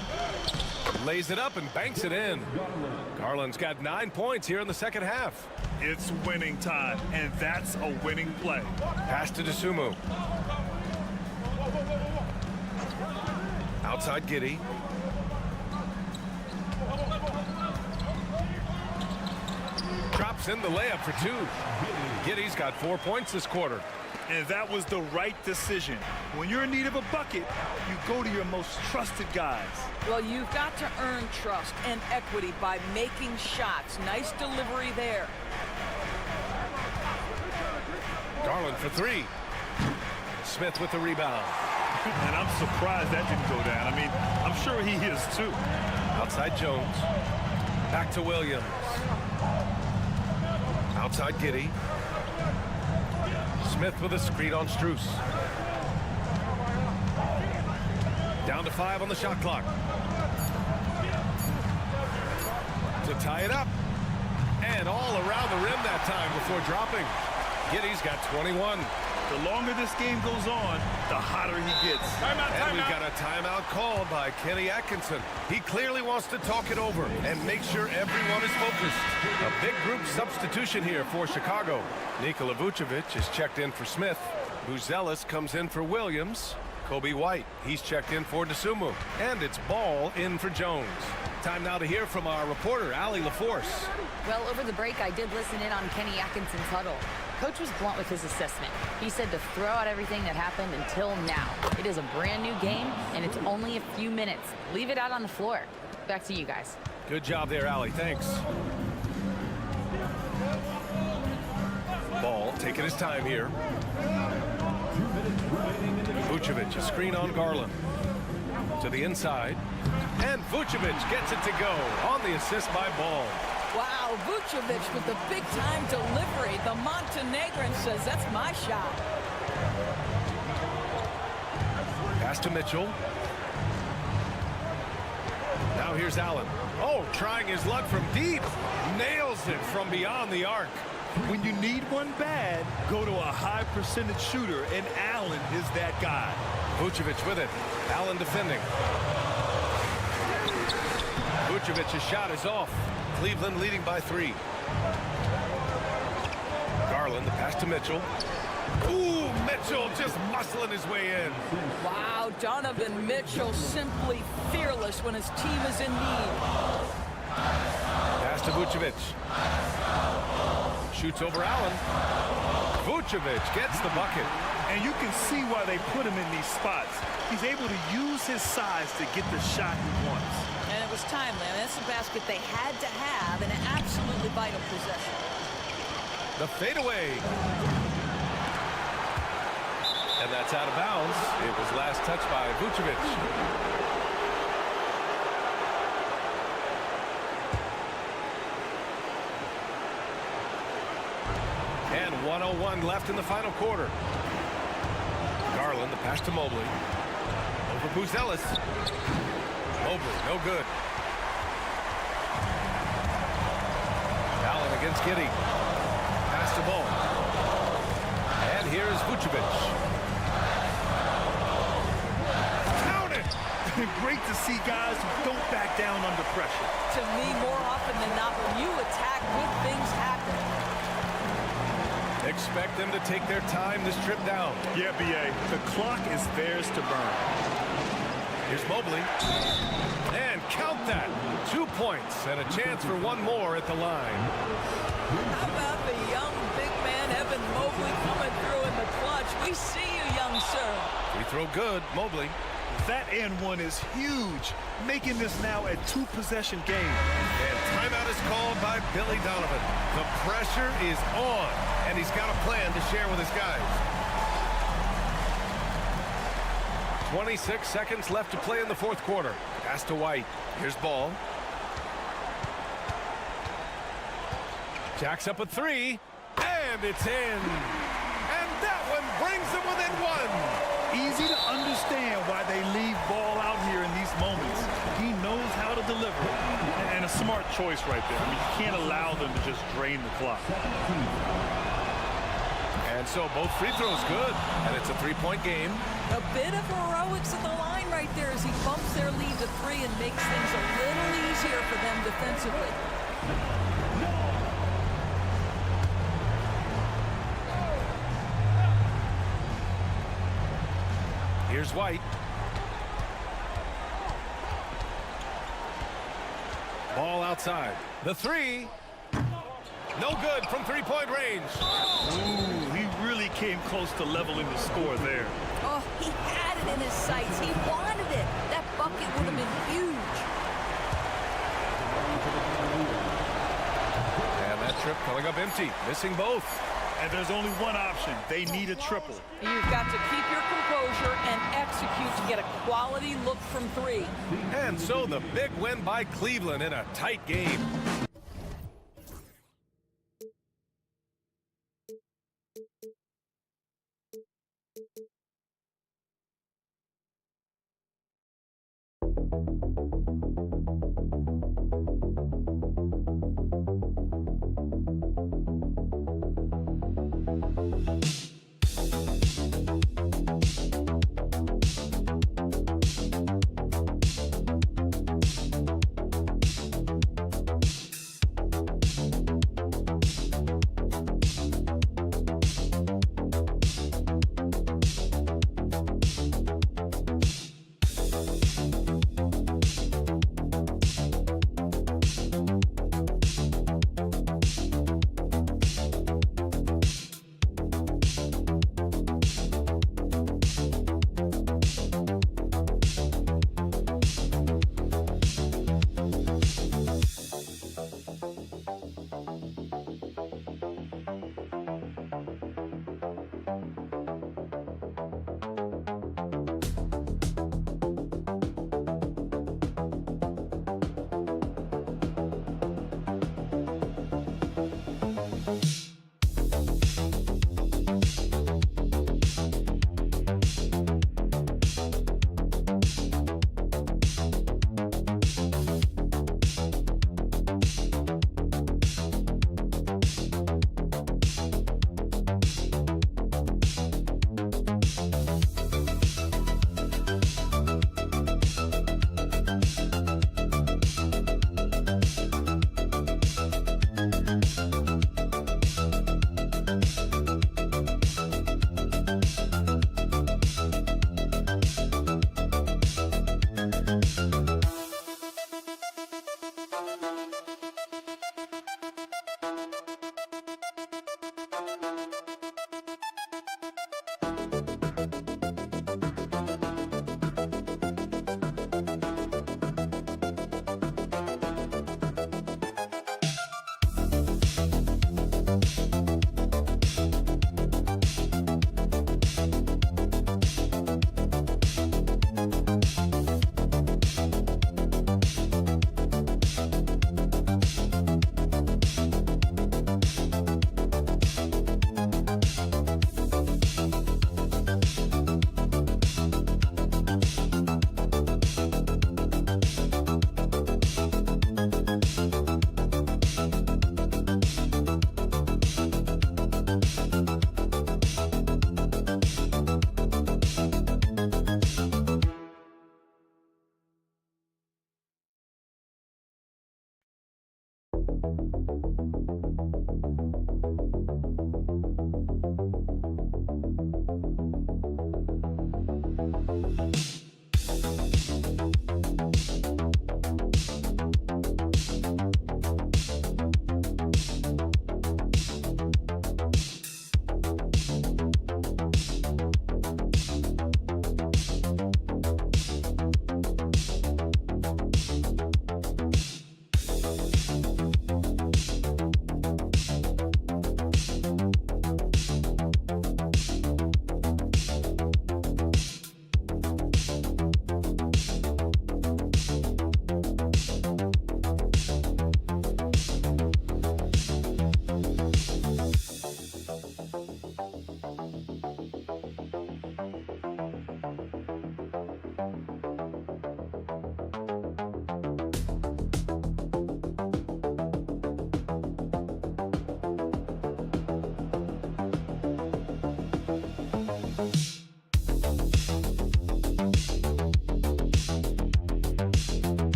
Lays it up and banks it in. Garland's got 9 points here in the 2nd half. It's winning time, and that's a winning play. Pass to Dosunmu. Outside Giddey. Drops in the layup for 2. Giddey's got 4 points this quarter. And that was the right decision. When you're in need of a bucket, you go to your most trusted guys. Well, you've got to earn trust and equity by making shots. Nice delivery there. Garland for 3. Smith with the rebound. And I'm surprised that didn't go down. I mean, I'm sure he is too. Outside Jones. Back to Williams. Outside Giddey. Smith with a screen on Strus. Down to 5 on the shot clock. To tie it up. And all around the rim that time before dropping. Giddey's got 21. The longer this game goes on, the hotter he gets. And we've got a timeout called by Kenny Atkinson. He clearly wants to talk it over and make sure everyone is focused. A big group substitution here for Chicago. Nikola Vucevic is checked in for Smith. Buzelis comes in for Williams. Kobe White, he's checked in for DeSumo. And it's Ball in for Jones. Time now to hear from our reporter, Allie LaForce. Well, over the break, I did listen in on Kenny Atkinson's huddle. Coach was blunt with his assessment. He said to throw out everything that happened until now. It is a brand new game, and it's only a few minutes. Leave it out on the floor. Back to you guys. Good job there, Allie. Thanks. Ball taking his time here. Vucevic, a screen on Garland. To the inside. And Vucevic gets it to go on the assist by Ball. Wow, Vucevic with the big-time delivery. The Montenegrin says, that's my shot. Pass to Mitchell. Now here's Allen. Oh, trying his luck from deep. Nails it from beyond the arc. When you need one bad, go to a high percentage shooter, and Allen is that guy. Vucevic with it. Allen defending. Vucevic's shot is off. Cleveland leading by 3. Garland, the pass to Mitchell. Ooh, Mitchell just muscling his way in. Wow, Donovan Mitchell simply fearless when his team is in need. Pass to Vucevic. Shoots over Allen. Vucevic gets the bucket. And you can see why they put him in these spots. He's able to use his size to get the shot he wants. And it was timely. I mean, that's a basket they had to have in an absolutely vital possession. The fadeaway. And that's out of bounds. It was last touched by Vucevic. And 1:01 left in the final quarter. Garland, the pass to Mobley. Over Buzelis. Mobley, no good. Allen against Giddey. Pass to Ball. And here is Vucevic. Count it! Great to see guys who don't back down under pressure. To me, more often than not, when you attack, good things happen. Expect them to take their time this trip down. Yeah, B.A. The clock is theirs to burn. Here's Mobley. And count that. 2 points and a chance for one more at the line. How about the young big man, Evan Mobley, coming through in the clutch? We see you, young sir. Free throw good. Mobley. That and one is huge, making this now a 2-possession game. And timeout is called by Billy Donovan. The pressure is on, and he's got a plan to share with his guys. 26 seconds left to play in the fourth quarter. Pass to White. Here's Ball. Jacks up a 3, and it's in. And that one brings them within 1. Easy to understand why they leave Ball out here in these moments. He knows how to deliver, and a smart choice right there. I mean, you can't allow them to just drain the clock. And so both free throws good, and it's a 3-point game. A bit of heroics at the line right there as he bumps their lead to 3 and makes things a little easier for them defensively. Here's White. Ball outside. The 3. No good from 3-point range. Ooh, he really came close to leveling the score there. Oh, he had it in his sights. He wanted it. That bucket would have been huge. And that trip coming up empty, missing both. And there's only one option. They need a triple. You've got to keep your composure and execute to get a quality look from three. And so the big win by Cleveland in a tight game.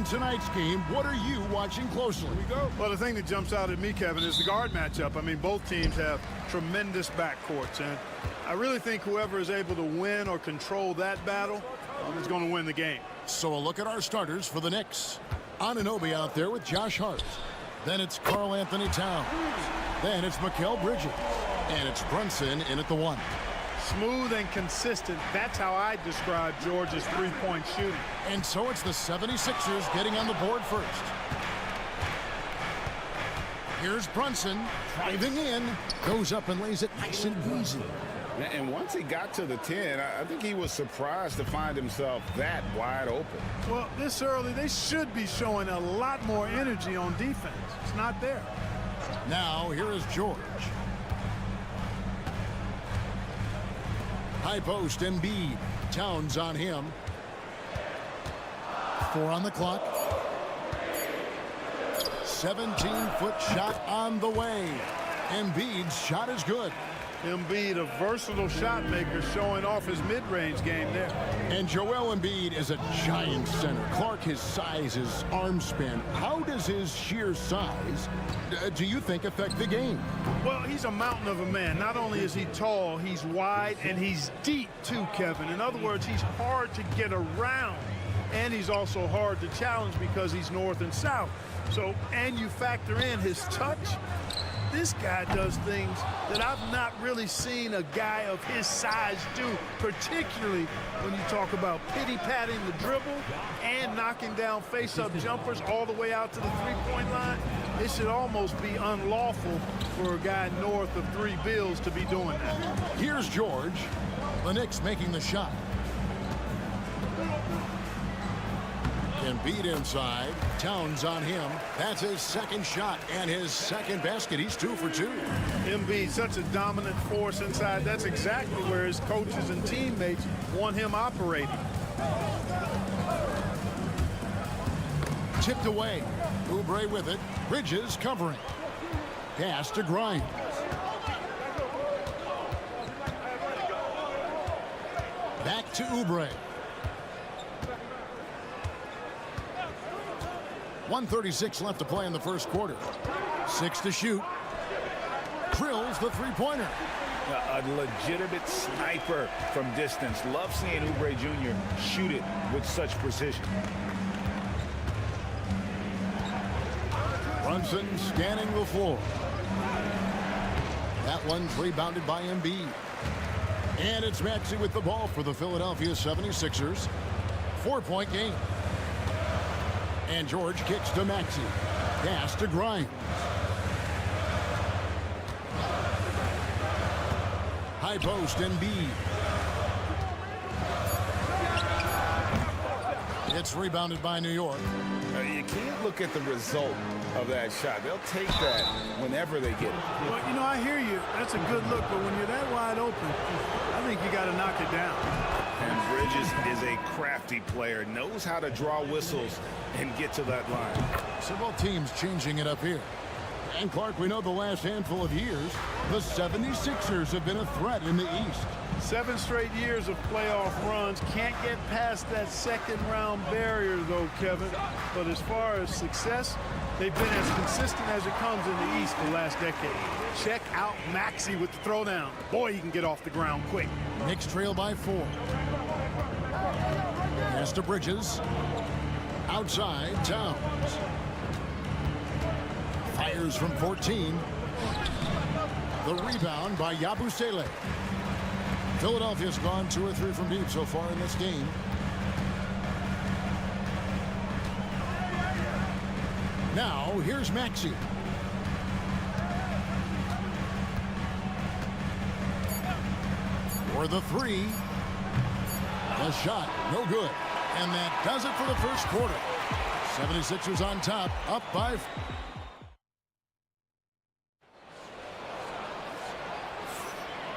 tonight's game, what are you watching closely? Well, the thing that jumps out at me, Kevin, is the guard matchup. I mean, both teams have tremendous backcourts, and I really think whoever is able to win or control that battle is going to win the game. So a look at our starters for the Knicks. Anunoby out there with Josh Hart. Then it's Karl Anthony Towns. Then it's Mikal Bridges. And it's Brunson in at the 1. Smooth and consistent. That's how I describe George's three-point shooting. And so it's the 76ers getting on the board first. Here's Brunson driving in. Goes up and lays it nice and easy. And once he got to the 10, I think he was surprised to find himself that wide open. Well, this early, they should be showing a lot more energy on defense. It's not there. Now, here is George. High post, Embiid. Towns on him. 4 on the clock. 17-foot shot on the way. Embiid's shot is good. Embiid, a versatile shot maker, showing off his mid-range game there. And Joel Embiid is a giant center. Clark, his size, his arm span. How does his sheer size, do you think, affect the game? Well, he's a mountain of a man. Not only is he tall, he's wide, and he's deep too, Kevin. In other words, he's hard to get around. And he's also hard to challenge because he's north and south. So, and you factor in his touch. This guy does things that I've not really seen a guy of his size do, particularly when you talk about pity-patting the dribble and knocking down face-up jumpers all the way out to the three-point line. It should almost be unlawful for a guy north of 3 bills to be doing that. Here's George. The Knicks making the shot. Embiid inside. Towns on him. That's his second shot and his second basket. He's 2 for 2. Embiid, such a dominant force inside. That's exactly where his coaches and teammates want him operating. Tipped away. Oubre with it. Bridges covering. Pass to Grimes. Back to Oubre. 1:36 left to play in the first quarter. 6 to shoot. Drills the three-pointer. A legitimate sniper from distance. Love seeing Oubre Jr. shoot it with such precision. Brunson scanning the floor. That one's rebounded by Embiid. And it's Maxey with the ball for the Philadelphia 76ers. 4-point game. And George kicks to Maxey. Pass to Grimes. High post Embiid. It's rebounded by New York. You can't look at the result of that shot. They'll take that whenever they get it. Well, you know, I hear you. That's a good look, but when you're that wide open, I think you got to knock it down. And Bridges is a crafty player, knows how to draw whistles and get to that line. So both teams changing it up here. And Clark, we know the last handful of years, the 76ers have been a threat in the East. 7 straight years of playoff runs. Can't get past that second-round barrier, though, Kevin. But as far as success, they've been as consistent as it comes in the East the last decade. Check out Maxey with the throwdown. Boy, he can get off the ground quick. Knicks trail by 4. Pass to Bridges. Outside, Towns. Fires from 14. The rebound by Yabusele. Philadelphia's gone 2 or 3 from deep so far in this game. Now, here's Maxey. For the 3. The shot, no good. And that does it for the first quarter. 76ers on top, up by 4.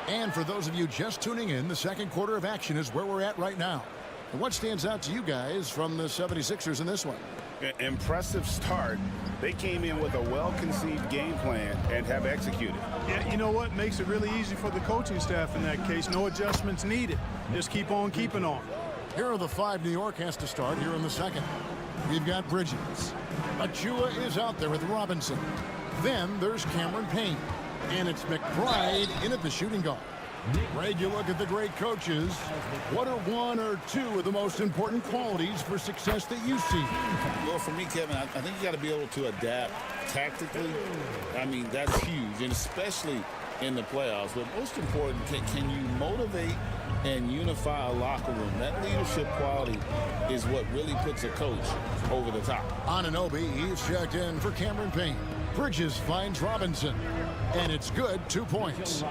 And for those of you just tuning in, the second quarter of action is where we're at right now. And what stands out to you guys from the 76ers in this one? Impressive start. They came in with a well-conceived game plan and have executed. Yeah, you know what? Makes it really easy for the coaching staff in that case. No adjustments needed. Just keep on keeping on. Here are the 5 New York has to start here in the second. We've got Bridges. Achua is out there with Robinson. Then there's Cameron Payne. And it's McBride in at the shooting guard. Greg, you look at the great coaches. What are 1 or 2 of the most important qualities for success that you see? Well, for me, Kevin, I think you got to be able to adapt tactically. I mean, that's huge, and especially in the playoffs. But most important, can you motivate and unify a locker room? That leadership quality is what really puts a coach over the top. Anunoby, he's checked in for Cameron Payne. Bridges finds Robinson. And it's good, 2 points.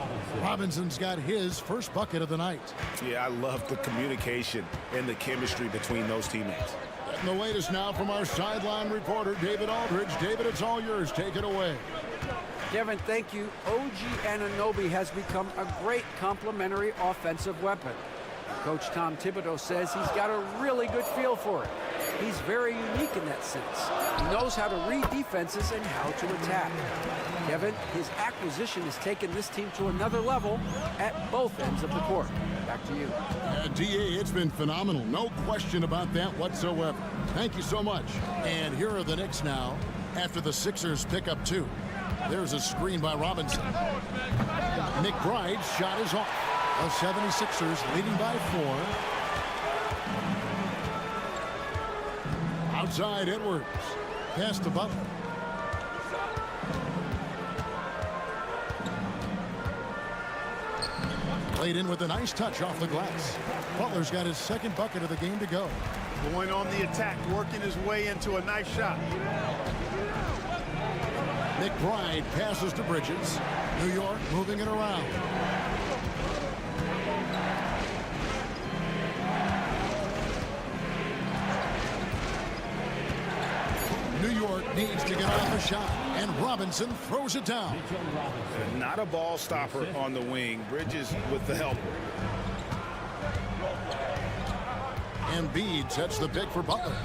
Robinson's got his first bucket of the night. Yeah, I love the communication and the chemistry between those teammates. And the latest now from our sideline reporter, David Aldridge. David, it's all yours. Take it away. Kevin, thank you. OG Anunoby has become a great complementary offensive weapon. Coach Tom Thibodeau says he's got a really good feel for it. He's very unique in that sense. He knows how to read defenses and how to attack. Kevin, his acquisition has taken this team to another level at both ends of the court. Back to you. D.A., it's been phenomenal. No question about that whatsoever. Thank you so much. And here are the Knicks now after the Sixers pick up 2. There's a screen by Robinson. McBride's shot is off. The 76ers leading by 4. Outside Edwards. Pass to Butler. Played in with a nice touch off the glass. Butler's got his second bucket of the game to go. Going on the attack, working his way into a nice shot. McBride passes to Bridges. New York moving it around. New York needs to get off a shot, and Robinson throws it down. Not a ball stopper on the wing. Bridges with the help. Embiid sets the pick for Butler.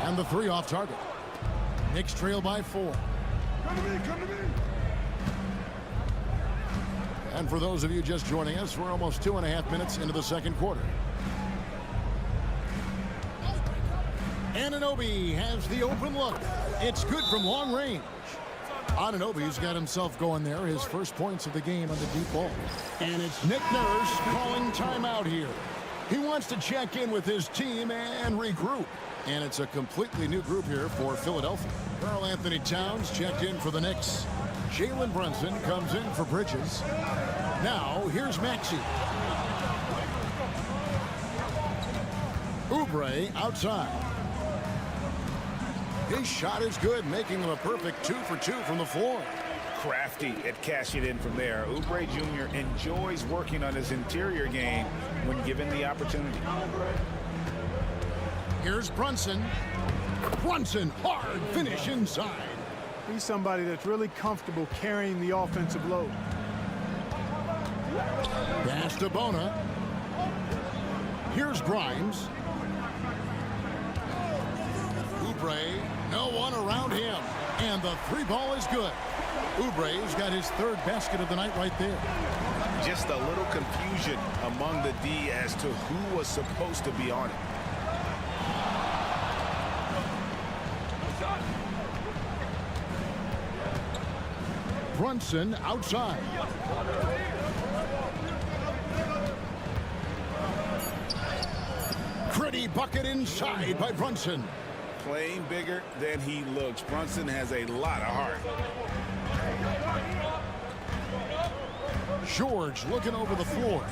And the 3 off target. Knicks trail by 4. Come to me. And for those of you just joining us, we're almost 2.5 minutes into the second quarter. Anunoby has the open look. It's good from long range. Anunoby's got himself going there. His first points of the game on the deep ball. And it's Nick Nurse calling timeout here. He wants to check in with his team and regroup. And it's a completely new group here for Philadelphia. Karl Anthony Towns checked in for the Knicks. Jalen Brunson comes in for Bridges. Now, here's Maxey. Oubre outside. His shot is good, making him a perfect 2 for 2 from the floor. Crafty at cashing in from there. Oubre Jr. enjoys working on his interior game when given the opportunity. Here's Brunson. Brunson, hard finish inside. He's somebody that's really comfortable carrying the offensive load. Pass to Bona. Here's Grimes. Oubre, no one around him. And the three ball is good. Oubre's got his third basket of the night right there. Just a little confusion among the D as to who was supposed to be on it. Brunson outside. Pretty bucket inside by Brunson. Playing bigger than he looks. Brunson has a lot of heart. George looking over the floor.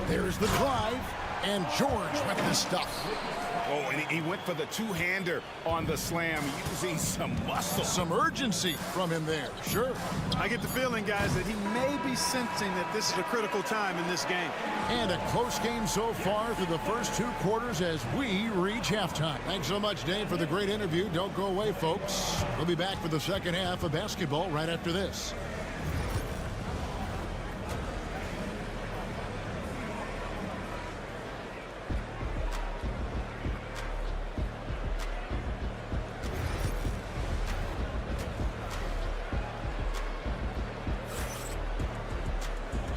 There's the drive, and George with the stuff. Oh, and he went for the two-hander on the slam, using some muscle. Some urgency from him there, sure. I get the feeling, guys, that he may be sensing that this is a critical time in this game. And a close game so far through the first 2 quarters as we reach halftime. Thanks so much, Dave, for the great interview. Don't go away, folks. We'll be back for the second half of basketball right after this.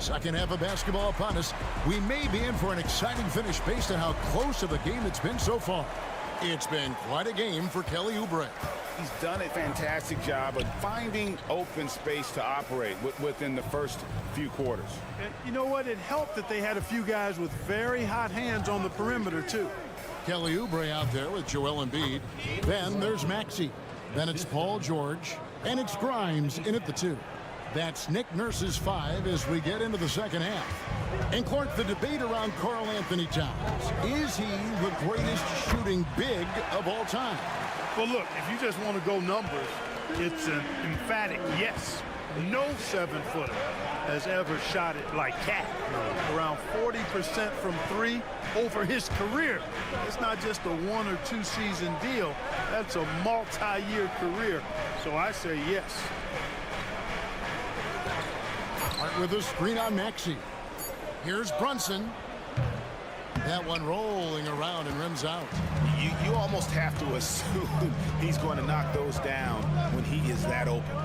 Second half of basketball upon us. We may be in for an exciting finish based on how close of a game it's been so far. It's been quite a game for Kelly Oubre. He's done a fantastic job of finding open space to operate within the first few quarters. And you know what? It helped that they had a few guys with very hot hands on the perimeter, too. Kelly Oubre out there with Joel Embiid. Then there's Maxey. Then it's Paul George. And it's Grimes in at the 2. That's Nick Nurse's 5 as we get into the second half. And Clark, the debate around Karl Anthony Towns. Is he the greatest shooting big of all time? Well, look, if you just want to go numbers, it's an emphatic yes. No 7-footer has ever shot it like Cat. Around 40% from 3 over his career. It's not just a 1 or 2 season deal. That's a multi-year career. So I say yes. With a screen on Maxey. Here's Brunson. That one rolling around and rims out. You almost have to assume he's going to knock those down when he is that open.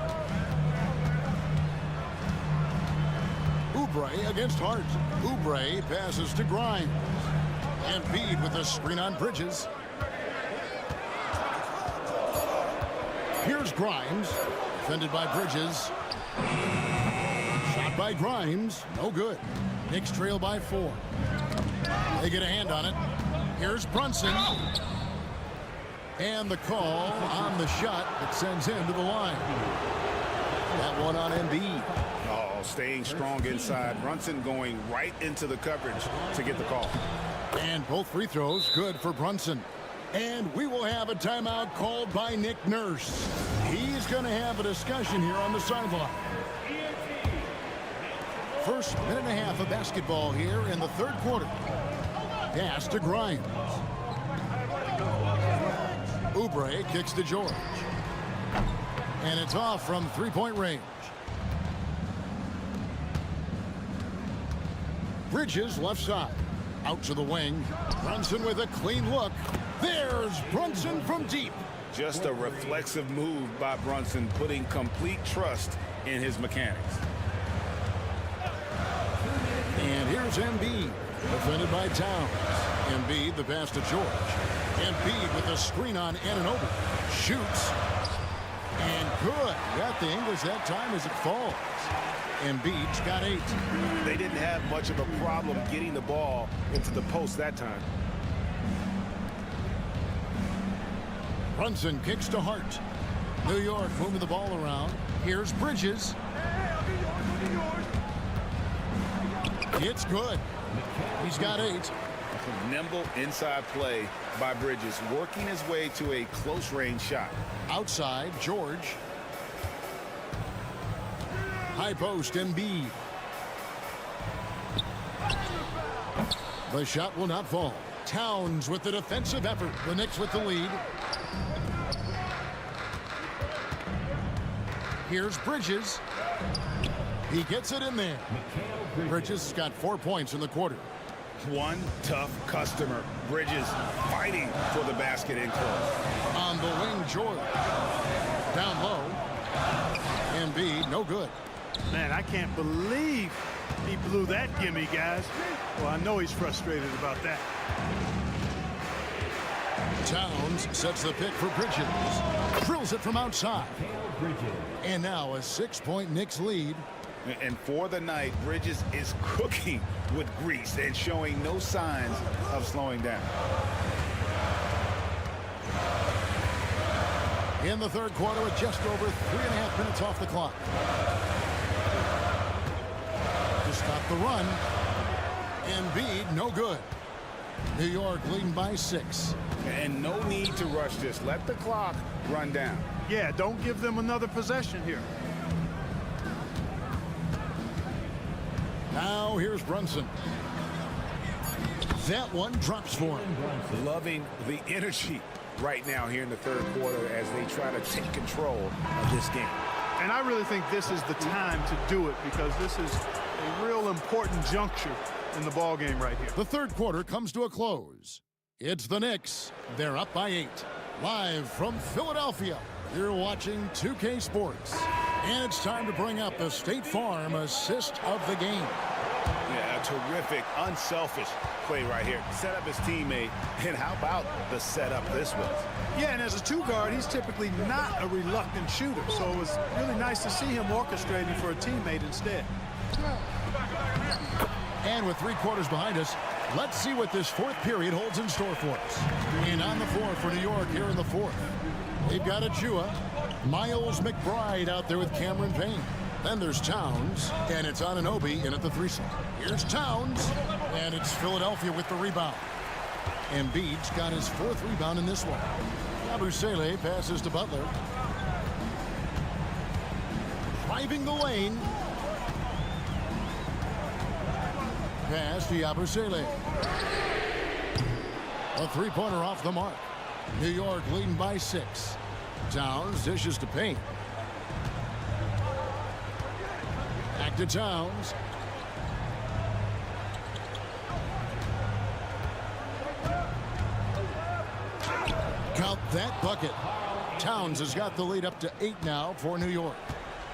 Oubre against Hart. Oubre passes to Grimes. Embiid with a screen on Bridges. Here's Grimes. Defended by Bridges. Shot by Grimes. No good. Knicks trail by 4. They get a hand on it. Here's Brunson. And the call on the shot that sends him to the line. That one on Embiid. Oh, staying strong inside. Brunson going right into the coverage to get the call. And both free throws good for Brunson. And we will have a timeout called by Nick Nurse. He's going to have a discussion here on the sideline. First minute and a half of basketball here in the third quarter. Pass to Grimes. Oubre kicks to George. And it's off from three-point range. Bridges left side. Out to the wing. Brunson with a clean look. There's Brunson from deep. Just a reflexive move by Brunson, putting complete trust in his mechanics. And here's Embiid. Defended by Towns. Embiid, the pass to George. Embiid with a screen on Anunoby. Shoots. And good. Got the English that time as it falls. Embiid's got 8. They didn't have much of a problem getting the ball into the post that time. Brunson kicks to Hart. New York moving the ball around. Here's Bridges. It's good. He's got 8. Nimble inside play by Bridges, working his way to a close-range shot. Outside, George. High post, Embiid. The shot will not fall. Towns with the defensive effort. The Knicks with the lead. Here's Bridges. He gets it in there. Bridges has got 4 points in the quarter. One tough customer. Bridges fighting for the basket in close. On the wing, George. Down low. Embiid, no good. Man, I can't believe he blew that gimme, guys. Well, I know he's frustrated about that. Towns sets the pick for Bridges. Drills it from outside. And now a 6-point Knicks lead. And for the night, Bridges is cooking with grease and showing no signs of slowing down. In the third quarter with just over 3.5 minutes off the clock. To stop the run. Embiid, no good. New York leading by 6. And no need to rush this. Let the clock run down. Yeah, don't give them another possession here. Now here's Brunson. That one drops for him. Loving the energy right now here in the third quarter as they try to take control of this game. And I really think this is the time to do it because this is a real important juncture in the ball game right here. The third quarter comes to a close. It's the Knicks. They're up by 8. Live from Philadelphia, you're watching 2K Sports. And it's time to bring up the State Farm assist of the game. Yeah, a terrific, unselfish play right here. Set up his teammate, and how about the setup this was? Yeah, and as a 2-guard, he's typically not a reluctant shooter, so it was really nice to see him orchestrating for a teammate instead. And with 3 quarters behind us, let's see what this fourth period holds in store for us. And on the floor for New York here in the fourth. They've got Achua, Miles McBride out there with Cameron Payne. Then there's Towns, and it's Anunoby in at the 3 slot. Here's Towns, and it's Philadelphia with the rebound. Embiid's got his 4th rebound in this one. Yabusele passes to Butler. Driving the lane. Pass to Yabusele. A 3-pointer off the mark. New York leading by 6. Towns dishes to Payne. Back to Towns. Count that bucket. Towns has got the lead up to 8 now for New York.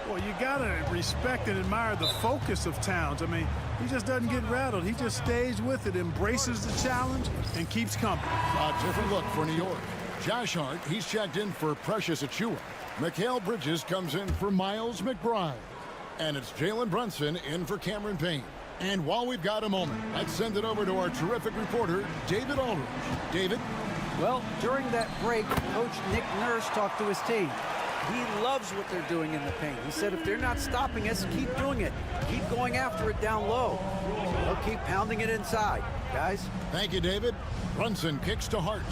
Well, you got to respect and admire the focus of Towns. I mean, he just doesn't get rattled. He just stays with it, embraces the challenge, and keeps coming. A different look for New York. Josh Hart, he's checked in for Precious Achua. Mikal Bridges comes in for Miles McBride. And it's Jalen Brunson in for Cameron Payne. And while we've got a moment, let's send it over to our terrific reporter, David Aldridge. David? Well, during that break, Coach Nick Nurse talked to his team. He loves what they're doing in the paint. He said if they're not stopping us, keep doing it. Keep going after it down low. They'll keep pounding it inside, guys. Thank you, David. Brunson kicks to Hart.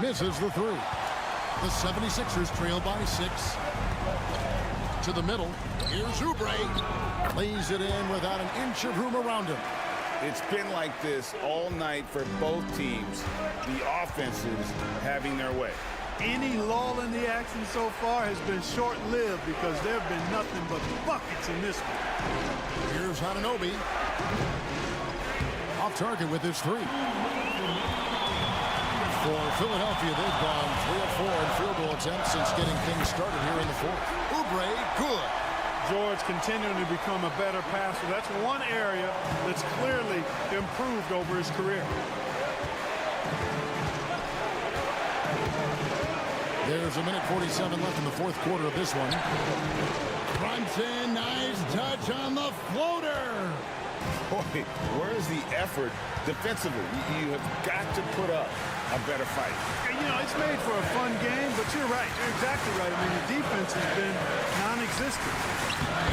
Misses the 3. The 76ers trail by 6. To the middle. Here's Oubre. Lays it in without an inch of room around him. It's been like this all night for both teams. The offenses having their way. Any lull in the action so far has been short-lived because there have been nothing but buckets in this one. Here's Anunoby. Off target with his 3. For Philadelphia, they've gone 3 of 4 in field goal attempts since getting things started here in the fourth. Oubre, good. George continuing to become a better passer. That's one area that's clearly improved over his career. There's a minute 47 left in the fourth quarter of this one. Brunson, nice touch on the floater. Boy, where's the effort defensively? You have got to put up a better fight. You know, it's made for a fun game, but you're right. You're exactly right. I mean, the defense has been non-existent.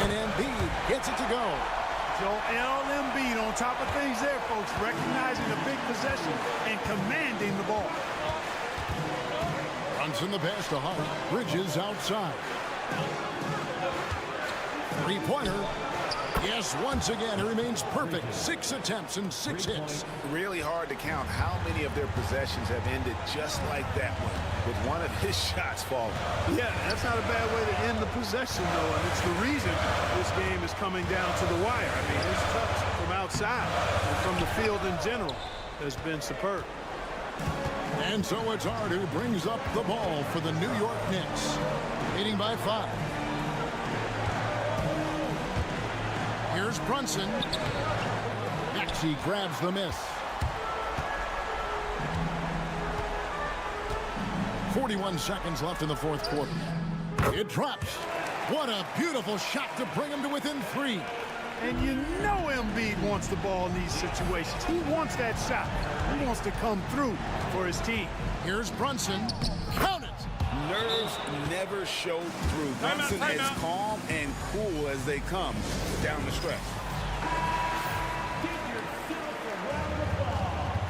And Embiid gets it to go. Joel Embiid on top of things there, folks, recognizing a big possession and commanding the ball. Brunson the pass to Hart. Bridges outside. Three-pointer. Yes, once again, it remains perfect. 6 attempts and 6 hits. Really hard to count how many of their possessions have ended just like that one, with one of his shots falling. Yeah, that's not a bad way to end the possession, though, and it's the reason this game is coming down to the wire. I mean, his touch from outside and from the field in general has been superb. And so it's Hart who brings up the ball for the New York Knicks, leading by 5. Here's Brunson. Maxey grabs the miss. 41 seconds left in the fourth quarter. It drops. What a beautiful shot to bring him to within 3. And you know Embiid wants the ball in these situations. He wants that shot. He wants to come through for his team. Here's Brunson. Count it. Nerves never show through. Brunson as calm and cool as they come down the stretch. Give yourself a round of applause.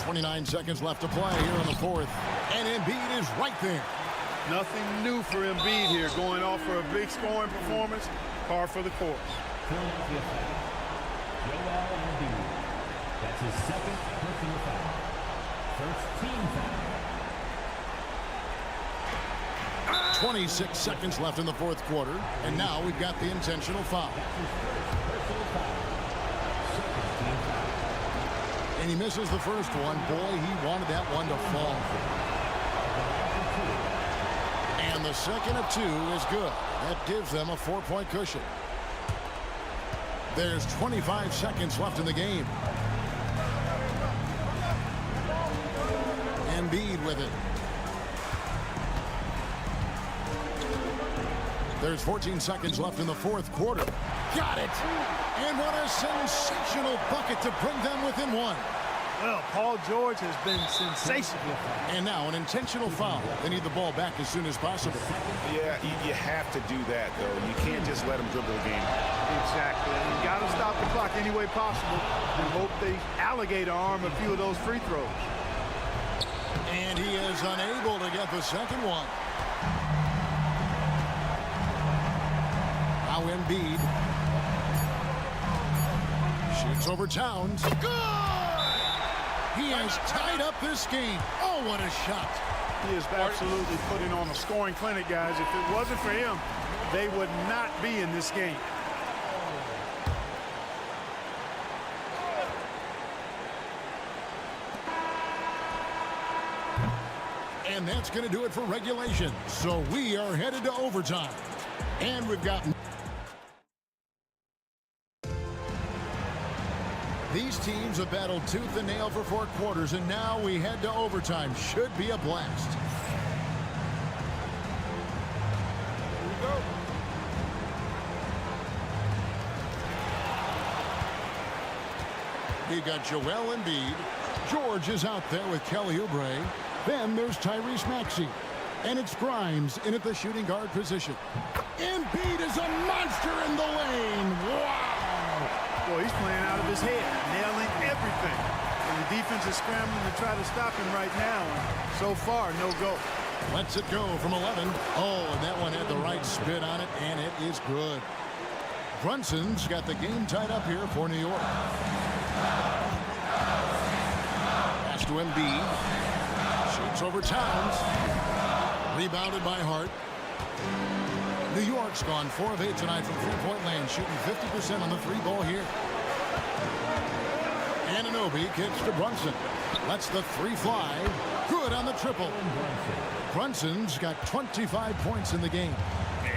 29 seconds left to play here in the fourth. And Embiid is right there. Nothing new for Embiid here, going off for a big scoring performance, par for the course. Joel Embiid. That's his second personal foul. First team foul. 26 seconds left in the fourth quarter. And now we've got the intentional foul. And he misses the first one. Boy, he wanted that one to fall. And the second of 2 is good. That gives them a 4-point cushion. There's 25 seconds left in the game. Embiid with it. There's 14 seconds left in the fourth quarter. Got it! And what a sensational bucket to bring them within 1. Well, Paul George has been sensational. And now an intentional foul. They need the ball back as soon as possible. Yeah, you have to do that, though. You can't just let them dribble the game. Exactly. You got to stop the clock any way possible and hope they alligator arm a few of those free throws. And he is unable to get the second one. Now Embiid shoots over Towns. Good! He has tied up this game. Oh, what a shot. He is absolutely putting on a scoring clinic, guys. If it wasn't for him, they would not be in this game. And that's going to do it for regulation. So we are headed to overtime. And we've got... These teams have battled tooth and nail for 4 quarters, and now we head to overtime. Should be a blast. Here we go. We've got Joel Embiid. George is out there with Kelly Oubre. Then there's Tyrese Maxey. And it's Grimes in at the shooting guard position. Embiid is a monster in the lane. Wow! Boy, he's playing out of his head, nailing everything. And the defense is scrambling to try to stop him right now. And so far, no go. Lets it go from 11. Oh, and that one had the right spin on it, and it is good. Brunson's got the game tied up here for New York. Pass to Embiid. Shoots over Towns. Rebounded by Hart. New York's gone 4 of 8 tonight from three-point land, shooting 50% on the 3 ball here. Anunoby kicks to Brunson. Lets the three fly. Good on the triple. Brunson's got 25 points in the game.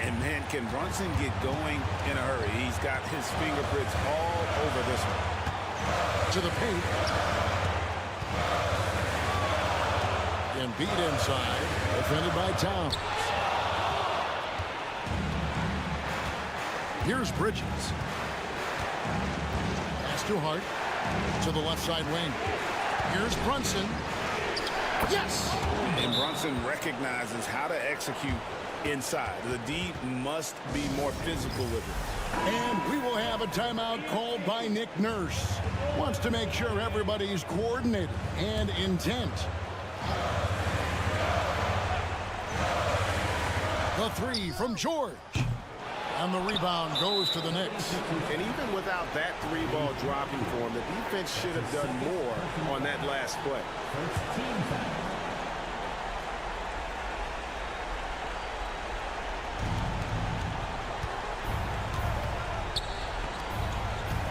And man, can Brunson get going in a hurry? He's got his fingerprints all over this one. To the paint. Embiid inside. Defended by Towns. Here's Bridges. Pass to Hart. To the left side wing. Here's Brunson. Yes! And Brunson recognizes how to execute inside. The D must be more physical with it. And we will have a timeout called by Nick Nurse. Wants to make sure everybody's coordinated and intent. The three from George. And the rebound goes to the Knicks. And even without that three ball dropping for him, the defense should have done more on that last play.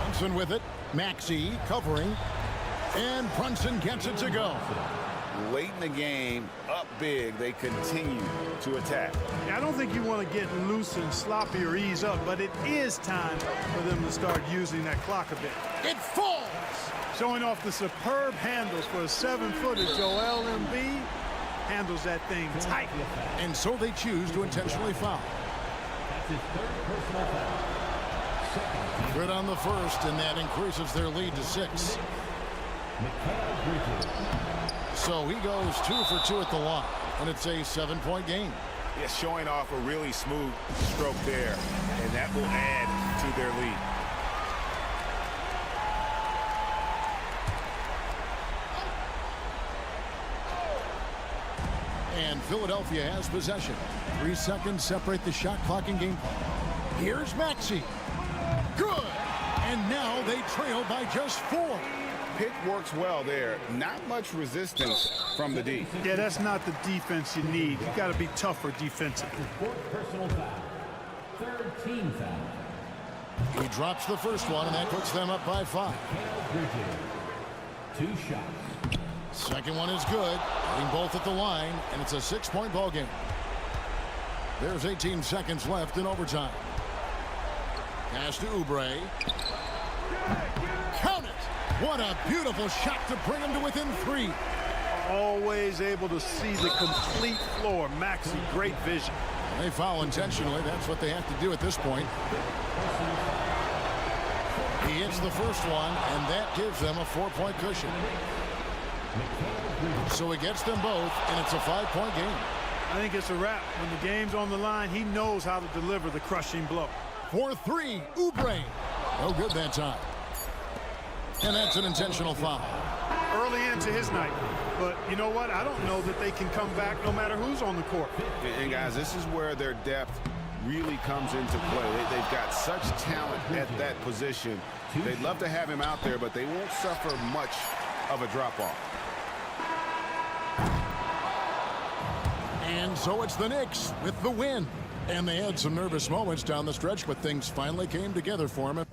Brunson with it. Maxey covering. And Brunson gets it to go. Late in the game, up big, they continue to attack. Yeah, I don't think you want to get loose and sloppy or ease up, but it is time for them to start using that clock a bit. It falls! Showing off the superb handles for a 7-footer. Joel Embiid handles that thing tight. And so they choose to intentionally foul. That's his third personal foul. Good on the first, and that increases their lead to 6. So he goes 2 for 2 at the line, and it's a 7-point game. Yeah, showing off a really smooth stroke there, and that will add to their lead. And Philadelphia has possession. 3 seconds separate the shot clock and game clock. Here's Maxey. Good! And now they trail by just 4. Pick works well there. Not much resistance from the D. Yeah, that's not the defense you need. You got to be tougher defensively. Fourth personal foul. Third team foul. He drops the first one, and that puts them up by 5. Two shots. Second one is good. Hitting both at the line, and it's a 6-point ball game. There's 18 seconds left in overtime. Pass to Oubre. Count it! What a beautiful shot to bring him to within 3. Always able to see the complete floor. Maxey, great vision. They foul intentionally. That's what they have to do at this point. He hits the first one, and that gives them a 4-point cushion. So he gets them both, and it's a 5-point game. I think it's a wrap. When the game's on the line, he knows how to deliver the crushing blow. For 3, Oubre. No good that time. And that's an intentional foul. Early into his night. But you know what? I don't know that they can come back no matter who's on the court. And guys, this is where their depth really comes into play. They've got such talent at that position. They'd love to have him out there, but they won't suffer much of a drop-off. And so it's the Knicks with the win. And they had some nervous moments down the stretch, but things finally came together for them.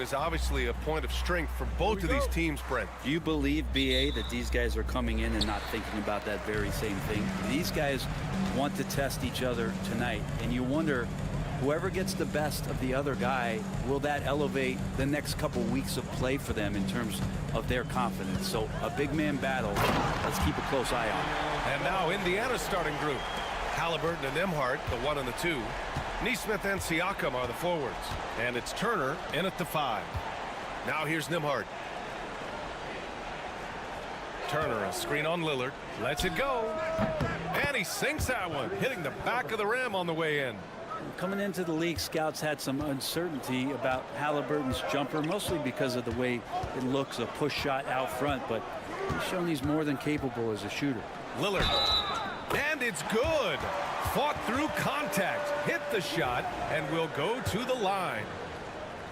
Is obviously a point of strength for both of these teams, Brent. Do you believe, BA, that these guys are coming in and not thinking about that very same thing? These guys want to test each other tonight, and you wonder, whoever gets the best of the other guy, will that elevate the next couple weeks of play for them in terms of their confidence? So a big man battle. Let's keep a close eye on it. And now Indiana's starting group. Halliburton and Nembhard, the 1 and the 2. Nesmith and Siakam are the forwards. And it's Turner in at the 5. Now here's Nembhard. Turner, a screen on Lillard. Lets it go. And he sinks that one, hitting the back of the rim on the way in. Coming into the league, scouts had some uncertainty about Halliburton's jumper, mostly because of the way it looks, a push shot out front, but he's shown he's more than capable as a shooter. Lillard. And it's good. Fought through contact, hit the shot, and will go to the line.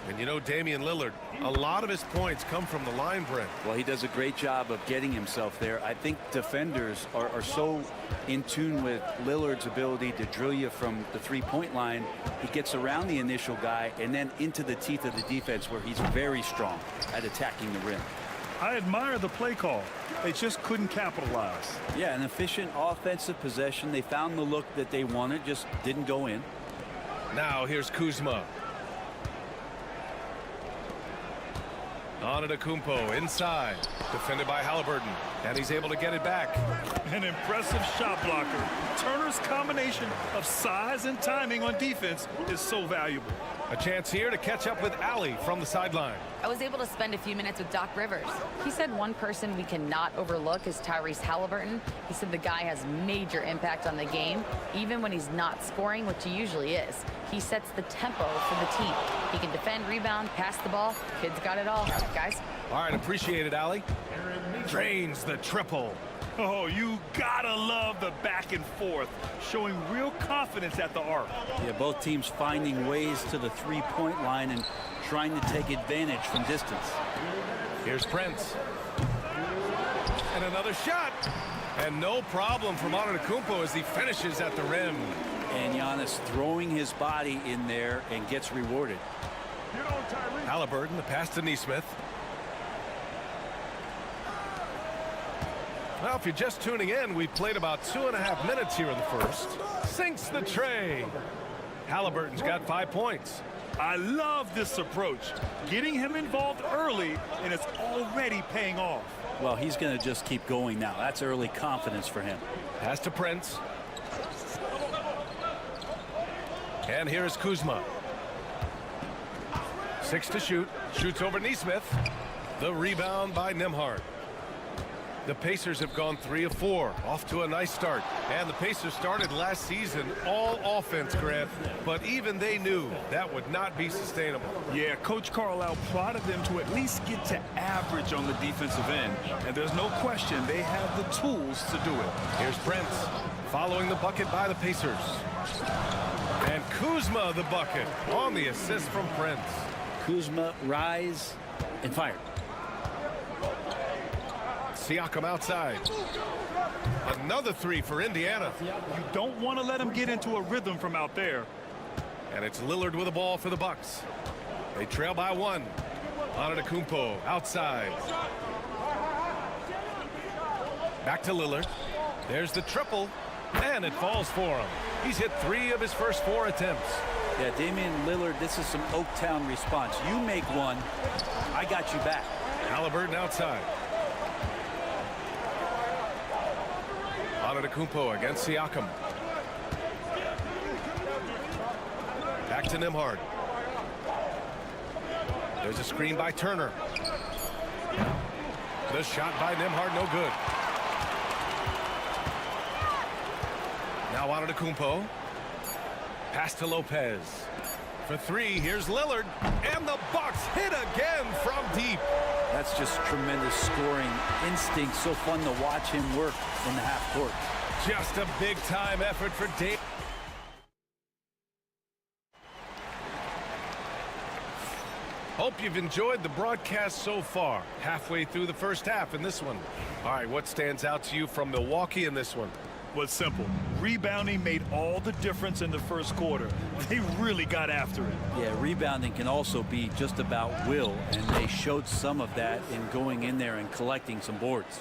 And you know, Damian Lillard, a lot of his points come from the line, Brent. Well, he does a great job of getting himself there. I think defenders are so in tune with Lillard's ability to drill you from the three-point line. He gets around the initial guy and then into the teeth of the defense, where he's very strong at attacking the rim. I admire the play call. They just couldn't capitalize. Yeah, an efficient offensive possession. They found the look that they wanted, just didn't go in. Now here's Kuzma. Antetokounmpo inside, defended by Halliburton, and he's able to get it back. An impressive shot blocker. Turner's combination of size and timing on defense is so valuable. A chance here to catch up with Allie from the sideline. I was able to spend a few minutes with Doc Rivers. He said one person we cannot overlook is Tyrese Halliburton. He said the guy has major impact on the game, even when he's not scoring, which he usually is. He sets the tempo for the team. He can defend, rebound, pass the ball. Kid's got it all, guys. All right, appreciate it, Allie. Drains the triple. Oh, you gotta love the back and forth, showing real confidence at the arc. Yeah, both teams finding ways to the three-point line and trying to take advantage from distance. Here's Prince. And another shot. And no problem from Antetokounmpo as he finishes at the rim. And Giannis throwing his body in there and gets rewarded. Halliburton, the pass to Nesmith. Well, if you're just tuning in, we've played about 2.5 minutes here in the first. Sinks the tray. Halliburton's got 5 points. I love this approach. Getting him involved early, and it's already paying off. Well, he's going to just keep going now. That's early confidence for him. Pass to Prince. And here is Kuzma. 6 to shoot. Shoots over Nesmith. The rebound by Nembhard. The Pacers have gone 3 of 4, off to a nice start. And the Pacers started last season all offense, Grant, but even they knew that would not be sustainable. Yeah, Coach Carlisle plotted them to at least get to average on the defensive end. And there's no question they have the tools to do it. Here's Prince following the bucket by the Pacers. And Kuzma the bucket on the assist from Prince. Kuzma, rise, and fire. Siakam outside. Another 3 for Indiana. You don't want to let him get into a rhythm from out there. And it's Lillard with the ball for the Bucks. They trail by 1. Antetokounmpo outside. Back to Lillard. There's the triple, and it falls for him. He's hit 3 of his first 4 attempts. Yeah, Damian Lillard, this is some Oaktown response. You make one, I got you back. Halliburton outside. Antetokounmpo against Siakam. Back to Nembhard. There's a screen by Turner. The shot by Nembhard, no good. Now Antetokounmpo. Pass to Lopez. For 3, here's Lillard. And the Bucks hit again from deep. That's just tremendous scoring instinct. So fun to watch him work in the half court. Just a big-time effort for Dave. Hope you've enjoyed the broadcast so far. Halfway through the first half in this one. All right, what stands out to you from Milwaukee in this one? Was simple. Rebounding made all the difference in the first quarter. They really got after it. Yeah, rebounding can also be just about will, and they showed some of that in going in there and collecting some boards.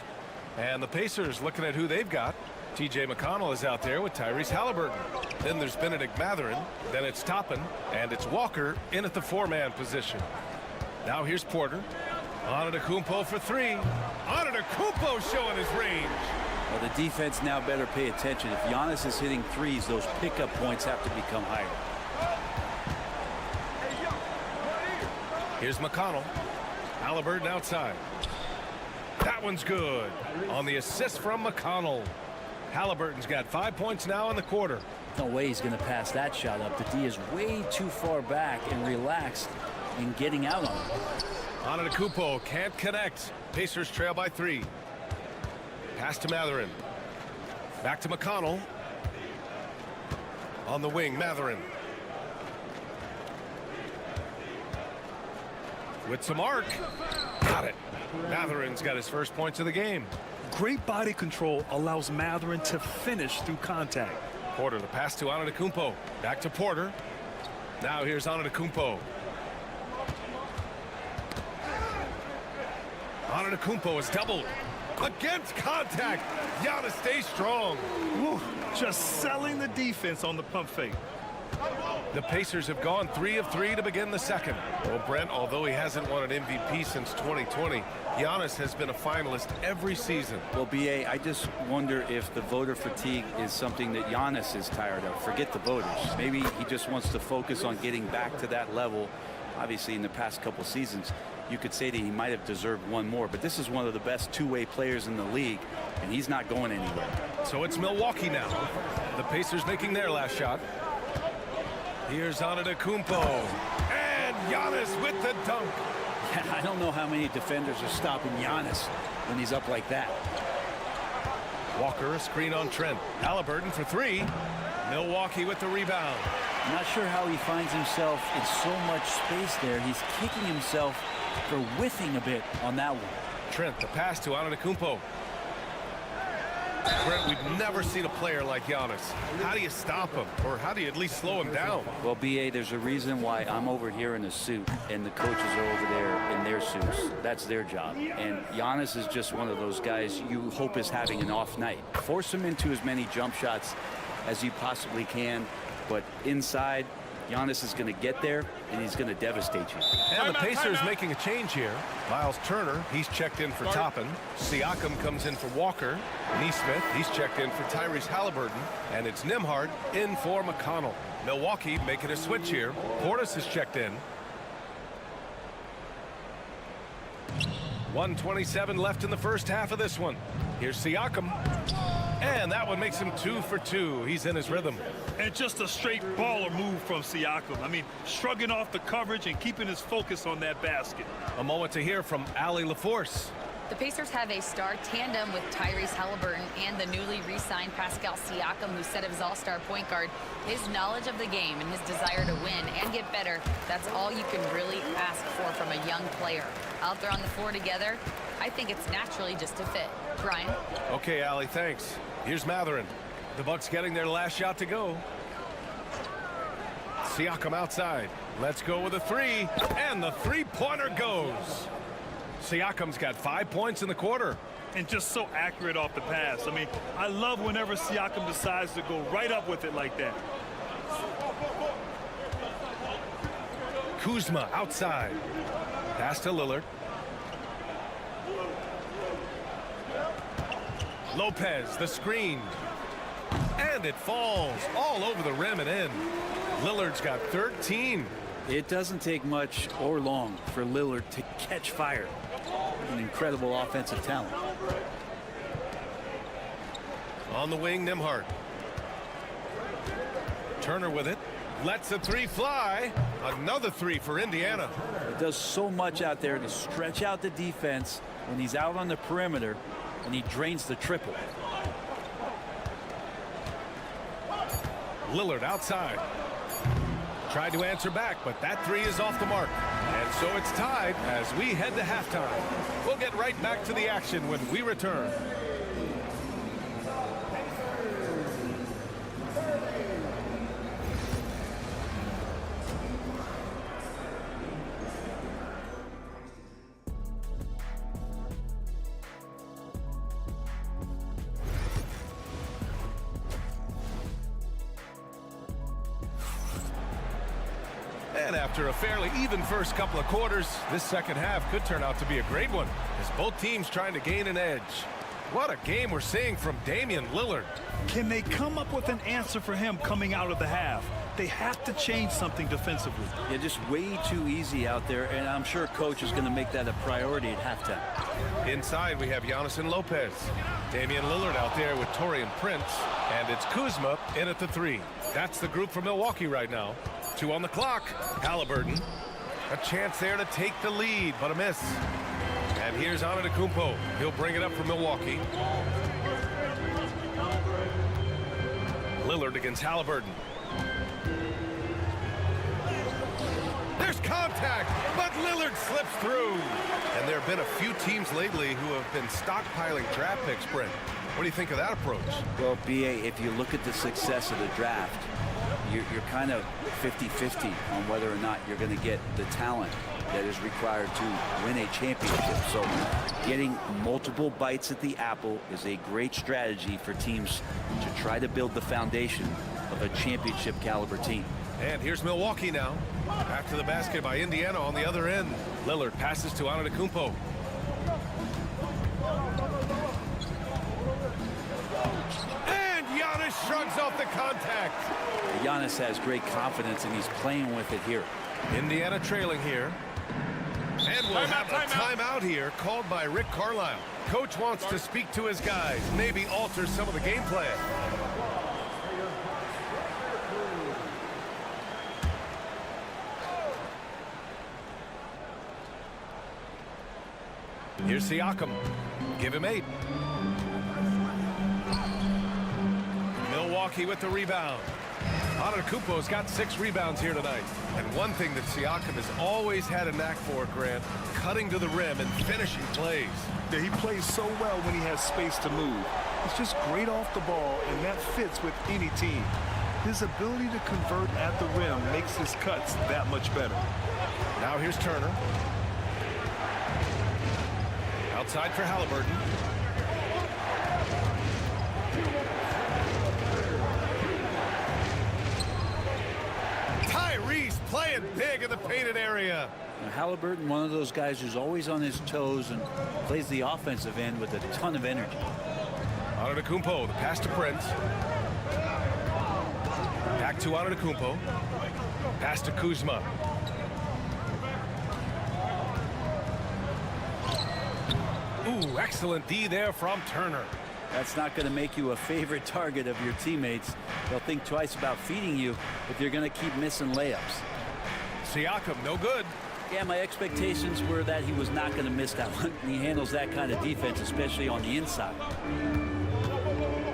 And the Pacers looking at who they've got. T.J. McConnell is out there with Tyrese Halliburton. Then there's Benedict Mathurin. Then it's Toppin. And it's Walker in at the 4-man position. Now here's Porter. Antetokounmpo for 3. Antetokounmpo showing his range. Well, the defense now better pay attention. If Giannis is hitting threes, those pickup points have to become higher. Here's McConnell. Halliburton outside. That one's good. On the assist from McConnell. Halliburton's got 5 points now in the quarter. No way he's going to pass that shot up. The D is way too far back and relaxed in getting out on it. Antetokounmpo can't connect. Pacers trail by 3. Pass to Mathurin. Back to McConnell. On the wing, Mathurin. With some arc. Got it. Mathurin's got his first points of the game. Great body control allows Mathurin to finish through contact. Porter, the pass to Antetokounmpo. Back to Porter. Now here's Antetokounmpo. Antetokounmpo is doubled. Against contact. Giannis stays strong. Woo, just selling the defense on the pump fake. The Pacers have gone 3 of 3 to begin the second. Well, Brent, although he hasn't won an MVP since 2020, Giannis has been a finalist every season. Well, B.A., I just wonder if the voter fatigue is something that Giannis is tired of. Forget the voters. Maybe he just wants to focus on getting back to that level. Obviously, in the past couple seasons, you could say that he might have deserved one more, but this is one of the best two-way players in the league, and he's not going anywhere. So it's Milwaukee now. The Pacers making their last shot. Here's Antetokounmpo. And Giannis with the dunk. I don't know how many defenders are stopping Giannis when he's up like that. Walker, a screen on Trent. Halliburton for 3. Milwaukee with the rebound. I'm not sure how he finds himself in so much space there. He's kicking himself for whiffing a bit on that one. Trent, the pass to Antetokounmpo. Brent, we've never seen a player like Giannis. How do you stop him? Or how do you at least slow him down? Well, B.A., there's a reason why I'm over here in a suit and the coaches are over there in their suits. That's their job. And Giannis is just one of those guys you hope is having an off night. Force him into as many jump shots as you possibly can. But inside, Giannis is going to get there, and he's going to devastate you. And the Pacers making a change here. Miles Turner, he's checked in for Toppin. Siakam comes in for Walker. Nesmith, he's checked in for Tyrese Halliburton. And it's Nembhard in for McConnell. Milwaukee making a switch here. Portis is checked in. 1:27 left in the first half of this one. Here's Siakam. And that one makes him 2 for 2. He's in his rhythm. And just a straight baller move from Siakam. I mean, shrugging off the coverage and keeping his focus on that basket. A moment to hear from Allie LaForce. The Pacers have a star tandem with Tyrese Halliburton and the newly re-signed Pascal Siakam, who said of his all-star point guard, his knowledge of the game and his desire to win and get better, that's all you can really ask for from a young player. Out there on the floor together, I think it's naturally just a fit. Brian? Okay, Allie, thanks. Here's Matherin. The Bucks getting their last shot to go. Siakam outside. Let's go with a three. And the three-pointer goes. Siakam's got 5 points in the quarter. And just so accurate off the pass. I mean, I love whenever Siakam decides to go right up with it like that. Kuzma outside. Pass to Lillard. Lopez, the screen. And it falls all over the rim and in. Lillard's got 13. It doesn't take much or long for Lillard to catch fire. An incredible offensive talent. On the wing, Nembhard. Turner with it. Lets the three fly. Another three for Indiana. It does so much out there to stretch out the defense when he's out on the perimeter, and he drains the triple. Lillard outside. Tried to answer back, but that three is off the mark. And so it's tied as we head to halftime. We'll get right back to the action when we return. And after a fairly even first couple of quarters, this second half could turn out to be a great one as both teams trying to gain an edge. What a game we're seeing from Damian Lillard. Can they come up with an answer for him coming out of the half? They have to change something defensively. Yeah, just way too easy out there, and I'm sure coach is going to make that a priority at halftime. Inside, we have Giannis and Lopez. Damian Lillard out there with Taurean Prince, and it's Kuzma in at the three. That's the group for Milwaukee right now. 2 on the clock. Halliburton. A chance there to take the lead, but a miss. And here's Antetokounmpo. He'll bring it up for Milwaukee. Lillard against Halliburton. There's contact, but Lillard slips through. And there have been a few teams lately who have been stockpiling draft picks, Brent. What do you think of that approach? Well, B.A., if you look at the success of the draft, you're kind of 50-50 on whether or not you're going to get the talent that is required to win a championship. So getting multiple bites at the apple is a great strategy for teams to try to build the foundation of a championship caliber team. And here's Milwaukee now. After the basket by Indiana on the other end. Lillard passes to Antetokounmpo. And Giannis shrugs off the contact. Giannis has great confidence, and he's playing with it here. Indiana trailing here. And we'll have a timeout here called by Rick Carlisle. Coach wants to speak to his guys, maybe alter some of the game plan. Here's Siakam. Give him 8. Milwaukee with the rebound. Antetokounmpo's got 6 rebounds here tonight. And one thing that Siakam has always had a knack for, Grant, cutting to the rim and finishing plays. Yeah, he plays so well when he has space to move. He's just great off the ball, and that fits with any team. His ability to convert at the rim makes his cuts that much better. Now here's Turner. Outside for Halliburton. Tyrese playing big in the painted area. Halliburton, one of those guys who's always on his toes and plays the offensive end with a ton of energy. Antetokounmpo, the pass to Prince. Back to Antetokounmpo. Pass to Kuzma. Ooh, excellent D there from Turner. That's not going to make you a favorite target of your teammates. They'll think twice about feeding you if you're going to keep missing layups. Siakam, no good. Yeah, my expectations were that he was not going to miss that one. He handles that kind of defense, especially on the inside.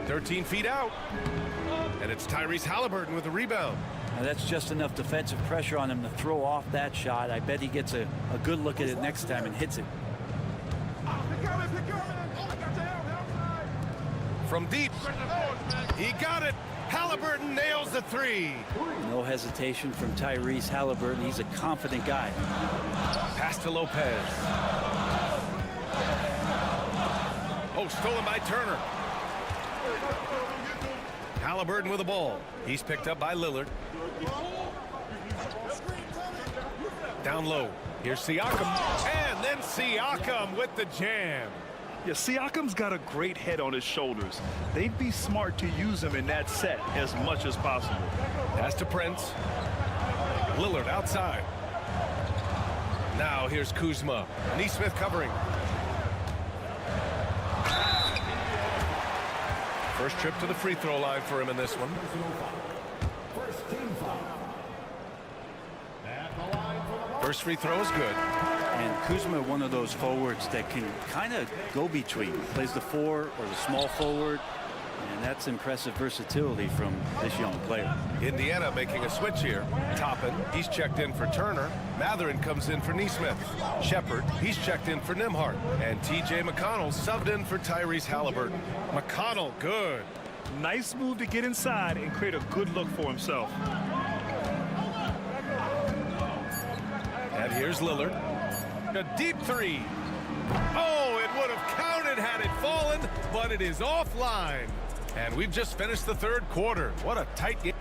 13 feet out. And it's Tyrese Halliburton with the rebound. Now that's just enough defensive pressure on him to throw off that shot. I bet he gets a good look at it next time and hits it. From deep. He got it. Halliburton nails the 3. No hesitation from Tyrese Halliburton. He's a confident guy. Pass to Lopez. Oh, stolen by Turner. Halliburton with the ball. He's picked up by Lillard. Down low. Here's Siakam. And then Siakam with the jam. Yeah, Siakam's got a great head on his shoulders. They'd be smart to use him in that set as much as possible. Pass to Prince. Lillard outside. Now here's Kuzma. Nesmith covering. First trip to the free throw line for him in this one. First free throw is good. And Kuzma, one of those forwards that can kind of go between. Plays the 4 or the small forward. And that's impressive versatility from this young player. Indiana making a switch here. Toppin, he's checked in for Turner. Matherin comes in for Nesmith. Shepard, he's checked in for Nembhard. And T.J. McConnell subbed in for Tyrese Halliburton. McConnell, good. Nice move to get inside and create a good look for himself. And here's Lillard. A deep 3. Oh, it would have counted had it fallen, but it is offline. And we've just finished the third quarter. What a tight game.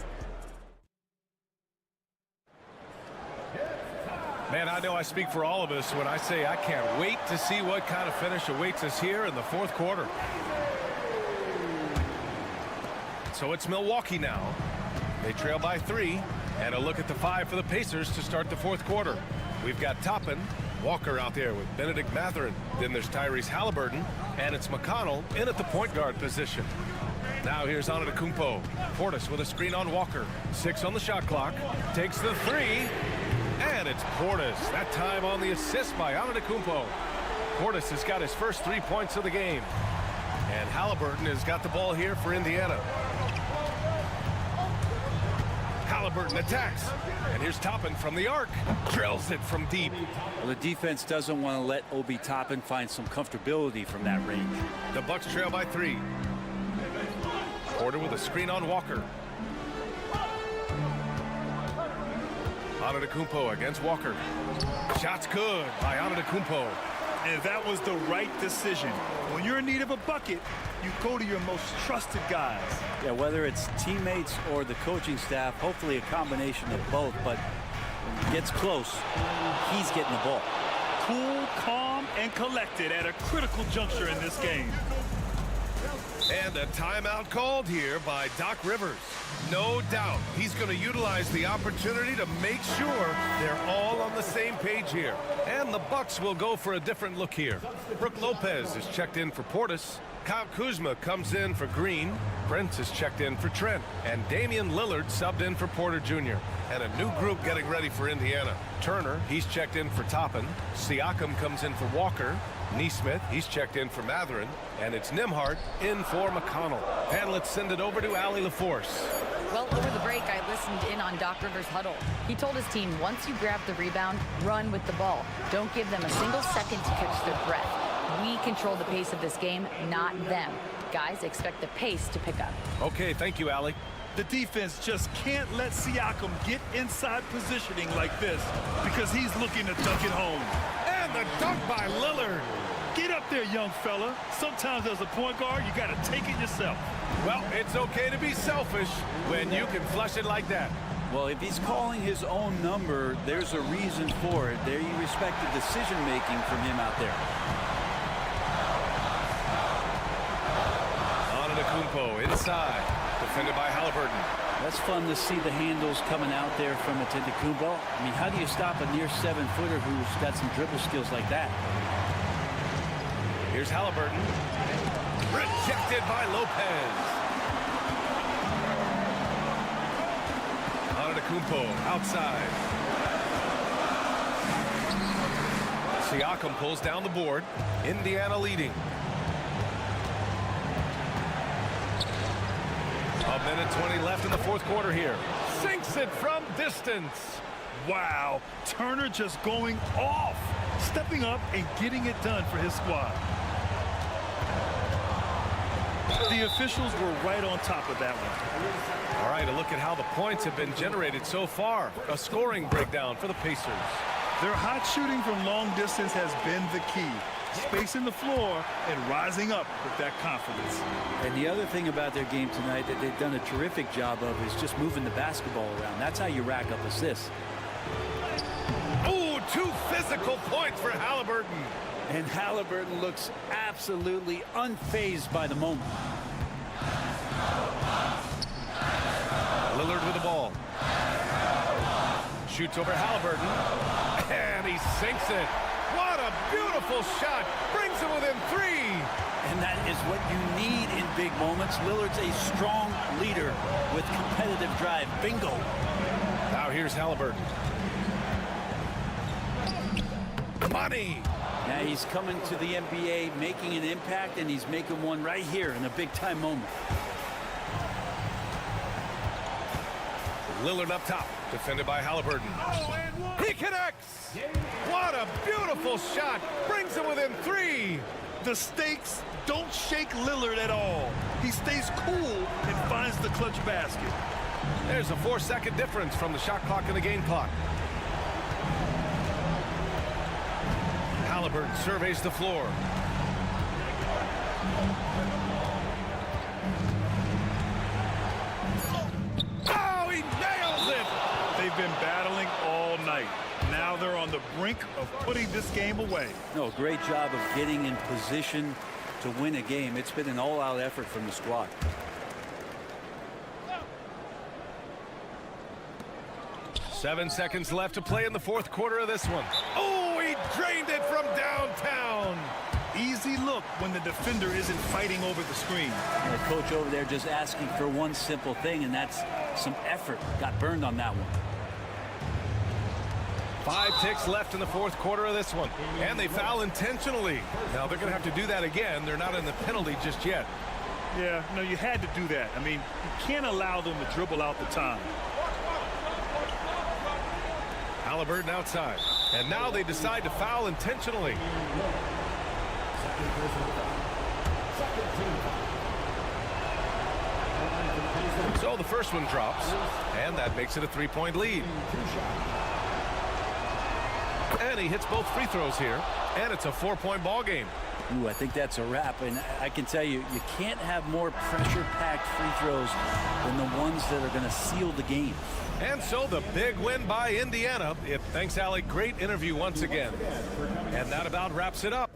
Man, I know I speak for all of us when I say I can't wait to see what kind of finish awaits us here in the fourth quarter. So it's Milwaukee now. They trail by 3. And a look at the 5 for the Pacers to start the fourth quarter. We've got Toppin, Walker out there with Benedict Matherin. Then there's Tyrese Halliburton, and it's McConnell in at the point guard position. Now here's Antetokounmpo. Portis with a screen on Walker. 6 on the shot clock. Takes the 3, and it's Portis. That time on the assist by Antetokounmpo. Portis has got his first 3 points of the game. And Halliburton has got the ball here for Indiana. Halliburton attacks. And here's Toppin from the arc. Drills it from deep. Well, the defense doesn't want to let Obi Toppin find some comfortability from that range. The Bucks trail by 3. Porter with a screen on Walker. Antetokounmpo against Walker. Shot's good by Antetokounmpo. And that was the right decision. When you're in need of a bucket, you go to your most trusted guys. Yeah, whether it's teammates or the coaching staff, hopefully a combination of both, but when it gets close, he's getting the ball. Cool, calm, and collected at a critical juncture in this game. And a timeout called here by Doc Rivers. No doubt he's going to utilize the opportunity to make sure they're all on the same page here. And the Bucks will go for a different look here. Brook Lopez is checked in for Portis. Kyle Kuzma comes in for Green. Prince is checked in for Trent. And Damian Lillard subbed in for Porter Jr. And a new group getting ready for Indiana. Turner, he's checked in for Toppin. Siakam comes in for Walker. Nesmith, he's checked in for Matherin. And it's Nembhard in for McConnell. And let's send it over to Allie LaForce. Well, over the break, I listened in on Doc Rivers' huddle. He told his team, once you grab the rebound, run with the ball. Don't give them a single second to catch their breath. We control the pace of this game, not them. Guys, expect the pace to pick up. Okay, thank you, Allie. The defense just can't let Siakam get inside positioning like this because he's looking to dunk it home. And the dunk by Lillard. Get up there, young fella. Sometimes as a point guard, you got to take it yourself. Well, it's okay to be selfish when you can flush it like that. Well, if he's calling his own number, there's a reason for it. There you respect the decision-making from him out there. Antetokounmpo inside, defended by Halliburton. That's fun to see the handles coming out there from Antetokounmpo. I mean, how do you stop a near 7-footer who's got some dribble skills like that? Here's Halliburton. Rejected by Lopez. Antetokounmpo outside. Siakam pulls down the board. Indiana leading. A minute 20 left in the fourth quarter here. Sinks it from distance. Wow, Turner just going off, stepping up and getting it done for his squad. The officials were right on top of that one. All right, a look at how the points have been generated so far. A scoring breakdown for the Pacers. Their hot shooting from long distance has been the key. Spacing the floor and rising up with that confidence. And the other thing about their game tonight that they've done a terrific job of is just moving the basketball around. That's how you rack up assists. Oh, 2 physical points for Halliburton. And Halliburton looks absolutely unfazed by the moment. Lillard with the ball. Shoots over Halliburton. And he sinks it. What a beautiful shot. Brings it within 3. And that is what you need in big moments. Lillard's a strong leader with competitive drive. Bingo. Now here's Halliburton. Money. Now he's coming to the NBA, making an impact, and he's making one right here in a big-time moment. Lillard up top, defended by Halliburton. He connects. What a beautiful shot. Brings it within 3. The stakes don't shake Lillard at all. He stays cool and finds the clutch basket. There's a 4-second difference from the shot clock and the game clock. Halliburton surveys the floor. Oh, he nails it! They've been battling all night. Now they're on the brink of putting this game away. No, great job of getting in position to win a game. It's been an all-out effort from the squad. Seven seconds left to play in the fourth quarter of this one. Oh, he drained it from downtown. Easy look when the defender isn't fighting over the screen. And the coach over there just asking for one simple thing, and that's some effort. Got burned on that one. 5 ticks left in the fourth quarter of this one. And they foul intentionally. Now they're going to have to do that again. They're not in the penalty just yet. Yeah, no, you had to do that. I mean, you can't allow them to dribble out the time. Halliburton outside. And now they decide to foul intentionally. So the first one drops, and that makes it a 3-point lead. And he hits both free throws here, and it's a 4-point ball game. Ooh, I think that's a wrap, and I can tell you, you can't have more pressure-packed free throws than the ones that are going to seal the game. And so the big win by Indiana. Thanks, Allie. Great interview once again. And that about wraps it up.